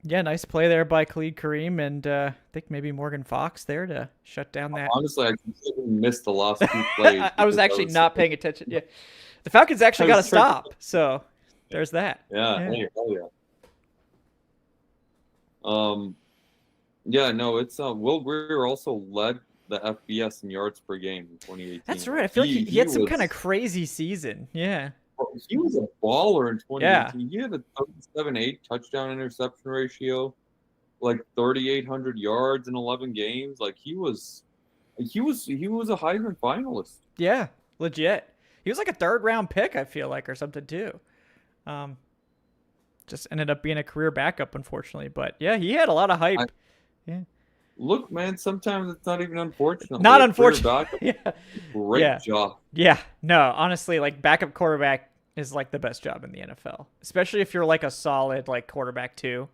Yeah, nice play there by Khalid Kareem and I think maybe Morgan Fox there to shut down that. Honestly, I completely missed the last 2 plays. I was actually not paying attention. Yeah. The Falcons actually got to stop. So there's that. Yeah. Hey, hell yeah. Yeah, no, it's Will Greer also led the FBS in yards per game in 2018. That's right. I feel like he had some kind of crazy season. Yeah. He was a baller in 2018. Yeah. He had a 37-8 touchdown interception ratio, like 3,800 yards in 11 games. Like he was a Heisman finalist. Yeah, legit. He was like a 3rd-round pick, I feel like, or something too. Just ended up being a career backup, unfortunately. But yeah, he had a lot of hype. Yeah. Look, man, sometimes it's not even unfortunate. Not unfortunate. Yeah. Great job. Yeah. No, honestly, like backup quarterback is like the best job in the NFL, especially if you're like a solid like quarterback too.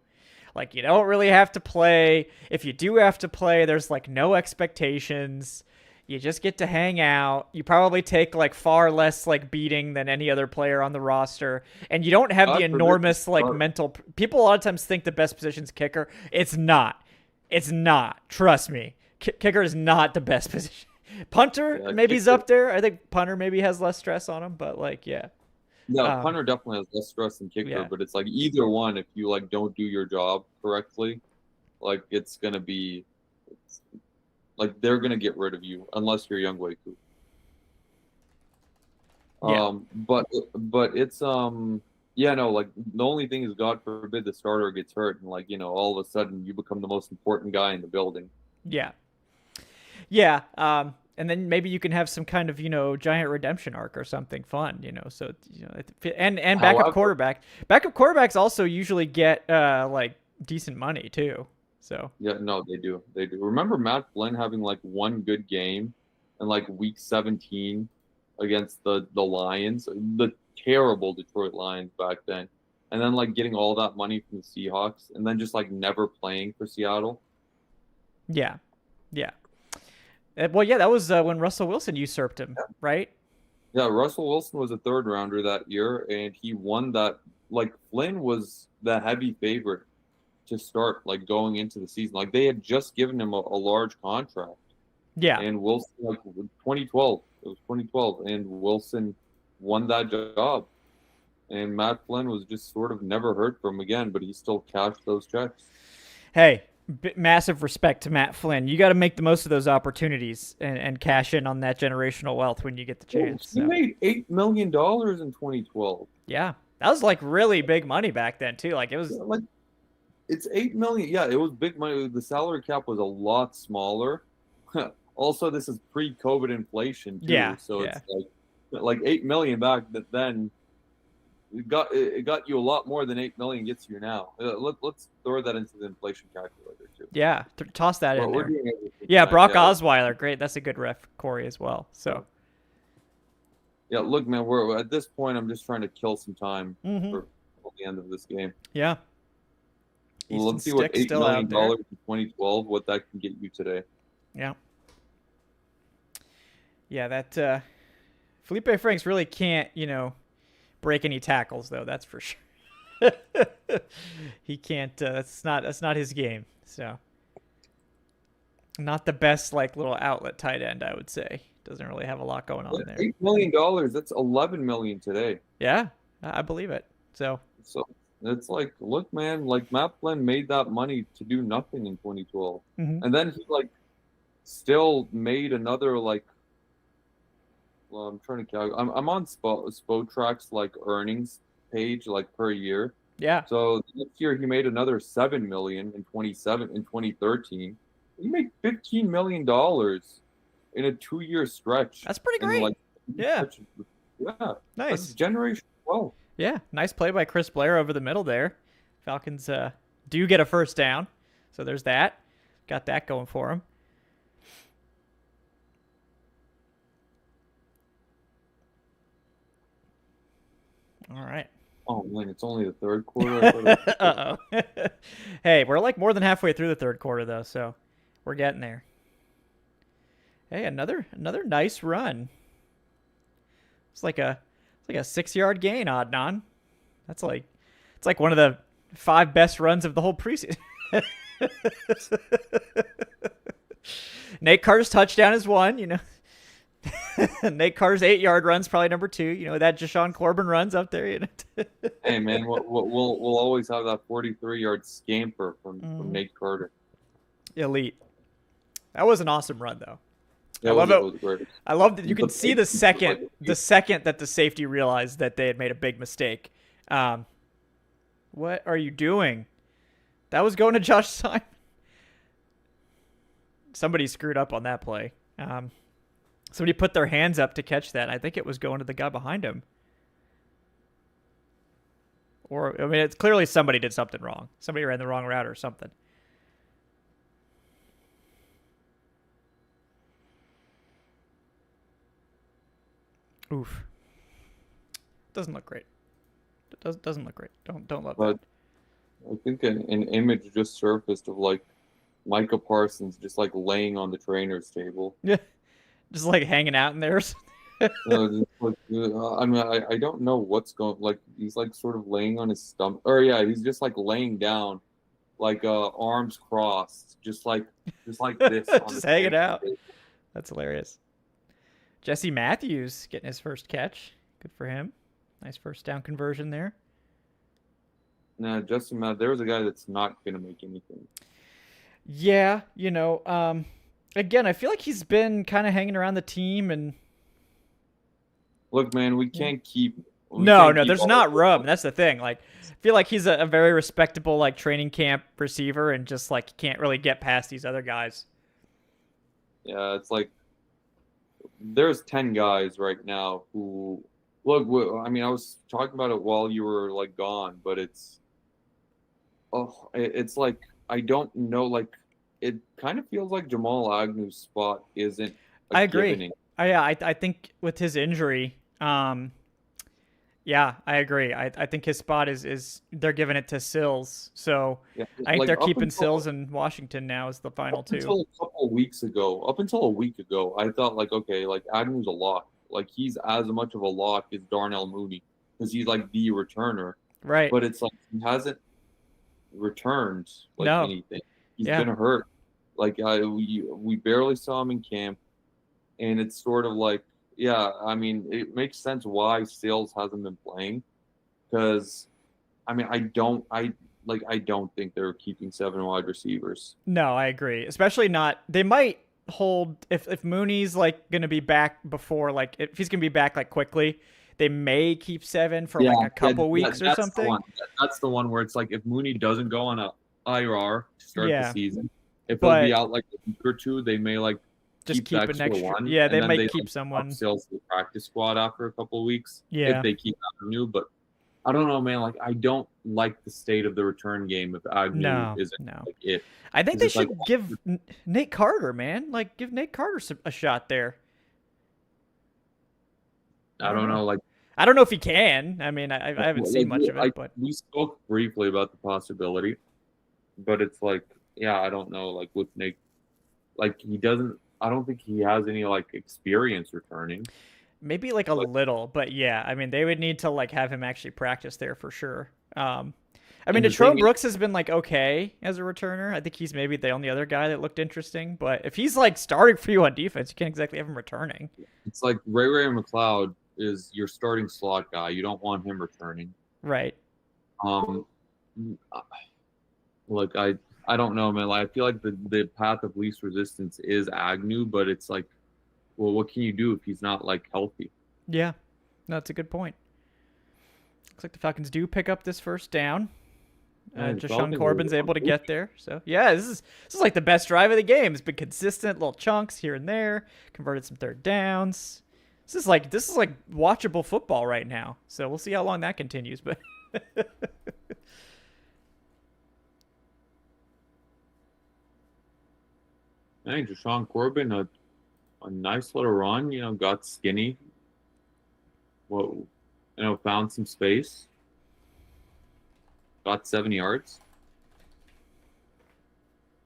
Like you don't really have to play. If you do have to play, there's like no expectations. You just get to hang out. You probably take like far less like beating than any other player on the roster, and you don't have the God forbid you enormous like start. mental. People a lot of times think the best position's kicker. It's not. It's not. Trust me. Kicker is not the best position. Punter Yeah, maybe he's kicker. up there. I think punter maybe has less stress on him, but like yeah, Yeah, um, punter definitely has less stress than kicker, yeah, but it's like either one. If you like don't do your job correctly, like it's gonna be, it's, like they're gonna get rid of you unless you're Young Wei Koo. yeah, But it's yeah, no, like the only thing is, God forbid the starter gets hurt and like all of a sudden you become the most important guy in the building. yeah, yeah. And then maybe you can have some kind of giant redemption arc or something fun. So and backup However, quarterback. Backup quarterbacks also usually get like decent money too. So yeah, no, they do. Remember Matt Flynn having like one good game in like week 17 against the Lions, the terrible Detroit Lions back then, and then like getting all that money from the Seahawks, and then just like never playing for Seattle. yeah, yeah. Well, yeah, that was when Russell Wilson usurped him, right? Yeah, Russell Wilson was a third rounder that year, and he won that. Like Flynn was the heavy favorite to start, like going into the season. Like they had just given him a large contract, Yeah, and Wilson, like 2012, it was 2012, and Wilson won that job. And Matt Flynn was just sort of never heard from again, but he still cashed those checks. hey, massive respect to Matt Flynn. You got to make the most of those opportunities and cash in on that generational wealth when you get the Oh, chance. he So, made $8 million in 2012. yeah, that was like really big money back then too. Like it was, Like it's 8 million. Yeah, it was big money. The salary cap was a lot smaller. Also, this is pre-COVID inflation yeah, too, so yeah, it's like 8 million back then. It got you a lot more than 8 million gets you now. Let's throw that into the inflation calculator too. yeah. Toss that in We're there. doing everything Yeah, right. Brock Yeah, Osweiler, great. That's a good ref, Corey as well. So, yeah. Look, man, we're at this point. I'm just trying to kill some time hmm for the end of this game. yeah, Well, Easton let's see what Stick eight still million out there. dollars in 2012, what that can get you today. Yeah, yeah. That Felipe Franks really can't, break any tackles though. That's for sure. He can't. That's not his game. So, not the best like little outlet tight end, I would say. Doesn't really have a lot going on there. $8 million, that's 11 million today. Yeah, I believe it. So, So it's like, look, man, like Matt Flynn made that money to do nothing in 2012, mhm. and then he like still made another like. Well, I'm trying to calculate. I'm on Spotrack's like earnings page like per year. Yeah, So next year he made another 7 million in 2013. He made $15 million in a 2-year stretch. that's pretty And great. like, Yeah, yeah, that's nice. generation 12. Yeah, nice play by Chris Blair over the middle there. Falcons do get a first down, so there's that. Got that going for him. All right. Oh man, it's only the third quarter. I thought it was- Uh oh. Hey, we're like more than halfway through the third quarter though, so we're getting there. Hey, another nice run. It's like a 6-yard gain, Adnan. That's like it's like one of the 5 best runs of the whole preseason. Nate Carter's touchdown is one. Nate Carter's 8-yard run's probably number 2. That Jashawn Corbin runs up there. Hey man, we'll always have that 43-yard scamper from Nate Carter. Elite. That was an awesome run though. Yeah, I love it it. was great. I love that you can The see the safety, second that the safety realized that they had made a big mistake. What are you doing? That was going to Josh Simon. Somebody screwed up on that play. Somebody put their hands up to catch that. I think it was going to the guy behind him. Or, I mean, it's clearly somebody did something wrong. Somebody ran the wrong route or something. Oof. Doesn't look great. It doesn't look great. Don't love But I think an image just surfaced of like Micah Parsons just like laying on the trainer's table. that. Just like hanging out in there. I mean, I don't know what's going. Like he's like sort of laying on his stomach, or yeah, he's just like laying down, like arms crossed, just like this, on Just the hanging training out. table. That's hilarious. Jesse Matthews getting his first catch. Good for him. Nice first down conversion there. Nah, Justin Matt, there was a guy that's not gonna make anything. Yeah, again, I feel like he's been kind of hanging around the team and Look, man, yeah. we No, can't no, keep there's all not of room. this. That's the thing. Like, I feel like he's a very respectable like training camp receiver and just like can't really get past these other guys. Yeah, it's like there's 10 guys right now who look. I mean, I was talking about it while you were like gone, but it's like I don't know. Like it kind of feels like Jamal Agnew's spot isn't a I agree. given. I think with his injury, yeah, I agree. I think his spot is they're giving it to Sills. So Yeah, I think like they're keeping Sills and Washington now as the final up two. until a couple of weeks ago, up until a week ago, I thought like, okay, like Agnew's a lock. Like he's as much of a lock as Darnell Mooney because he's like the returner. Right. But it's like he hasn't returned like No. anything. He's Yeah. been hurt. Like we barely saw him in camp, and it's sort of like, yeah, I mean, it makes sense why Sales hasn't been playing because, I mean, I don't think they're keeping 7 wide receivers. No, I agree. Especially not. They might hold if Mooney's like going to be back before like if he's going to be back like quickly, they may keep 7 for like a couple weeks or that's something. The one. That's the one where it's like if Mooney doesn't go on a IR to start the Yeah. season, if he'll But be out like a week or two, they may like just keep keep the an extra extra. one. Yeah, and they then might they keep like someone. upsells to the practice squad after a couple of weeks Yeah. if they keep Agnew. But I don't know, man. Like I don't like the state of the return game if Agnew No. isn't No. like it. I think It's they just like should give Nate Carter, man. Like give Nate Carter a shot there. I don't know. Like I don't know if he can. I mean, I haven't seen much of it, but we spoke briefly about the possibility, but it's like, yeah, I don't know. Like with Nick, like he doesn't. I don't think he has any like experience returning. maybe like a little. But yeah, I mean, they would need to like have him actually practice there for sure. I mean, And the Detroit thing is, Brooks has been like okay as a returner. I think he's maybe the only other guy that looked interesting. But if he's like starting for you on defense, you can't exactly have him returning. it's like Ray McLeod is your starting slot guy. You don't want him returning. Right. Um, Look, I don't know, man. Like, I feel like the path of least resistance is Agnew, but it's like, well, what can you do if he's not like healthy? Yeah. No, that's a good point. Looks like the Falcons do pick up this first down. Man, Just Sean Falcons Corbin's are able to get there. So yeah, this is like the best drive of the game. It's been consistent, little chunks here and there, converted some third downs. This is like watchable football right now. So we'll see how long that continues. But I think Deshaun Corbin, a nice little run, got skinny. Well, found some space. Got 7 yards.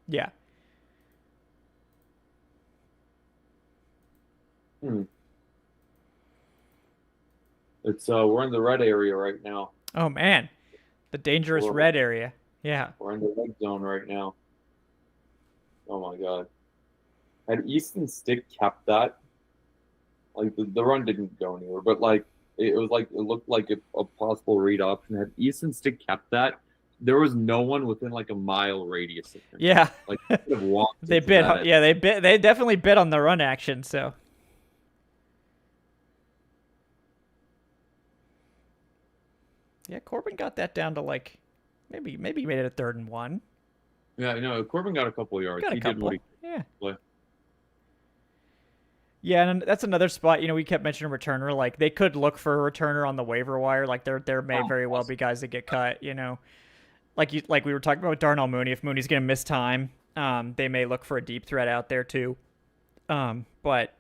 yeah, It's we're in the red area right now. oh man, the dangerous red area. Yeah, We're in the red zone right now. Oh my god. Had Easton Stick kept that, like the run didn't go anywhere, but like it looked like a possible read option. Had Easton Stick kept that, there was no one within like a mile radius of him. yeah. Like he could have walked. They into bit. that. Yeah, they definitely bit on the run action. So yeah, Corbin got that down to like maybe he made it a 3rd and 1. Yeah, Corbin got a couple of yards. Got a He couple. did what he Yeah. play. Yeah, and that's another spot. We kept mentioning returner. Like they could look for a returner on the waiver wire. Like there may very well be guys that get cut. Like we were talking about with Darnell Mooney. If Mooney's gonna miss time, they may look for a deep threat out there too. But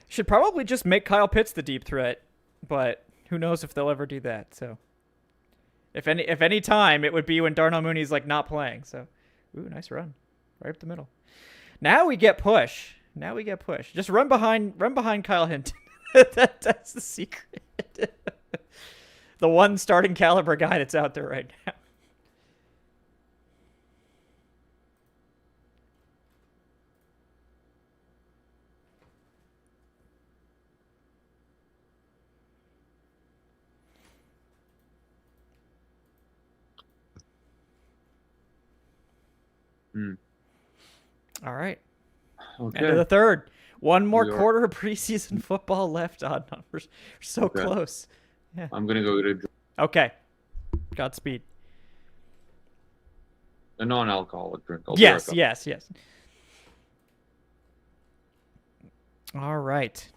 should probably just make Kyle Pitts the deep threat. But who knows if they'll ever do that? So if any time, it would be when Darnell Mooney's like not playing. So, ooh, nice run, right up the middle. Now we get push. Now we get pushed. Just run behind Kyle Hinton. That's the secret. The one starting caliber guy that's out there right now. All right. Okay. End of the third. One more quarter of preseason football left on. We're so close. Yeah. I'm going to go get a drink. Okay. Godspeed. A non-alcoholic drink. Yes. All right.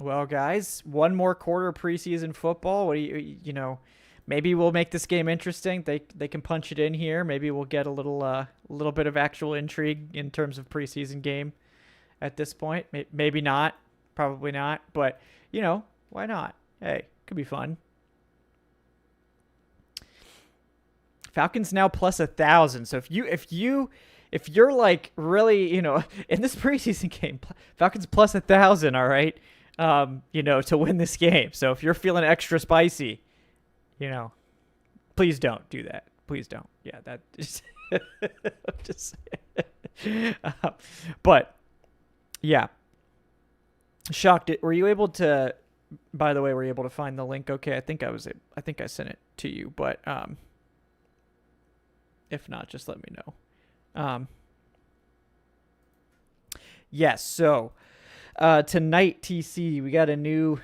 Well, guys, one more quarter of preseason football. What do you know? Maybe we'll make this game interesting. They can punch it in here. Maybe we'll get a little bit of actual intrigue in terms of preseason game at this point. Maybe not. Probably not. But, why not? Hey, could be fun. Falcons now plus 1,000. So if you're like really, in this preseason game, Falcons plus 1,000, all right, to win this game. So if you're feeling extra spicy, please don't do that. Please don't. Yeah, that just but yeah, shocked. Were you able to? By the way, were you able to find the link? Okay, I think I sent it to you, but if not, just let me know. Yes. So tonight, TC, we got a new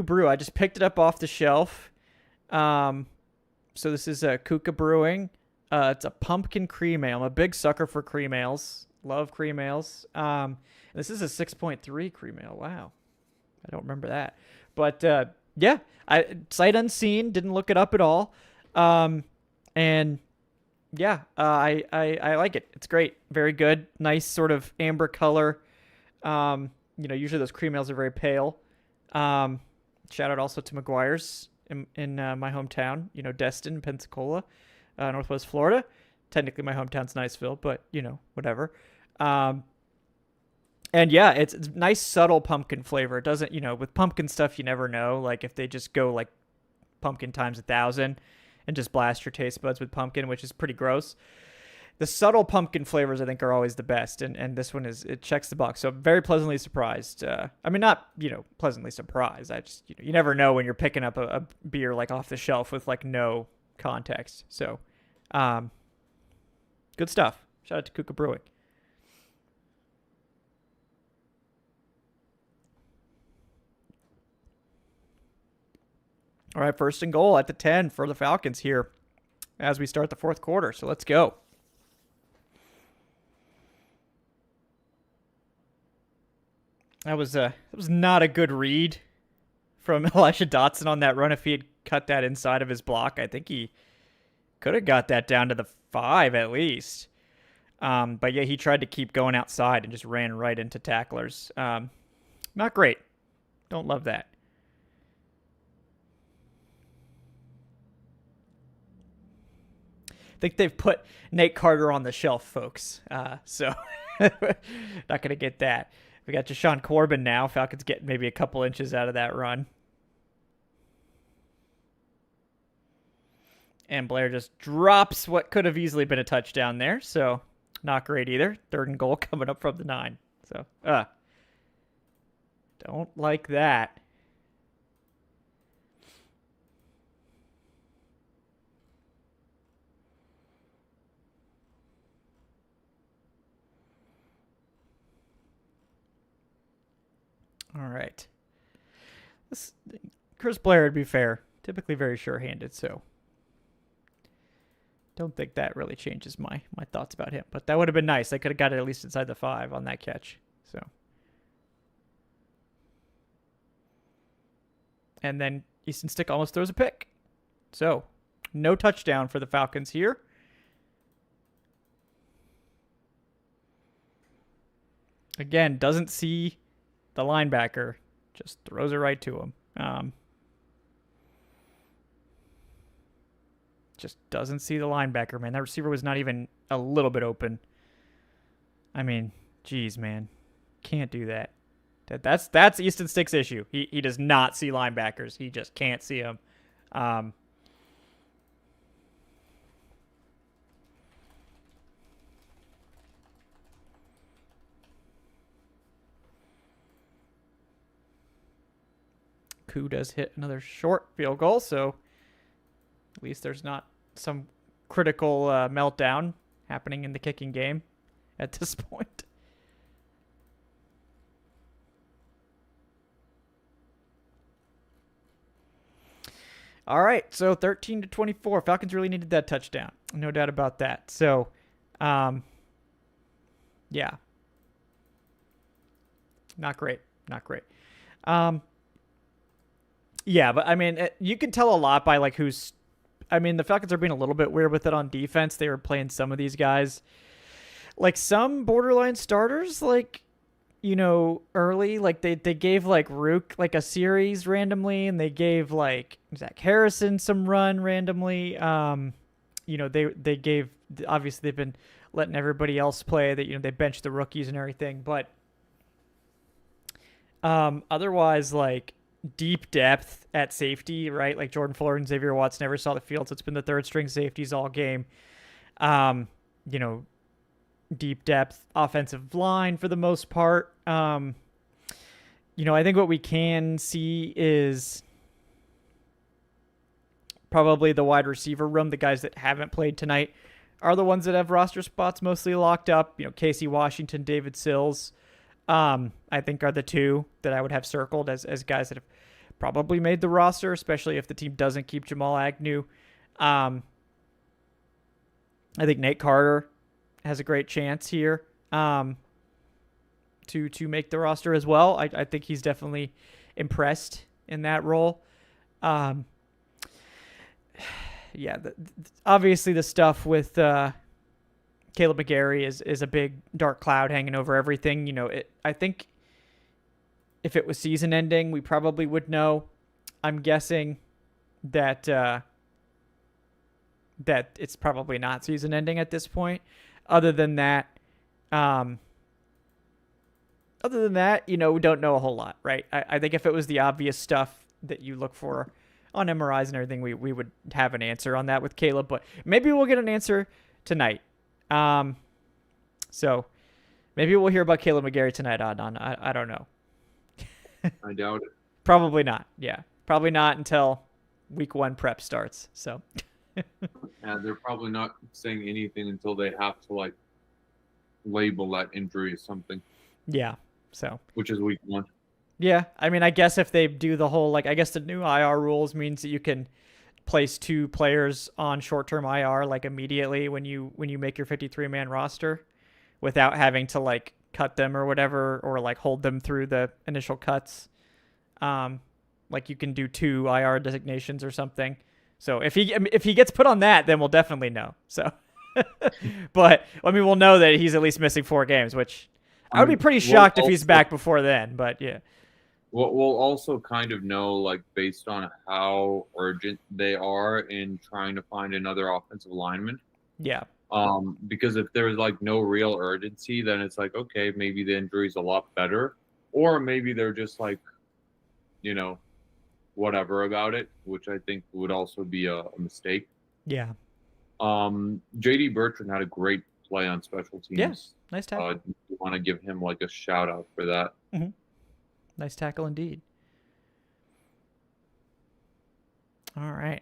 brew. I just picked it up off the shelf. So this is a Kuka Brewing. It's a pumpkin cream ale. I'm a big sucker for cream ales. Love cream ales. This is a 6.3 cream ale. Wow. I don't remember that. But, yeah, sight unseen. Didn't look it up at all. And yeah, I like it. It's great. Very good. Nice sort of amber color. Usually those cream ales are very pale. Shout out also to McGuire's in my hometown, Destin, Pensacola, Northwest Florida. Technically my hometown's Niceville, but whatever. And yeah, it's nice subtle pumpkin flavor. It doesn't, with pumpkin stuff, you never know. Like if they just go like pumpkin times 1,000 and just blast your taste buds with pumpkin, which is pretty gross. The subtle pumpkin flavors, I think, are always the best, and this one it checks the box. So I'm very pleasantly surprised. Not pleasantly surprised. I just you never know when you're picking up a beer like off the shelf with like no context. So, good stuff. Shout out to Kuka Brewing. All right, 1st and goal at the 10 for the Falcons here as we start the fourth quarter. So let's go. That was not a good read from Elisha Dotson on that run. If he had cut that inside of his block, I think he could have got that down to the 5 at least. But yeah, he tried to keep going outside and just ran right into tacklers. Not great. Don't love that. I think they've put Nate Carter on the shelf, folks. So not going to get that. We got Deshaun Corbin now. Falcons getting maybe a couple inches out of that run. And Blair just drops what could have easily been a touchdown there. So not great either. 3rd and goal coming up from the 9. So, don't like that. All right. Chris Blair, to be fair, typically very sure-handed, so don't think that really changes my thoughts about him. But that would have been nice. I could have got it at least inside the 5 on that catch. So, and then Easton Stick almost throws a pick. So, no touchdown for the Falcons here. Again, doesn't see the linebacker, just throws it right to him. Just doesn't see the linebacker, man. That receiver was not even a little bit open. I mean, Jeez, man. Can't do that. That's Easton Stick's issue. He does not see linebackers. He just can't see them. Koo does hit another short field goal, so at least there's not some critical meltdown happening in the kicking game at this point. All right, so 13-24. Falcons really needed that touchdown. No doubt about that. So, yeah. Not great. Not great. Yeah, but I mean, you can tell a lot by like who's. I mean, the Falcons are being a little bit weird with it on defense. They were playing some of these guys, like some borderline starters, like early. Like they gave like Rook like a series randomly, and they gave like Zach Harrison some run randomly. They gave, obviously they've been letting everybody else play. That they benched the rookies and everything, but otherwise like deep depth at safety, right? Like Jordan Fuller and Xavier Watts never saw the field, so it's been the third string safeties all game. Deep depth offensive line for the most part. I think what we can see is probably the wide receiver room. The guys that haven't played tonight are the ones that have roster spots mostly locked up. Casey Washington, David Sills, I think are the two that I would have circled as guys that have probably made the roster, especially if the team doesn't keep Jamal Agnew. I think Nate Carter has a great chance here to make the roster as well. I think he's definitely impressed in that role. Obviously the stuff with Caleb McGarry is a big dark cloud hanging over everything. I think if it was season ending, we probably would know. I'm guessing that that it's probably not season ending at this point. Other than that, we don't know a whole lot, right? I think if it was the obvious stuff that you look for on MRIs and everything, we would have an answer on that with Caleb, but maybe we'll get an answer tonight. So maybe we'll hear about Caleb McGarry tonight, Adnan. I don't know. I doubt it. Probably not. Yeah, probably not until week 1 prep starts. So. Yeah, they're probably not saying anything until they have to like label that injury as something. Yeah. So. Which is week 1. Yeah, I mean, I guess if they do the whole I guess the new IR rules means that you can place 2 players on short-term IR like immediately when you make your 53-man roster, without having to like cut them or whatever, or like hold them through the initial cuts. Like you can do 2 IR designations or something. So if he gets put on that, then we'll definitely know. So, but I mean, we'll know that he's at least missing 4 games, which I would be pretty shocked if he's back before then. But yeah. We'll also kind of know, like, based on how urgent they are in trying to find another offensive lineman. Yeah. Because if there's like no real urgency, then it's like, okay, maybe the injury's a lot better, or maybe they're just like, whatever about it, which I think would also be a mistake. Yeah. JD Bertrand had a great play on special teams. Yeah, nice tackle. You want to give him like a shout out for that. Mm-hmm. Nice tackle indeed. All right.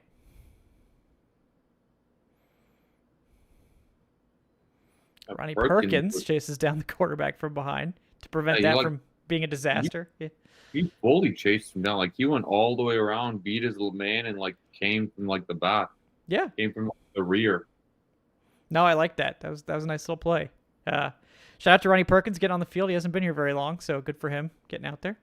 Ronnie Perkins chases down the quarterback from behind to prevent that from being a disaster. He fully chased him down. Like, he went all the way around, beat his little man, and like came from like the back. Yeah. Came from the rear. No, I like that. That was a nice little play. Shout out to Ronnie Perkins getting on the field. He hasn't been here very long, so good for him getting out there.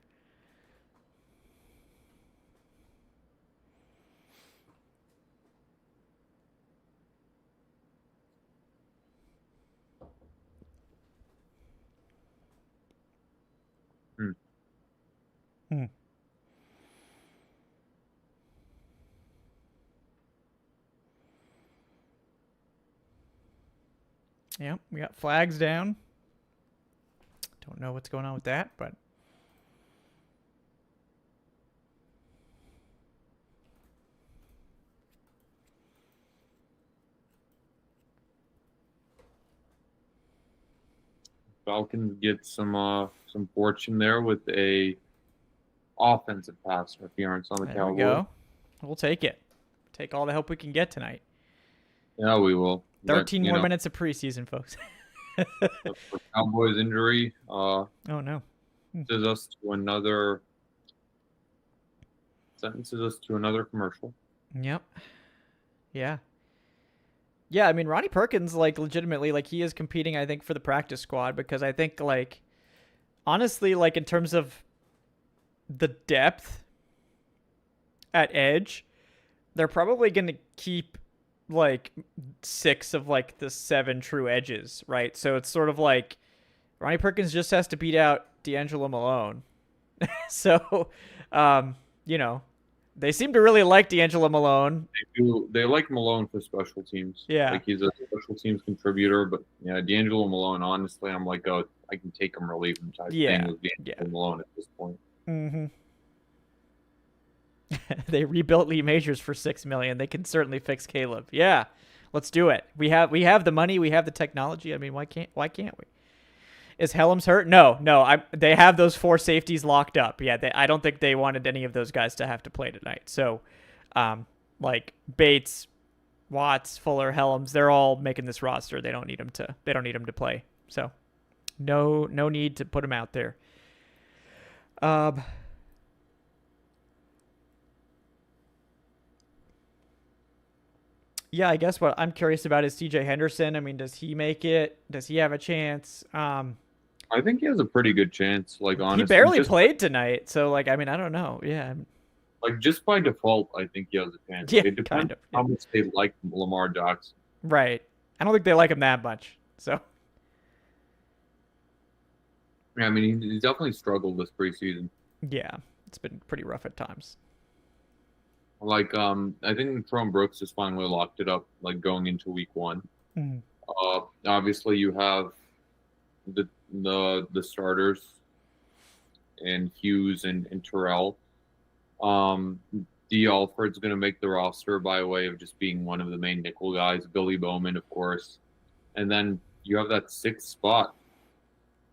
Yeah, we got flags down. Don't know what's going on with that, but Falcons get some fortune there with a offensive pass interference on the there Cowboys. we go. We'll take it. Take all the help we can get tonight. Yeah, we will. 13 more minutes of preseason, folks. For Cowboys injury, oh no. sentences us to another commercial. Yep. Yeah. Yeah, I mean, Ronnie Perkins, like, legitimately, like, he is competing, I think, for the practice squad because I think, like, honestly, like, in terms of the depth at edge, they're probably going to keep, like, 6 of, like, the 7 true edges, right? So it's sort of like Ronnie Perkins just has to beat out D'Angelo Malone. So, you know, they seem to really like D'Angelo Malone. They like Malone for special teams. Yeah. Like, he's a special teams contributor, but yeah, D'Angelo Malone, honestly, I'm like, oh, I can take him or leave him type thing with D'Angelo Malone at this point. Mm-hmm. They rebuilt Lee Majors for $6 million. They can certainly fix Caleb. Yeah, let's do it. We have the money. We have the technology. I mean, why can't we? Is Helms hurt? No. They have those 4 safeties locked up. Yeah, I don't think they wanted any of those guys to have to play tonight. So, like Bates, Watts, Fuller, Helms, they're all making this roster. They don't need them to play. So, no need to put them out there. Yeah, I guess what I'm curious about is CJ Henderson. I mean, does he make it? Does he have a chance? I think he has a pretty good chance. Like, honestly, he barely played tonight, so like, I mean, I don't know. Yeah, like, just by default, I think he has a chance. Yeah, it depends kind of. how much they like Lamar Jackson. Right. I don't think they like him that much. So. Yeah, I mean, he's definitely struggled this preseason. Yeah, it's been pretty rough at times. Like, I think Tron Brooks has finally locked it up, like, going into week 1. Mm-hmm. Obviously, you have the starters and Hughes and Terrell. D. Alford's going to make the roster by way of just being one of the main nickel guys. Billy Bowman, of course. And then you have that 6th spot.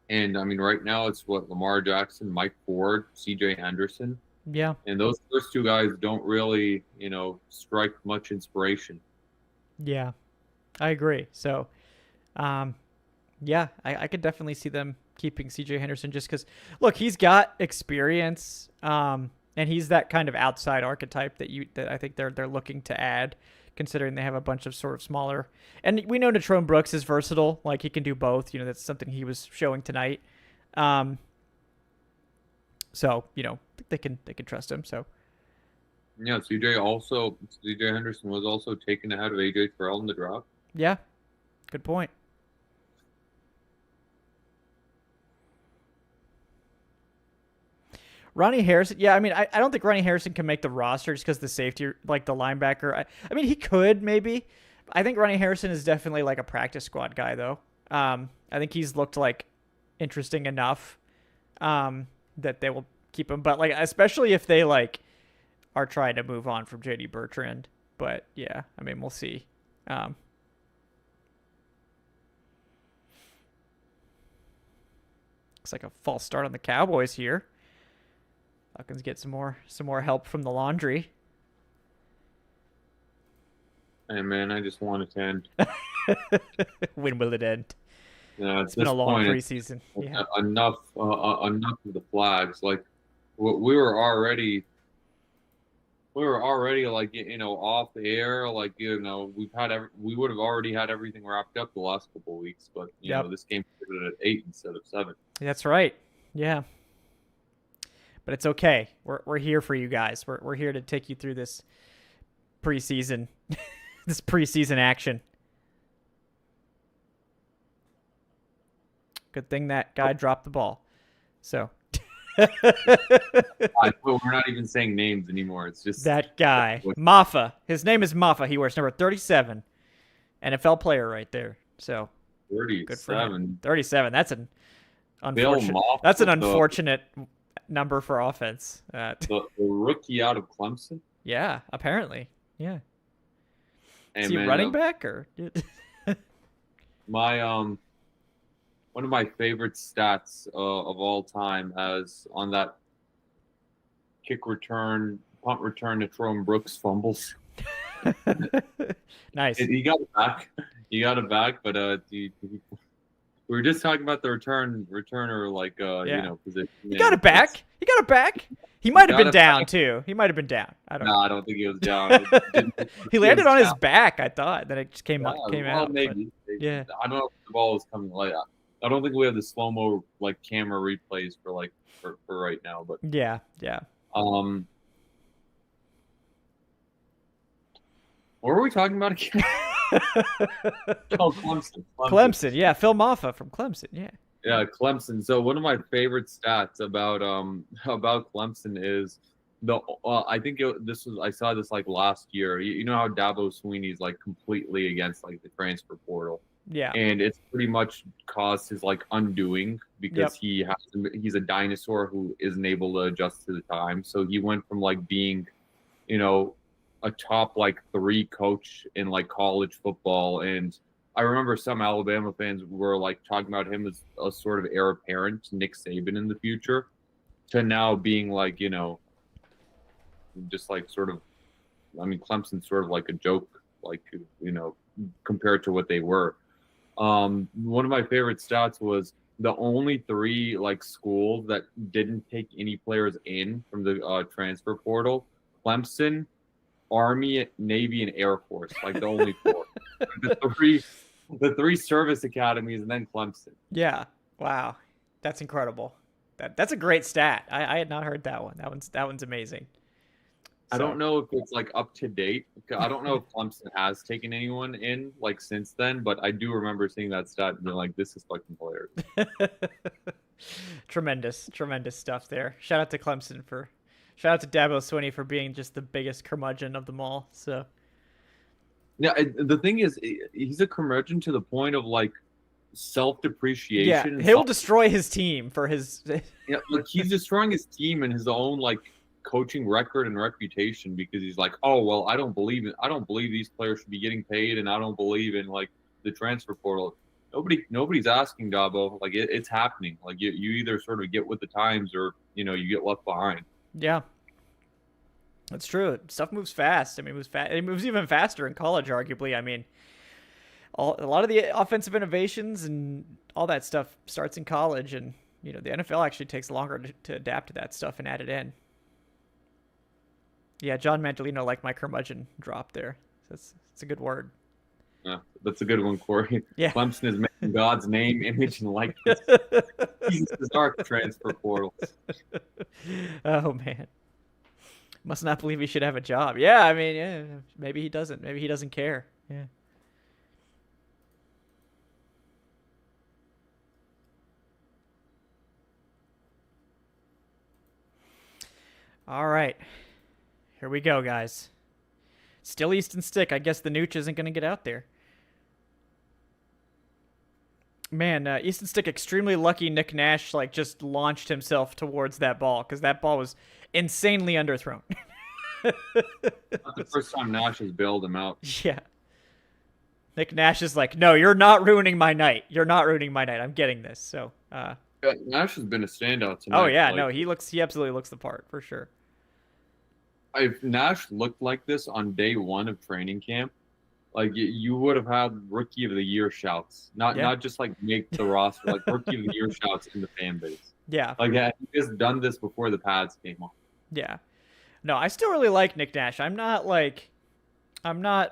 And, I mean, right now it's Lamar Jackson, Mike Ford, CJ Henderson. Yeah. And those first 2 guys don't really, strike much inspiration. Yeah, I agree. So, yeah, I could definitely see them keeping CJ Henderson just because, look, he's got experience, and he's that kind of outside archetype that I think they're looking to add, considering they have a bunch of sort of smaller. And we know Natrone Brooks is versatile; like he can do both. That's something he was showing tonight. So, they can trust him. So, yeah, CJ Henderson was also taken ahead of AJ Terrell in the draft. Yeah, good point. Ronnie Harrison, yeah, I mean, I don't think Ronnie Harrison can make the roster just because the safety, like the linebacker. I mean, he could maybe. I think Ronnie Harrison is definitely like a practice squad guy, though. I think he's looked like interesting enough that they will keep him. But like, especially if they like are trying to move on from JD Bertrand. But yeah, I mean, we'll see. Looks like a false start on the Cowboys here. Falcons get some more help from the laundry. Hey man, I just want it to end. When will it end? Yeah, it's been a long preseason. Yeah. Enough of the flags. Like, we were already like, off the air. Like, we would have already had everything wrapped up the last couple of weeks. But this game started at 8 instead of 7. That's right. Yeah. But it's okay. We're here for you guys. We're here to take you through this preseason, this preseason action. Good thing that guy dropped the ball. So. We're not even saying names anymore. It's just that guy, Maffa. His name is Maffa. He wears number 37. NFL player right there. So 37. Good for him. 37. Unfortunate. Moffett, That's an unfortunate number for offense. the rookie out of Clemson. Yeah, apparently. Yeah. Hey, Is he man, running back or? my one of my favorite stats of all time as on that punt return to Tyrone Brooks fumbles. Nice. He got it back. He got it back, but we were just talking about the returner, like position. He got it back. He got it back. He might have been down too. He might have been down. I don't know. I don't think he was down. He landed on his back, I thought. Then it just came out. Maybe. Yeah. I don't know if the ball was coming like that. I don't think we have the slow-mo like camera replays for right now, but yeah. What were we talking about again? Oh, Clemson. Yeah, Phil Maffa from Clemson. Yeah. Yeah, Clemson. So one of my favorite stats about Clemson is I think I saw this like last year. You know how Dabo Sweeney's like completely against like the transfer portal. Yeah. And it's pretty much caused his like undoing because he's a dinosaur who isn't able to adjust to the time. So he went from like being, a top like 3 coach in like college football, and I remember some Alabama fans were like talking about him as a sort of heir apparent to Nick Saban in the future, to now being like just like sort of, Clemson's sort of like a joke, like compared to what they were. One of my favorite stats was the only 3 like schools that didn't take any players in from the transfer portal: Clemson, Army, Navy, and Air Force. Like the only 4. the three service academies, and then Clemson. Yeah. Wow. That's incredible. That's a great stat. I had not heard that one. That one's amazing. I don't know if it's like up to date. I don't know if Clemson has taken anyone in like since then, but I do remember seeing that stat and being like, this is fucking hilarious. Tremendous stuff there. Shout out to Dabo Swinney for being just the biggest curmudgeon of them all. So yeah, the thing is, he's a curmudgeon to the point of like self-depreciation. Yeah, he'll destroy his team for his. Yeah, like he's destroying his team and his own like coaching record and reputation because he's like, oh well, I don't believe these players should be getting paid, and I don't believe in like the transfer portal. Nobody's asking Dabo. Like it's happening. Like you either sort of get with the times or you get left behind. Yeah, that's true. Stuff moves fast. It moves even faster in college, arguably. A lot of the offensive innovations and all that stuff starts in college, and the NFL actually takes longer to adapt to that stuff and add it in. Yeah, John Mandolino liked my curmudgeon drop there. It's a good word. Yeah, that's a good one, Corey. Yeah. Clemson is making God's name, image, and likeness. Jesus' dark transfer portal. Oh, man. Must not believe he should have a job. Yeah, maybe he doesn't. Maybe he doesn't care. Yeah. All right. Here we go, guys. Still Easton Stick. I guess the Nooch isn't going to get out there. Man, Easton Stick extremely lucky Nick Nash just launched himself towards that ball because that ball was insanely underthrown. Not the first time Nash has bailed him out. Yeah. Nick Nash is like, no, you're not ruining my night. You're not ruining my night. I'm getting this. So, Nash has been a standout tonight. Oh yeah, no, he absolutely looks the part for sure. If Nash looked like this on day 1 of training camp, like you would have had Rookie of the Year shouts, not just like make the roster, like Rookie of the Year shouts in the fan base. Yeah, like he just done this before the pads came on. Yeah, no, I still really like Nick Nash. I'm not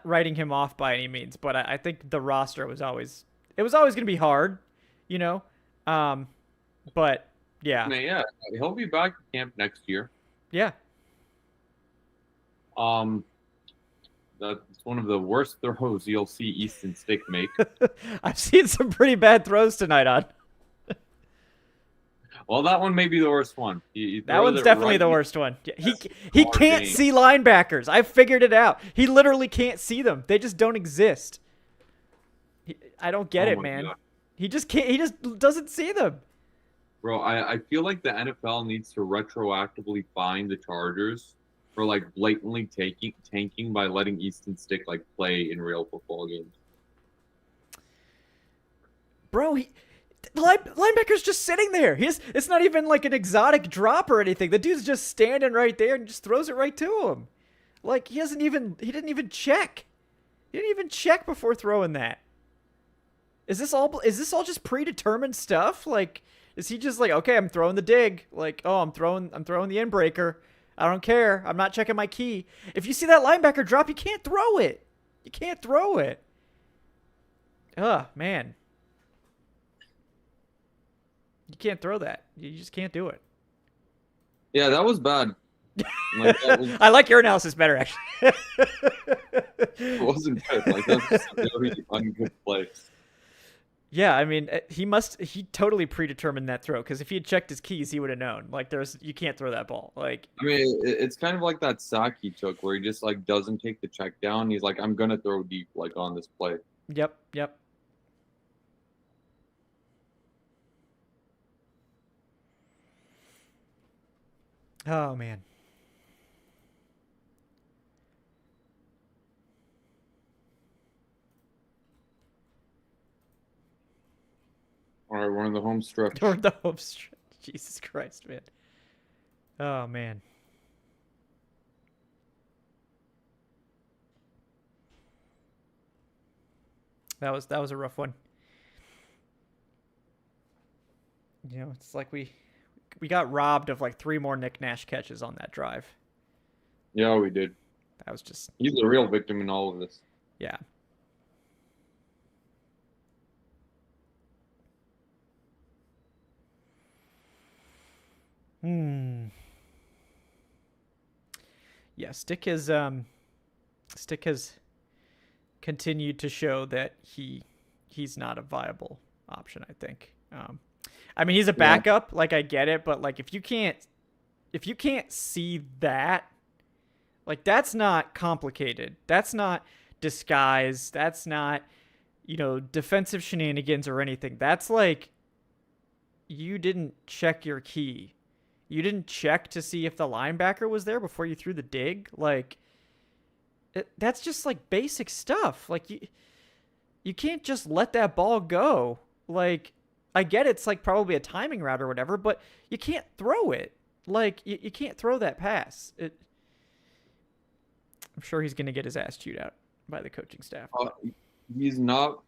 writing him off by any means, but I think the roster was always going to be hard, But yeah, he'll be back at camp next year. Yeah. That's one of the worst throws you'll see Easton Stick make. I've seen some pretty bad throws tonight, on. Well, that one may be the worst one. That one's definitely the worst one. He can't see linebackers. I figured it out. He literally can't see them. They just don't exist. I don't get it, man. God. He just can't. He just doesn't see them. Bro, I feel like the NFL needs to retroactively fine the Chargers for like blatantly tanking by letting Easton Stick like play in real football games. Bro, the linebacker's just sitting there. It's not even like an exotic drop or anything. The dude's just standing right there and just throws it right to him. Like he didn't even check. He didn't even check before throwing that. Is this all just predetermined stuff? Like, is he just like, okay, I'm throwing the dig. Like, oh, I'm throwing the in breaker. I don't care. I'm not checking my key. If you see that linebacker drop, you can't throw it. You can't throw it. Ugh, man. You can't throw that. You just can't do it. Yeah, that was bad. Like, I like your analysis better, actually. It wasn't good. Like, that's just a very ungood play. Yeah, I mean, he totally predetermined that throw, because if he had checked his keys, he would have known. Like, you can't throw that ball. Like, I mean, it's kind of like that sack he took where he just like doesn't take the check down. He's like, I'm gonna throw deep like on this play. Yep. Oh man. All right, we're in the home stretch. Or the home stretch. Jesus Christ, man. Oh man. That was a rough one. You know, it's like we got robbed of like 3 more Nick Nash catches on that drive. Yeah, we did. That was just... He's the real victim in all of this. Yeah. Yeah, Stick has continued to show that he's not a viable option, I think. I mean, he's a backup, like I get it, but like if you can't see that, like that's not complicated. That's not disguise. That's not, defensive shenanigans or anything. That's like you didn't check your key. You didn't check to see if the linebacker was there before you threw the dig. Like that's just like basic stuff. Like you can't just let that ball go. Like I get it's like probably a timing route or whatever, but you can't throw it. Like you can't throw that pass. I'm sure he's going to get his ass chewed out by the coaching staff. He's not,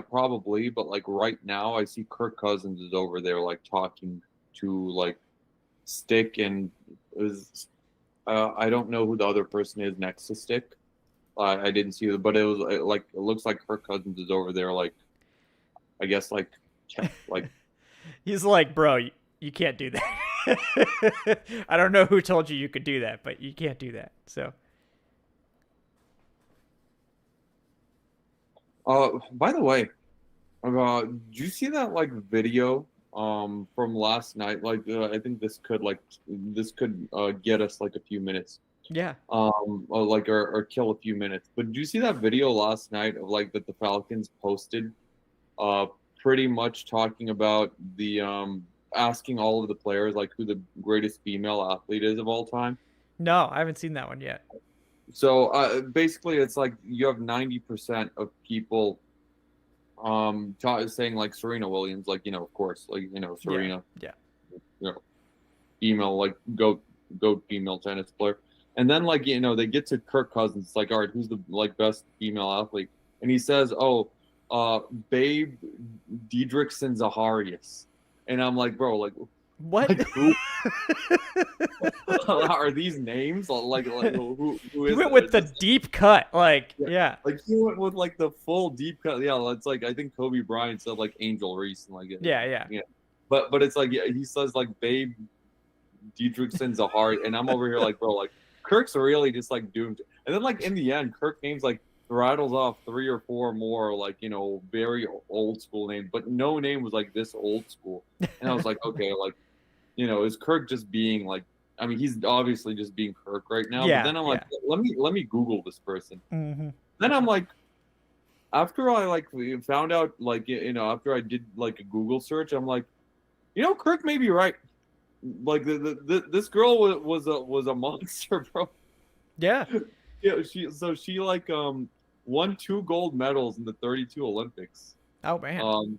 probably, but like right now, I see Kirk Cousins is over there, like talking to like Stick and I don't know who the other person is next to Stick. I didn't see it, but it was like it looks like Kirk Cousins is over there, like I guess like he's like, bro, you can't do that. I don't know who told you could do that, but you can't do that. So. By the way, did you see that like video from last night? Like I think this could get us like a few minutes. Yeah. Or kill a few minutes. But did you see that video last night of like that the Falcons posted? Pretty much talking about the asking all of the players like who the greatest female athlete is of all time. No, I haven't seen that one yet. So basically, it's like you have 90% of people saying like Serena Williams, like of course, like Serena, yeah. Female like goat female tennis player, and then like they get to Kirk Cousins, it's like all right, who's the like best female athlete, and he says, Babe Diedrichson Zaharias, and I'm like, bro, like what? Like, who are these names? Like who is he went with the deep cut, like yeah. Like he went with like the full deep cut. Yeah, it's like I think Kobe Bryant said like Angel Reese and like yeah. But it's like he says like Babe Diedrichson Zahari, and I'm over here like, bro, like Kirk's really just like doomed. And then like in the end, Kirk names like rattles off 3 or 4 more like very old school names, but no name was like this old school. And I was like, okay, like is Kirk just being like? I mean, he's obviously just being Kirk right now. Yeah, but then I'm like, let me Google this person. Mm-hmm. Then I'm like, after I like found out like after I did like a Google search, I'm like, Kirk may be right. Like this girl was a monster, bro. Yeah. Yeah, she like won 2 gold medals in the 32 Olympics. Oh man.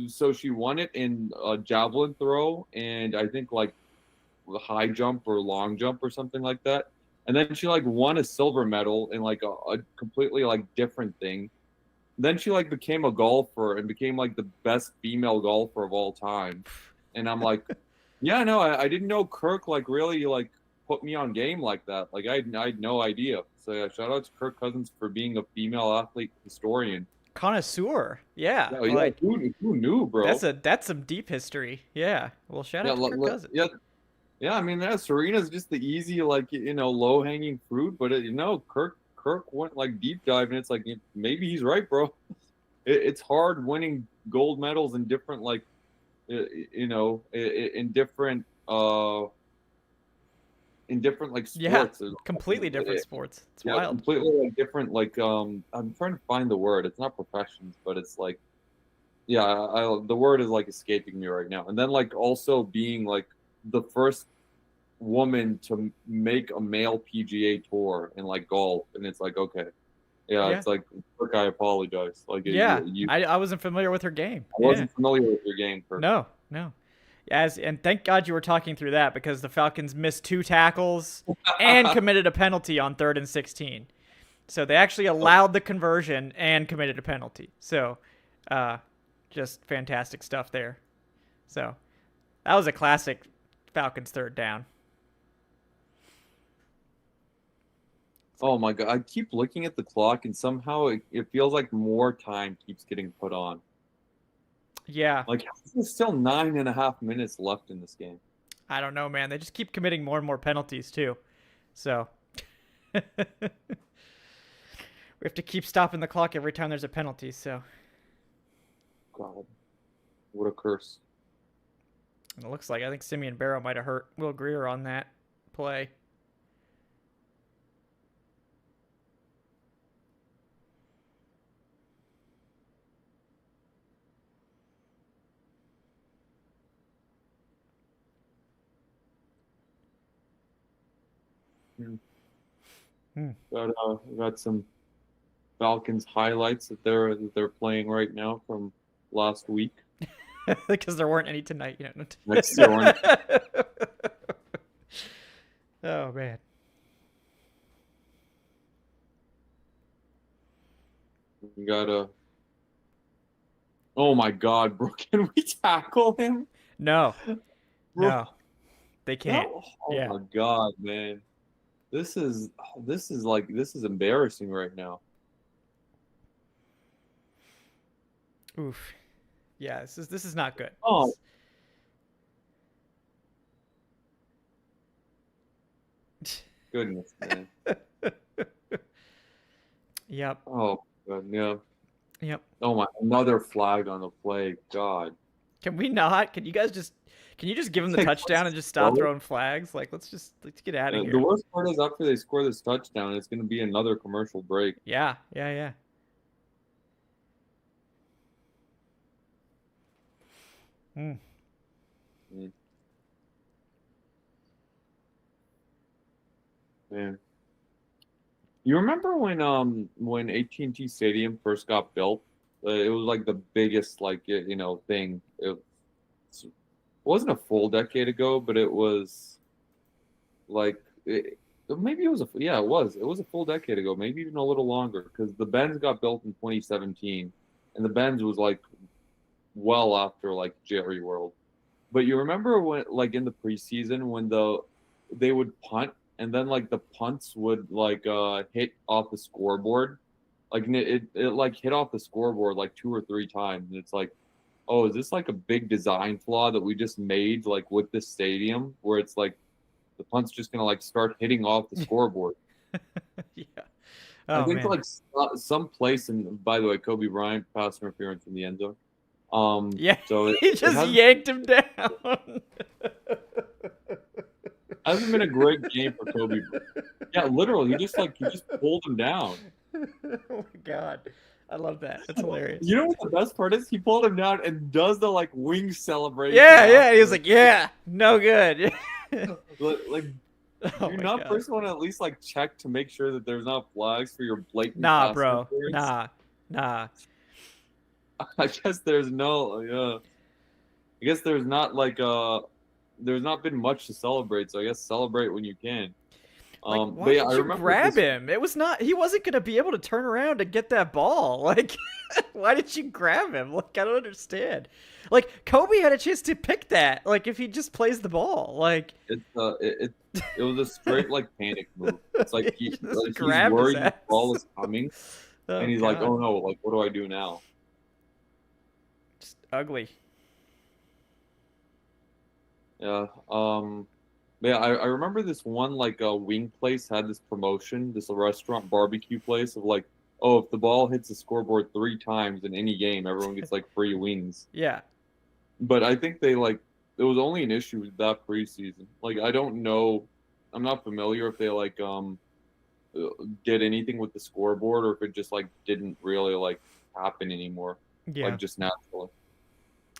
So she won it in javelin throw and I think like high jump or long jump or something like that. And then she like won a silver medal in like a completely like different thing. Then she like became a golfer and became like the best female golfer of all time. And I'm like, yeah, no, I didn't know Kirk like really like put me on game like that. Like I had no idea. So yeah, shout out to Kirk Cousins for being a female athlete historian. Connoisseur. Yeah. Yeah, yeah, Like who knew, bro? that's some deep history. Yeah. Well, shout Yeah, out to Kirk Cousins. yeah, yeah. I mean, Serena's just the easy, like low hanging fruit. But Kirk went like deep dive, and it's like maybe he's right, bro. It's hard winning gold medals in different like, in different like Yeah. sports. Completely different sports. It's Yeah, wild. completely like different. Like I'm trying to find the word. It's not professions, but it's like yeah, the word is like escaping me right now. And then like also being like the first woman to make a male PGA tour in like golf, and it's like okay, yeah, Yeah. it's like look, I apologize. Like Yeah. you I wasn't familiar with her game. I Yeah. wasn't familiar with your game, Kirk. No. No. And thank God you were talking through that because the Falcons missed 2 tackles and committed a penalty on 3rd and 16. So they actually allowed the conversion and committed a penalty. So, just fantastic stuff there. So that was a classic Falcons 3rd down. Oh my God, I keep looking at the clock, and somehow it feels like more time keeps getting put on. Yeah. Like there's still 9.5 minutes left in this game. I don't know, man. They just keep committing more and more penalties too. So we have to keep stopping the clock every time there's a penalty. So God, what a curse. and it looks like I think Simeon Barrow might have hurt Will Greer on that play. Got some Falcons highlights that they're playing right now from last week. Because there weren't any tonight, Next year, Oh man. we got a. Oh my God, bro! Can we tackle him? No. Bro, No. They can't. oh Yeah. my God, man! This is embarrassing right now. Oof. Yeah, this is not good. Oh. Goodness, man. Yep. Oh God, yeah. Yep. Oh my! Another flag on the play. God. Can we not? Can you just give him the touchdown and just stop throwing flags? Like, let's get out of here. The worst part is after they score this touchdown, it's going to be another commercial break. Yeah. Yeah. Mm. Man. You remember when AT&T Stadium first got built? It was like the biggest thing. It wasn't a full decade ago, but it was like maybe it was it was a full decade ago, maybe even a little longer because the Benz got built in 2017, and the Benz was like well after like Jerry World. But you remember when like in the preseason when they would punt and then like the punts would like hit off the scoreboard, like it like hit off the scoreboard like 2 or 3 times, and it's like, oh, is this like a big design flaw that we just made like with this stadium where it's like the punt's just gonna like start hitting off the scoreboard? Yeah. I Oh think man. like some place, and by the way, Kobe Bryant pass interference in the end zone. Yeah. So He just yanked him down. hasn't been a great game for Kobe. Yeah, literally, he just pulled him down. Oh my God. I love that. That's hilarious. You know what the best part is? He pulled him down and does the like wing celebration. Yeah. He was like, yeah, no good. Like, Oh do you my not God. first want to at least like check to make sure that there's not flags for your blatant Nah, pass bro. interference? Nah. I guess there's no, yeah. I guess there's not like there's not been much to celebrate, so I guess celebrate when you can. Like, But why yeah, did I you remember grab this. him? He wasn't gonna be able to turn around and get that ball. Like, why did you grab him? Like, I don't understand. Like, Kobe had a chance to pick that. Like, if he just plays the ball, like, It was a straight like panic move. It's like he just he's grabbed his worried the ass. ball is coming, Oh and he's like, God, oh no, like what do I do now? just ugly. Yeah. Yeah, I remember this one like wing place had this promotion, this restaurant barbecue place of like, oh, if the ball hits the scoreboard 3 times in any game, everyone gets like free wings. Yeah, But I think they like it was only an issue with that preseason. Like I don't know, I'm not familiar if they like did anything with the scoreboard or if it just like didn't really like happen anymore, yeah. like just naturally.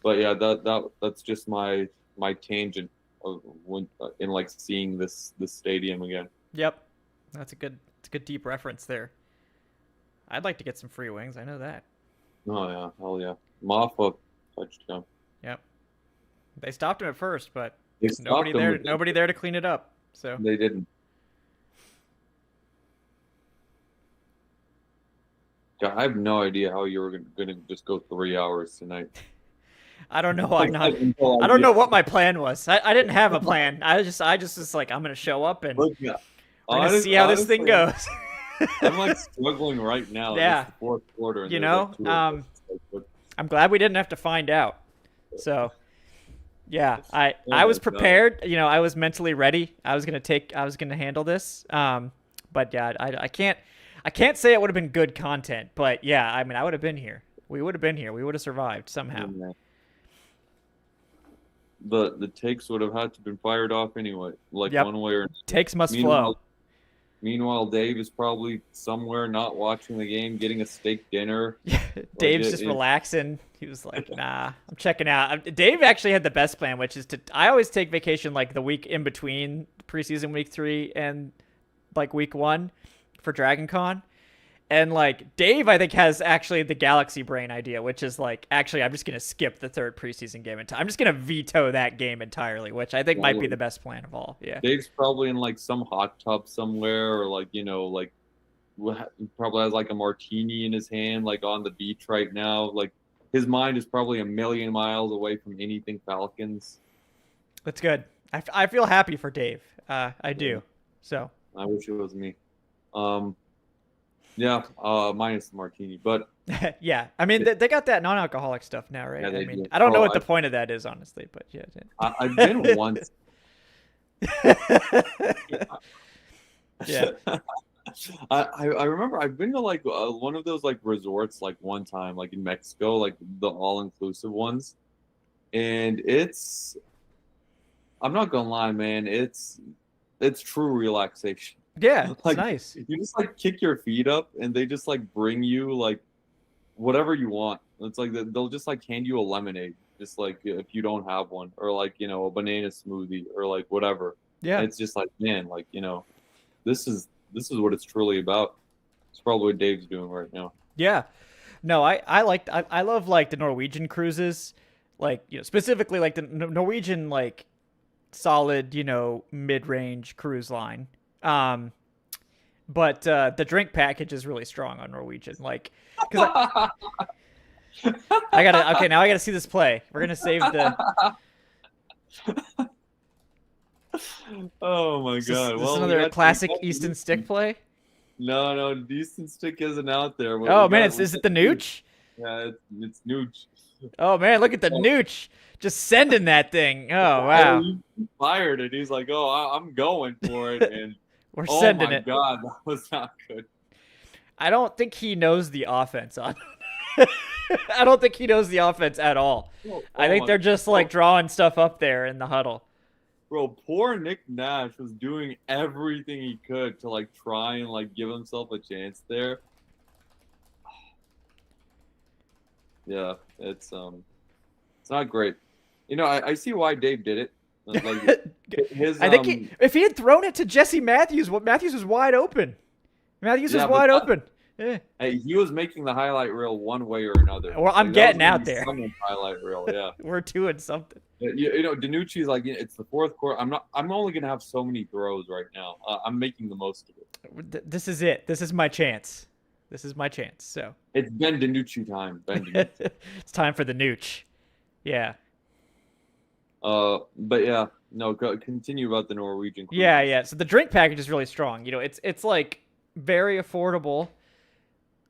But yeah, that's just my tangent of when in like seeing this stadium again. Yep. It's a good deep reference there. I'd like to get some free wings. I know that. Oh yeah, hell yeah, Maffa touchdown. Yep. They stopped him at first, but They stopped them, but nobody there to clean it up. So they didn't. Yeah, I have no idea how you were gonna just go 3 hours tonight. I don't know. Until I don't know yeah. what my plan was. I didn't have a plan. I just was like, I'm gonna show up and Look, yeah. we're gonna see how this thing Honestly, goes. I'm like struggling right now. Yeah. It's the fourth quarter. And You there's, know, like, 2 of us. Like, I'm glad we didn't have to find out. So, yeah, I my was God. prepared. You know, I was mentally ready. I was gonna handle this. But yeah, I can't say it would have been good content. But yeah, I mean, I would have been here. We would have been here. We would have survived somehow. Yeah. The takes would have had to been fired off anyway, like Yep. one way or another. Takes must flow. Meanwhile, Dave is probably somewhere not watching the game, getting a steak dinner. Dave's just relaxing. He was like, nah, I'm checking out. Dave actually had the best plan, which is I always take vacation like the week in between preseason week 3 and like week 1 for Dragon Con. And like Dave, I think, has actually the galaxy brain idea, which is like, actually, I'm just going to skip the 3rd preseason game. I'm just going to veto that game entirely, which I think might be the best plan of all. Yeah. Dave's probably in like some hot tub somewhere, or like, like probably has like a martini in his hand, like on the beach right now. Like his mind is probably a million miles away from anything Falcons. That's good. I feel happy for Dave. I do. So I wish it was me. Yeah, minus the martini, but yeah, I mean they got that non-alcoholic stuff now, right? Yeah, I they mean, do. I don't know what the point of that is, honestly, but yeah. I've been once. Yeah. I remember I've been to like one of those like resorts like one time, like in Mexico, like the all-inclusive ones, and I'm not gonna lie, man, it's true relaxation. Yeah, it's Like nice. you just like kick your feet up and they just like bring you like whatever you want. It's like they'll just like hand you a lemonade, just like if you don't have one, or like a banana smoothie or like whatever. Yeah. And it's just like, man, like this is what it's truly about. It's probably what Dave's doing right now. Yeah. No, I love like the Norwegian cruises, like specifically like the Norwegian like solid mid-range cruise line. But the drink package is really strong on Norwegian. Like, cause I gotta see this play. We're gonna save the. Oh my God! This is Well, another classic Easton Stick play. No, Easton Stick isn't out there. Oh man, is it the Nooch? Yeah, it's Nooch. Oh man, look at the Nooch just sending that thing. Oh wow! He fired it. He's like, oh, I'm going for it, and we're sending it. Oh my God, that was not good. I don't think he knows the offense on. I don't think he knows the offense at all. I think they're just like drawing stuff up there in the huddle. Bro, poor Nick Nash was doing everything he could to like try and like give himself a chance there. Yeah, it's not great. I see why Dave did it. Like his I think if he had thrown it to Jesse Matthews, Matthews was wide open. Matthews was yeah, but wide open. Yeah. hey, he was making the highlight reel one way or another. Well, I'm getting out there. Someone's highlight reel, yeah. We're doing something. Danucci's like, it's the fourth quarter. I'm only gonna have so many throws right now. I'm making the most of it. This is it. This is my chance. This is my chance. So it's Ben Danucci time. Ben Danucci. It's time for the nooch. Yeah. But yeah, no. Continue about the Norwegian cruise. Yeah. So the drink package is really strong. It's like very affordable.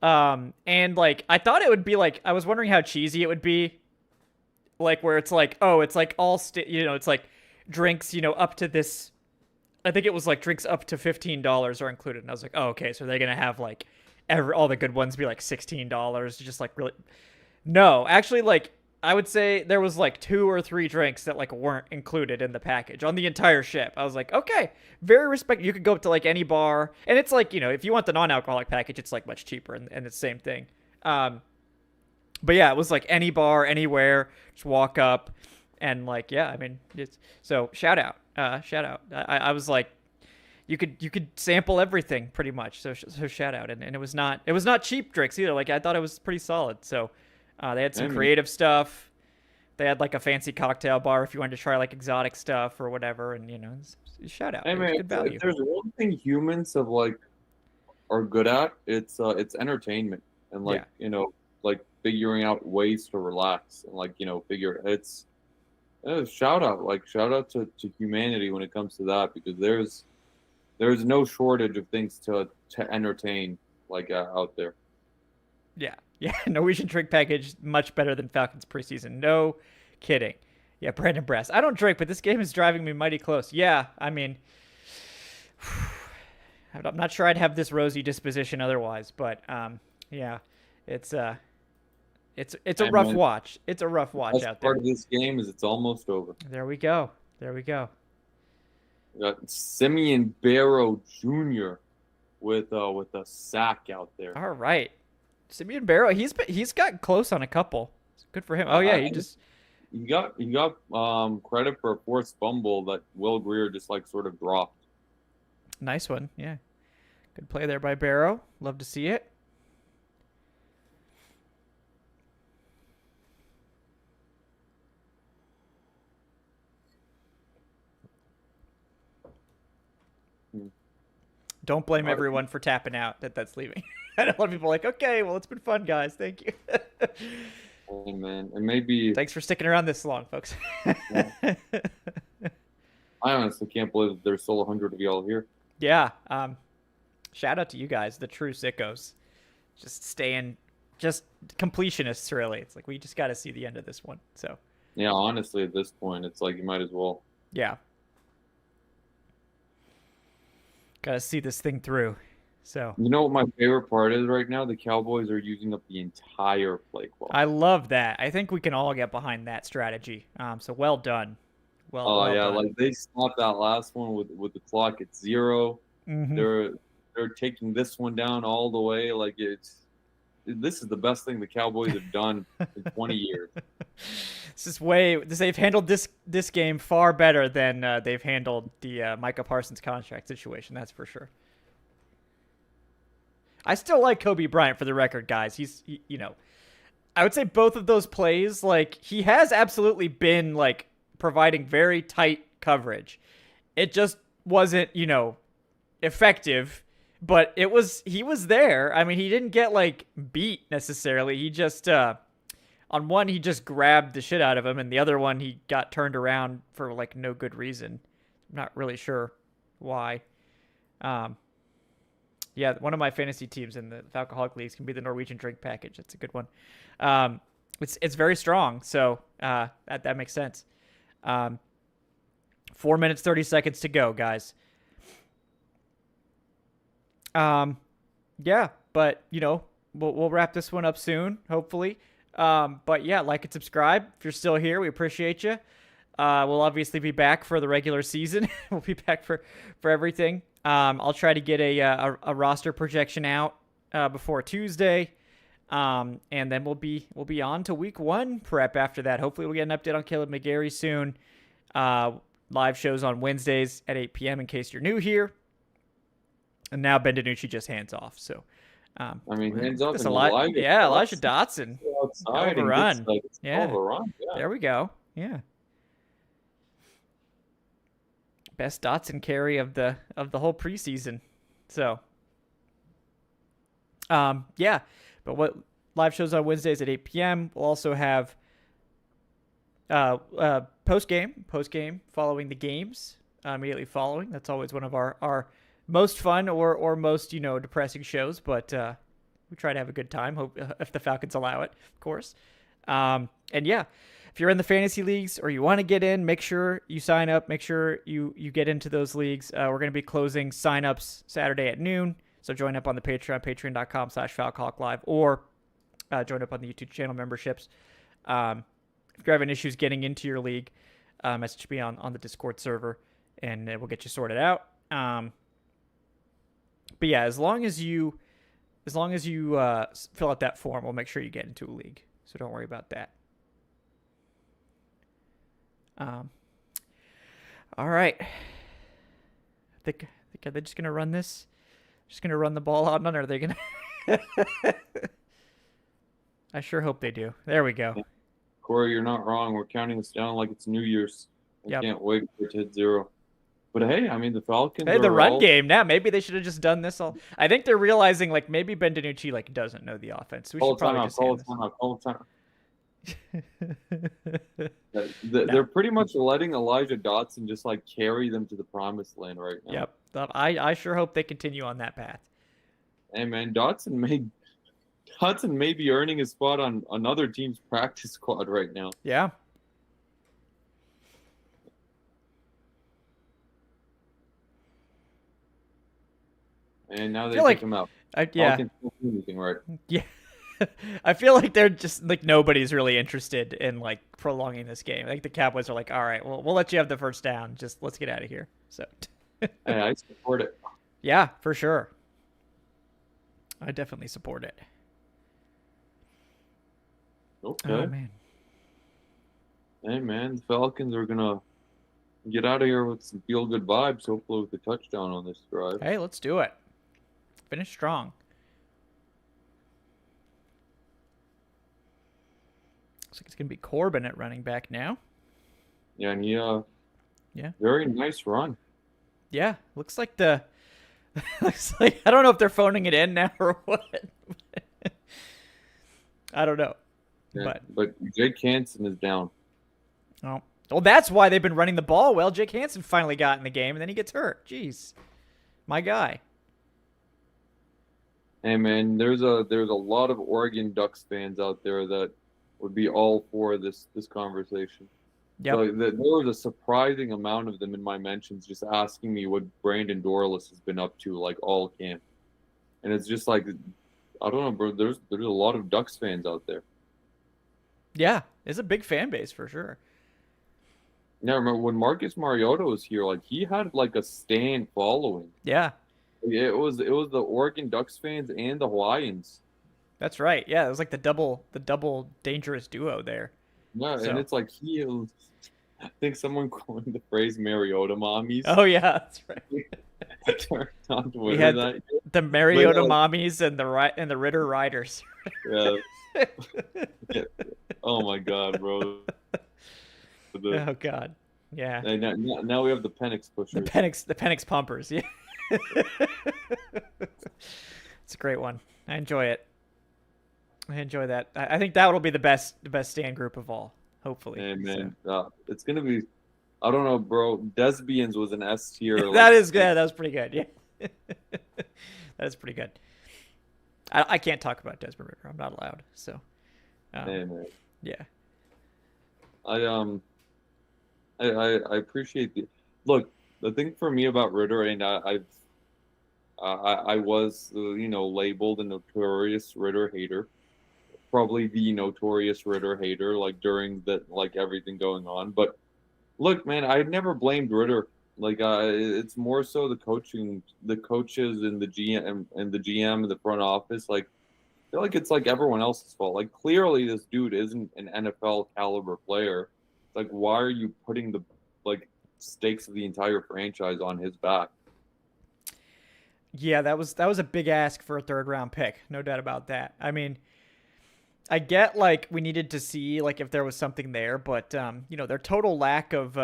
And like I thought it would be like I was wondering how cheesy it would be. Like where it's like, oh, it's like it's like drinks, up to this. I think it was like drinks up to $15 are included, and I was like, oh, okay, so they're gonna have like all the good ones be like $16, just like really. No, actually, like I would say there was like 2 or 3 drinks that like weren't included in the package on the entire ship. I was like, okay, very respect. You could go up to like any bar, and it's like if you want the non-alcoholic package, it's like much cheaper, and it's the same thing. But yeah, it was like any bar, anywhere, just walk up, and like I mean, so shout out. I was like, you could sample everything pretty much. So shout out, and it was not cheap drinks either. Like I thought it was pretty solid. So they had some creative stuff. They had like a fancy cocktail bar if you wanted to try like exotic stuff or whatever, and shout out. I mean, good value. If there's one thing humans are good at, it's entertainment and like figuring out ways to relax and shout out to humanity when it comes to that, because there's no shortage of things to entertain out there. Yeah, Norwegian drink package much better than Falcons preseason. No kidding. Yeah, Brandon Brass. I don't drink, but this game is driving me mighty close. Yeah, I mean, I'm not sure I'd have this rosy disposition otherwise, but yeah, it's a rough watch. It's a rough watch out there. Part of this game is it's almost over. There we go. We got Simeon Barrow Jr. with a sack out there. All right, Simeon Barrow. He's got close on a couple. Good for him. Oh yeah, he got credit for a forced fumble that Will Greer just sort of dropped. Nice one. Yeah, good play there by Barrow. Love to see it. Don't blame everyone for tapping out that's leaving. I know a lot of people are like, okay, well, it's been fun, guys. Thank you. Oh, man. And maybe... Thanks for sticking around this long, folks. Yeah. I honestly can't believe there's still 100 of y'all here. Yeah. Shout out to you guys, the true sickos. Just completionists, really. It's like we just got to see the end of this one. So. Yeah, honestly, at this point, it's like you might as well. Yeah. Gotta see this thing through. So you know what my favorite part is right now? The Cowboys are using up the entire play clock. I love that. I think we can all get behind that strategy. So well done. Well yeah, done. like they stopped that last one with the clock at 0. Mm-hmm. They're taking this one down all the way. Like this is the best thing the Cowboys have done in 20 years. They've handled this game far better than they've handled the Micah Parsons contract situation. That's for sure. I still like Kobe Bryant, for the record, guys. He's I would say both of those plays, he has absolutely been providing very tight coverage. It just wasn't, effective. But he was there. I mean, he didn't get beat necessarily. He just on one he just grabbed the shit out of him, and the other one he got turned around for no good reason. I'm not really sure why. Yeah, one of my fantasy teams in the Falcaholic leagues can be the Norwegian drink package. That's a good one. It's very strong, so that makes sense. 4 minutes 30 seconds to go, guys. Yeah, but we'll wrap this one up soon, hopefully. But yeah, like and subscribe if you're still here. We appreciate you. We'll obviously be back for the regular season. We'll be back for everything. I'll try to get a roster projection out before Tuesday. And then we'll be on to week 1 prep after that. Hopefully we'll get an update on Caleb McGarry soon. Live shows on Wednesdays at 8 p.m. in case you're new here. And now Ben DiNucci just hands off. So, hands off. Elijah Dotson. Outside overrun. Yeah. There we go. Yeah. Best Dotson carry of the whole preseason. So, yeah. But what live shows on Wednesdays at 8 p.m. We'll also have post game following the games, immediately following. That's always one of our most fun or most, depressing shows, but we try to have a good time, hope if the Falcons allow it, of course. And yeah, if you're in the fantasy leagues or you want to get in, make sure you sign up, make sure you get into those leagues. We're going to be closing signups Saturday at noon. So join up on the Patreon, patreon.com/FalcHawkLive, or join up on the YouTube channel memberships. If you're having issues getting into your league, message me on the Discord server, and we'll get you sorted out. But yeah, as long as you fill out that form, we'll make sure you get into a league. So don't worry about that. All right. I think are they just gonna run this? Just gonna run the ball out, or are they gonna? I sure hope they do. There we go. Corey, you're not wrong. We're counting this down like it's New Year's. I can't wait for it to hit 0. But hey, the Falcons. Hey, the run game now. Maybe they should have just done this all. I think they're realizing maybe Ben DiNucci doesn't know the offense. We should probably just call time. They're pretty much letting Elijah Dotson just carry them to the promised land right now. Yep. I sure hope they continue on that path. Hey man, Dotson may be earning his spot on another team's practice squad right now. Yeah. And now they kick him out. Anything, right? Yeah. I feel like they're just nobody's really interested in prolonging this game. I think the Cowboys are all right, well, we'll let you have the first down. Just let's get out of here. So hey, I support it. Yeah, for sure. I definitely support it. Okay. Oh man. Hey man, the Falcons are gonna get out of here with some feel good vibes, hopefully with a touchdown on this drive. Hey, let's do it. Finish strong. Looks like it's gonna be Corbin at running back now. Yeah, and very nice run. Yeah, looks like I don't know if they're phoning it in now or what. I don't know. Yeah, but Jake Hansen is down. Oh. Well, that's why they've been running the ball well. Jake Hansen finally got in the game, and then he gets hurt. Jeez. My guy. Hey, man, there's a lot of Oregon Ducks fans out there that would be all for this conversation. Yep. So there was a surprising amount of them in my mentions just asking me what Brandon Dorlus has been up to, all camp. And it's just I don't know, bro. There's a lot of Ducks fans out there. Yeah, it's a big fan base for sure. Yeah, remember when Marcus Mariota was here, he had a stand following. Yeah. It was the Oregon Ducks fans and the Hawaiians. That's right. Yeah, it was the double dangerous duo there. Yeah, so. And it's I think someone coined the phrase Mariota mommies. Oh yeah, that's right. We had the Mariota mommies and the Ritter Riders. Yeah. Yeah. Oh my God, bro. Oh God. Yeah. Now we have the Penix pushers. The Penix pumpers. Yeah. It's a great one. I enjoy it. I enjoy that. I think that will be the best stand group of all. Hopefully. Hey man, it's gonna be. I don't know, bro. Desbians was an S tier. That is good. That was pretty good. Yeah. That is pretty good. I can't talk about Desmond Ritter. I'm not allowed. So. Hey man. Yeah. I appreciate the look. The thing for me about Ritter, and I was labeled a notorious Ritter hater, probably the notorious Ritter hater during everything going on. But look, man, I never blamed Ritter. It's more so the coaches and the GM and the front office. feel like it's like everyone else's fault. Like clearly this dude isn't an NFL caliber player. It's like why are you putting the like stakes of the entire franchise on his back? Yeah, that was a big ask for a third round pick. No doubt about that. I mean, I get like we needed to see like if there was something there, but their total lack of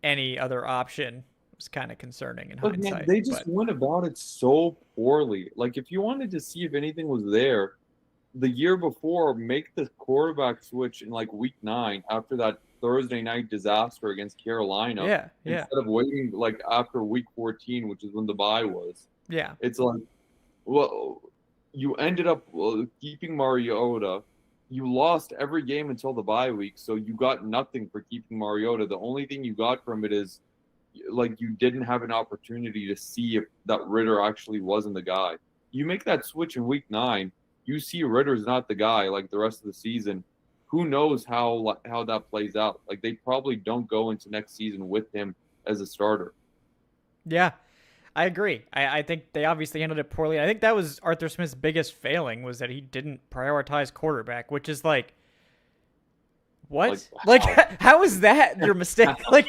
any other option was kind of concerning in Look, man, hindsight. they just But went about it so poorly. Like if you wanted to see if anything was there, the year before, make the quarterback switch in like week 9 after that Thursday night disaster against Carolina yeah, instead of waiting like after week 14, which is when the bye was. yeah, It's like, well, you ended up keeping Mariota. You lost every game until the bye week, so you got nothing for keeping Mariota. The only thing you got from it is like you didn't have an opportunity to see if that Ritter actually wasn't the guy. You make that switch in week 9, you see Ritter's not the guy like the rest of the season. Who knows how that plays out? Like they probably don't go into next season with him as a starter. yeah. I agree. I think they obviously handled it poorly. I think that was Arthur Smith's biggest failing was that he didn't prioritize quarterback, which is like, what? Like, how is that your mistake? Like,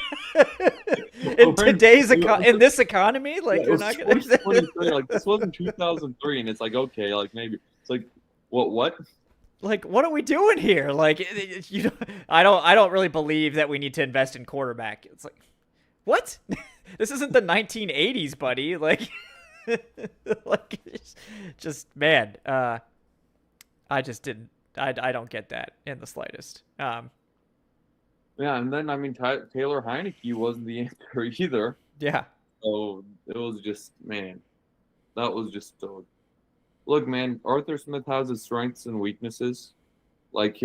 in in this economy, like Yeah, you're not gonna. 2023. Like this wasn't 2003, and it's like okay, like maybe it's like what? Like, what are we doing here? Like, I don't really believe that we need to invest in quarterback. It's like, what? This isn't the 1980s, buddy. Like, like, just man. I just didn't. I don't get that in the slightest. Yeah, and then I mean Taylor Heineke wasn't the answer either. Yeah. So it was just man, that was just so. Look, man, Arthur Smith has his strengths and weaknesses. Like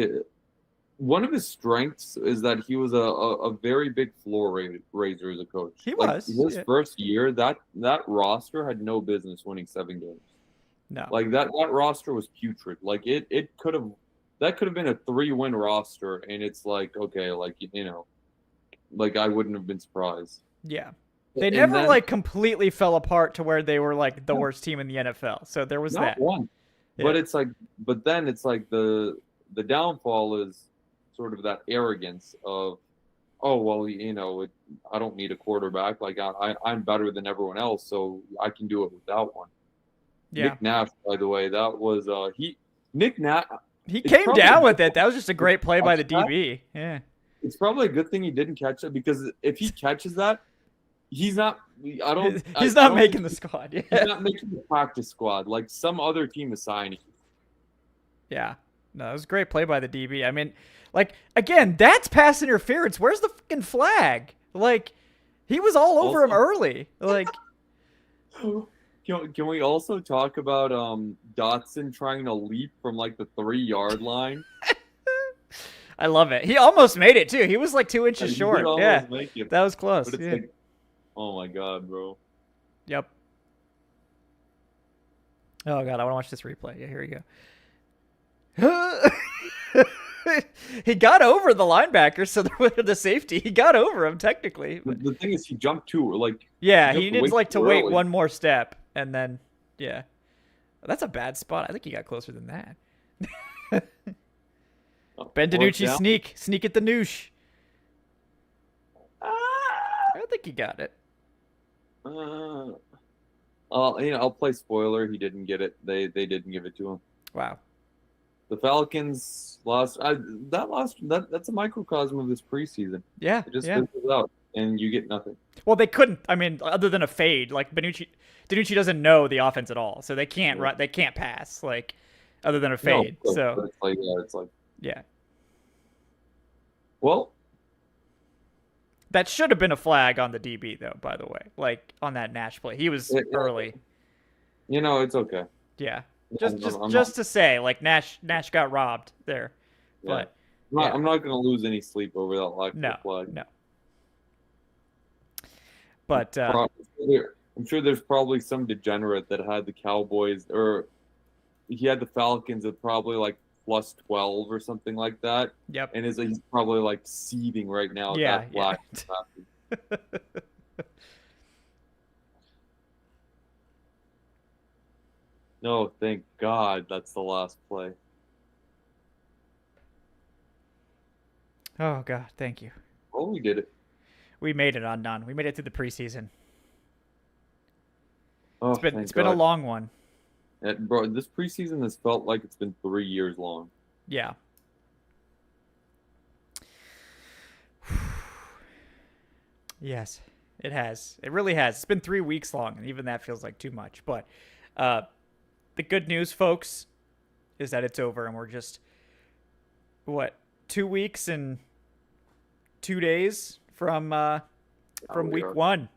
one of his strengths is that he was a very big floor raiser as a coach. He like, was. His first year, that roster had no business winning 7 games. No. Like that roster was putrid. Like it could have that could have been a 3-win roster, and it's like okay, like like I wouldn't have been surprised. Yeah. They never like completely fell apart to where they were like the worst team in the NFL. So there was not that. One. Yeah. But it's like, but then it's like the downfall is sort of that arrogance of, oh well, I don't need a quarterback. Like I'm better than everyone else, so I can do it without one. Yeah. Nick Nash, by the way, that was Nick Nash. He came down with it. That was just a great play by the DB. Yeah. It's probably a good thing he didn't catch it because if he catches that, he's not. He's not making the squad. Yeah. He's not making the practice squad like some other team is signing. Yeah. No, it was a great play by the DB. I mean, like again, that's pass interference. Where's the fucking flag? Like, he was all over him early. Like, can we also talk about Dotson trying to leap from like the 3-yard line? I love it. He almost made it too. He was like 2 inches short. Yeah, that was close. But it's like, oh my god, bro. Yep. Oh god, I want to watch this replay. Yeah, here we go. He got over the linebacker, so the safety. He got over him technically. But the thing is, he jumped too. Like yeah, he needs like to wait one more step, and then yeah, that's a bad spot. I think he got closer than that. Ben DiNucci sneak at the noosh. I think he got it. I'll play spoiler. He didn't get it. They didn't give it to him. Wow. The Falcons lost. That's a microcosm of this preseason. Yeah, it just fizzles out, and you get nothing. Well, they couldn't. I mean, other than a fade, like DiNucci doesn't know the offense at all, so they can't run. They can't pass, like other than a fade. No, so it's like yeah. Well, that should have been a flag on the DB, though. By the way, like on that Nash play, he was early. It's okay. Yeah. Just to say, like Nash got robbed there, yeah. But I'm not going to lose any sleep over that lack of flag. No. But I'm sure there's probably some degenerate that had the Cowboys, or he had the Falcons at probably like plus 12 or something like that. Yep. And he's probably like seething right now. Yeah. That No, thank God that's the last play. Oh God, thank you. Oh, we did it. We made it, Adnan. We made it through the preseason. Oh, It's thank been a God. long one. Bro, this preseason has felt like it's been 3 years long. Yeah. Yes, it has. It really has. It's been 3 weeks long, and even that feels like too much. But uh, the good news, folks, is that it's over, and we're just what 2 weeks and 2 days from We week are. one.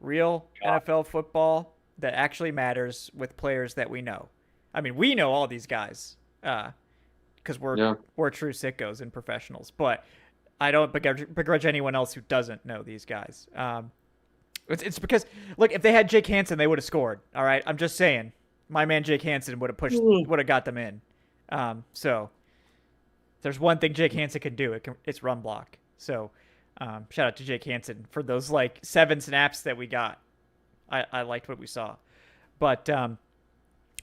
Real NFL football that actually matters with players that we know. I mean, we know all these guys because Yeah. we're true sickos and professionals. But I don't begrudge anyone else who doesn't know these guys. It's because look, if they had Jake Hansen, they would have scored. All right, I'm just saying, my man Jake Hansen would have got them in. So if there's one thing Jake Hansen can do, it's run block. So shout out to Jake Hansen for those like 7 snaps that we got. I liked what we saw, but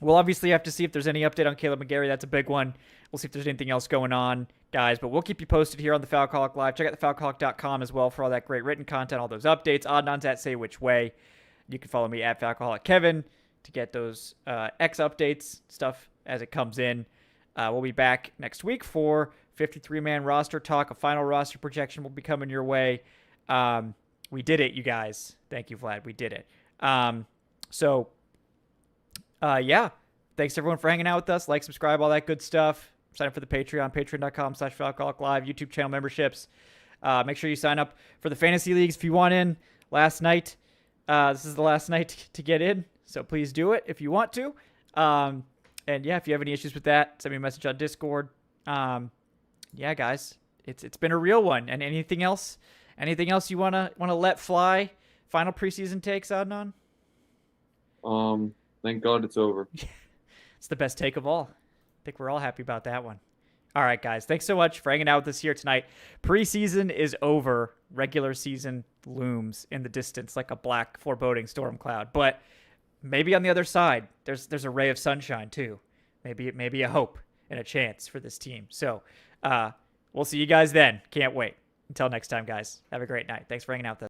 we'll obviously have to see if there's any update on Caleb McGarry. That's a big one. We'll see if there's anything else going on, guys. But we'll keep you posted here on the Falcaholic Live. Check out thefalcaholic.com as well for all that great written content, all those updates. Adnan's at Say Which Way. You can follow me at Falcaholic Kevin to get those X updates, stuff as it comes in. We'll be back next week for 53-man roster talk. A final roster projection will be coming your way. We did it, you guys. Thank you, Vlad. We did it. Yeah. Thanks, everyone, for hanging out with us. Like, subscribe, all that good stuff. Sign up for the Patreon, patreon.com/Falcaholic YouTube channel memberships. Make sure you sign up for the fantasy leagues if you want in. Last night, this is the last night to get in, so please do it if you want to. And yeah, if you have any issues with that, send me a message on Discord. Yeah, guys, it's been a real one. And anything else you wanna let fly? Final preseason takes, Adnan? Thank God it's over. It's the best take of all. I think we're all happy about that one. All right, guys. Thanks so much for hanging out with us here tonight. Preseason is over. Regular season looms in the distance like a black foreboding storm cloud. But maybe on the other side, there's a ray of sunshine too. Maybe a hope and a chance for this team. So we'll see you guys then. Can't wait. Until next time, guys. Have a great night. Thanks for hanging out with us.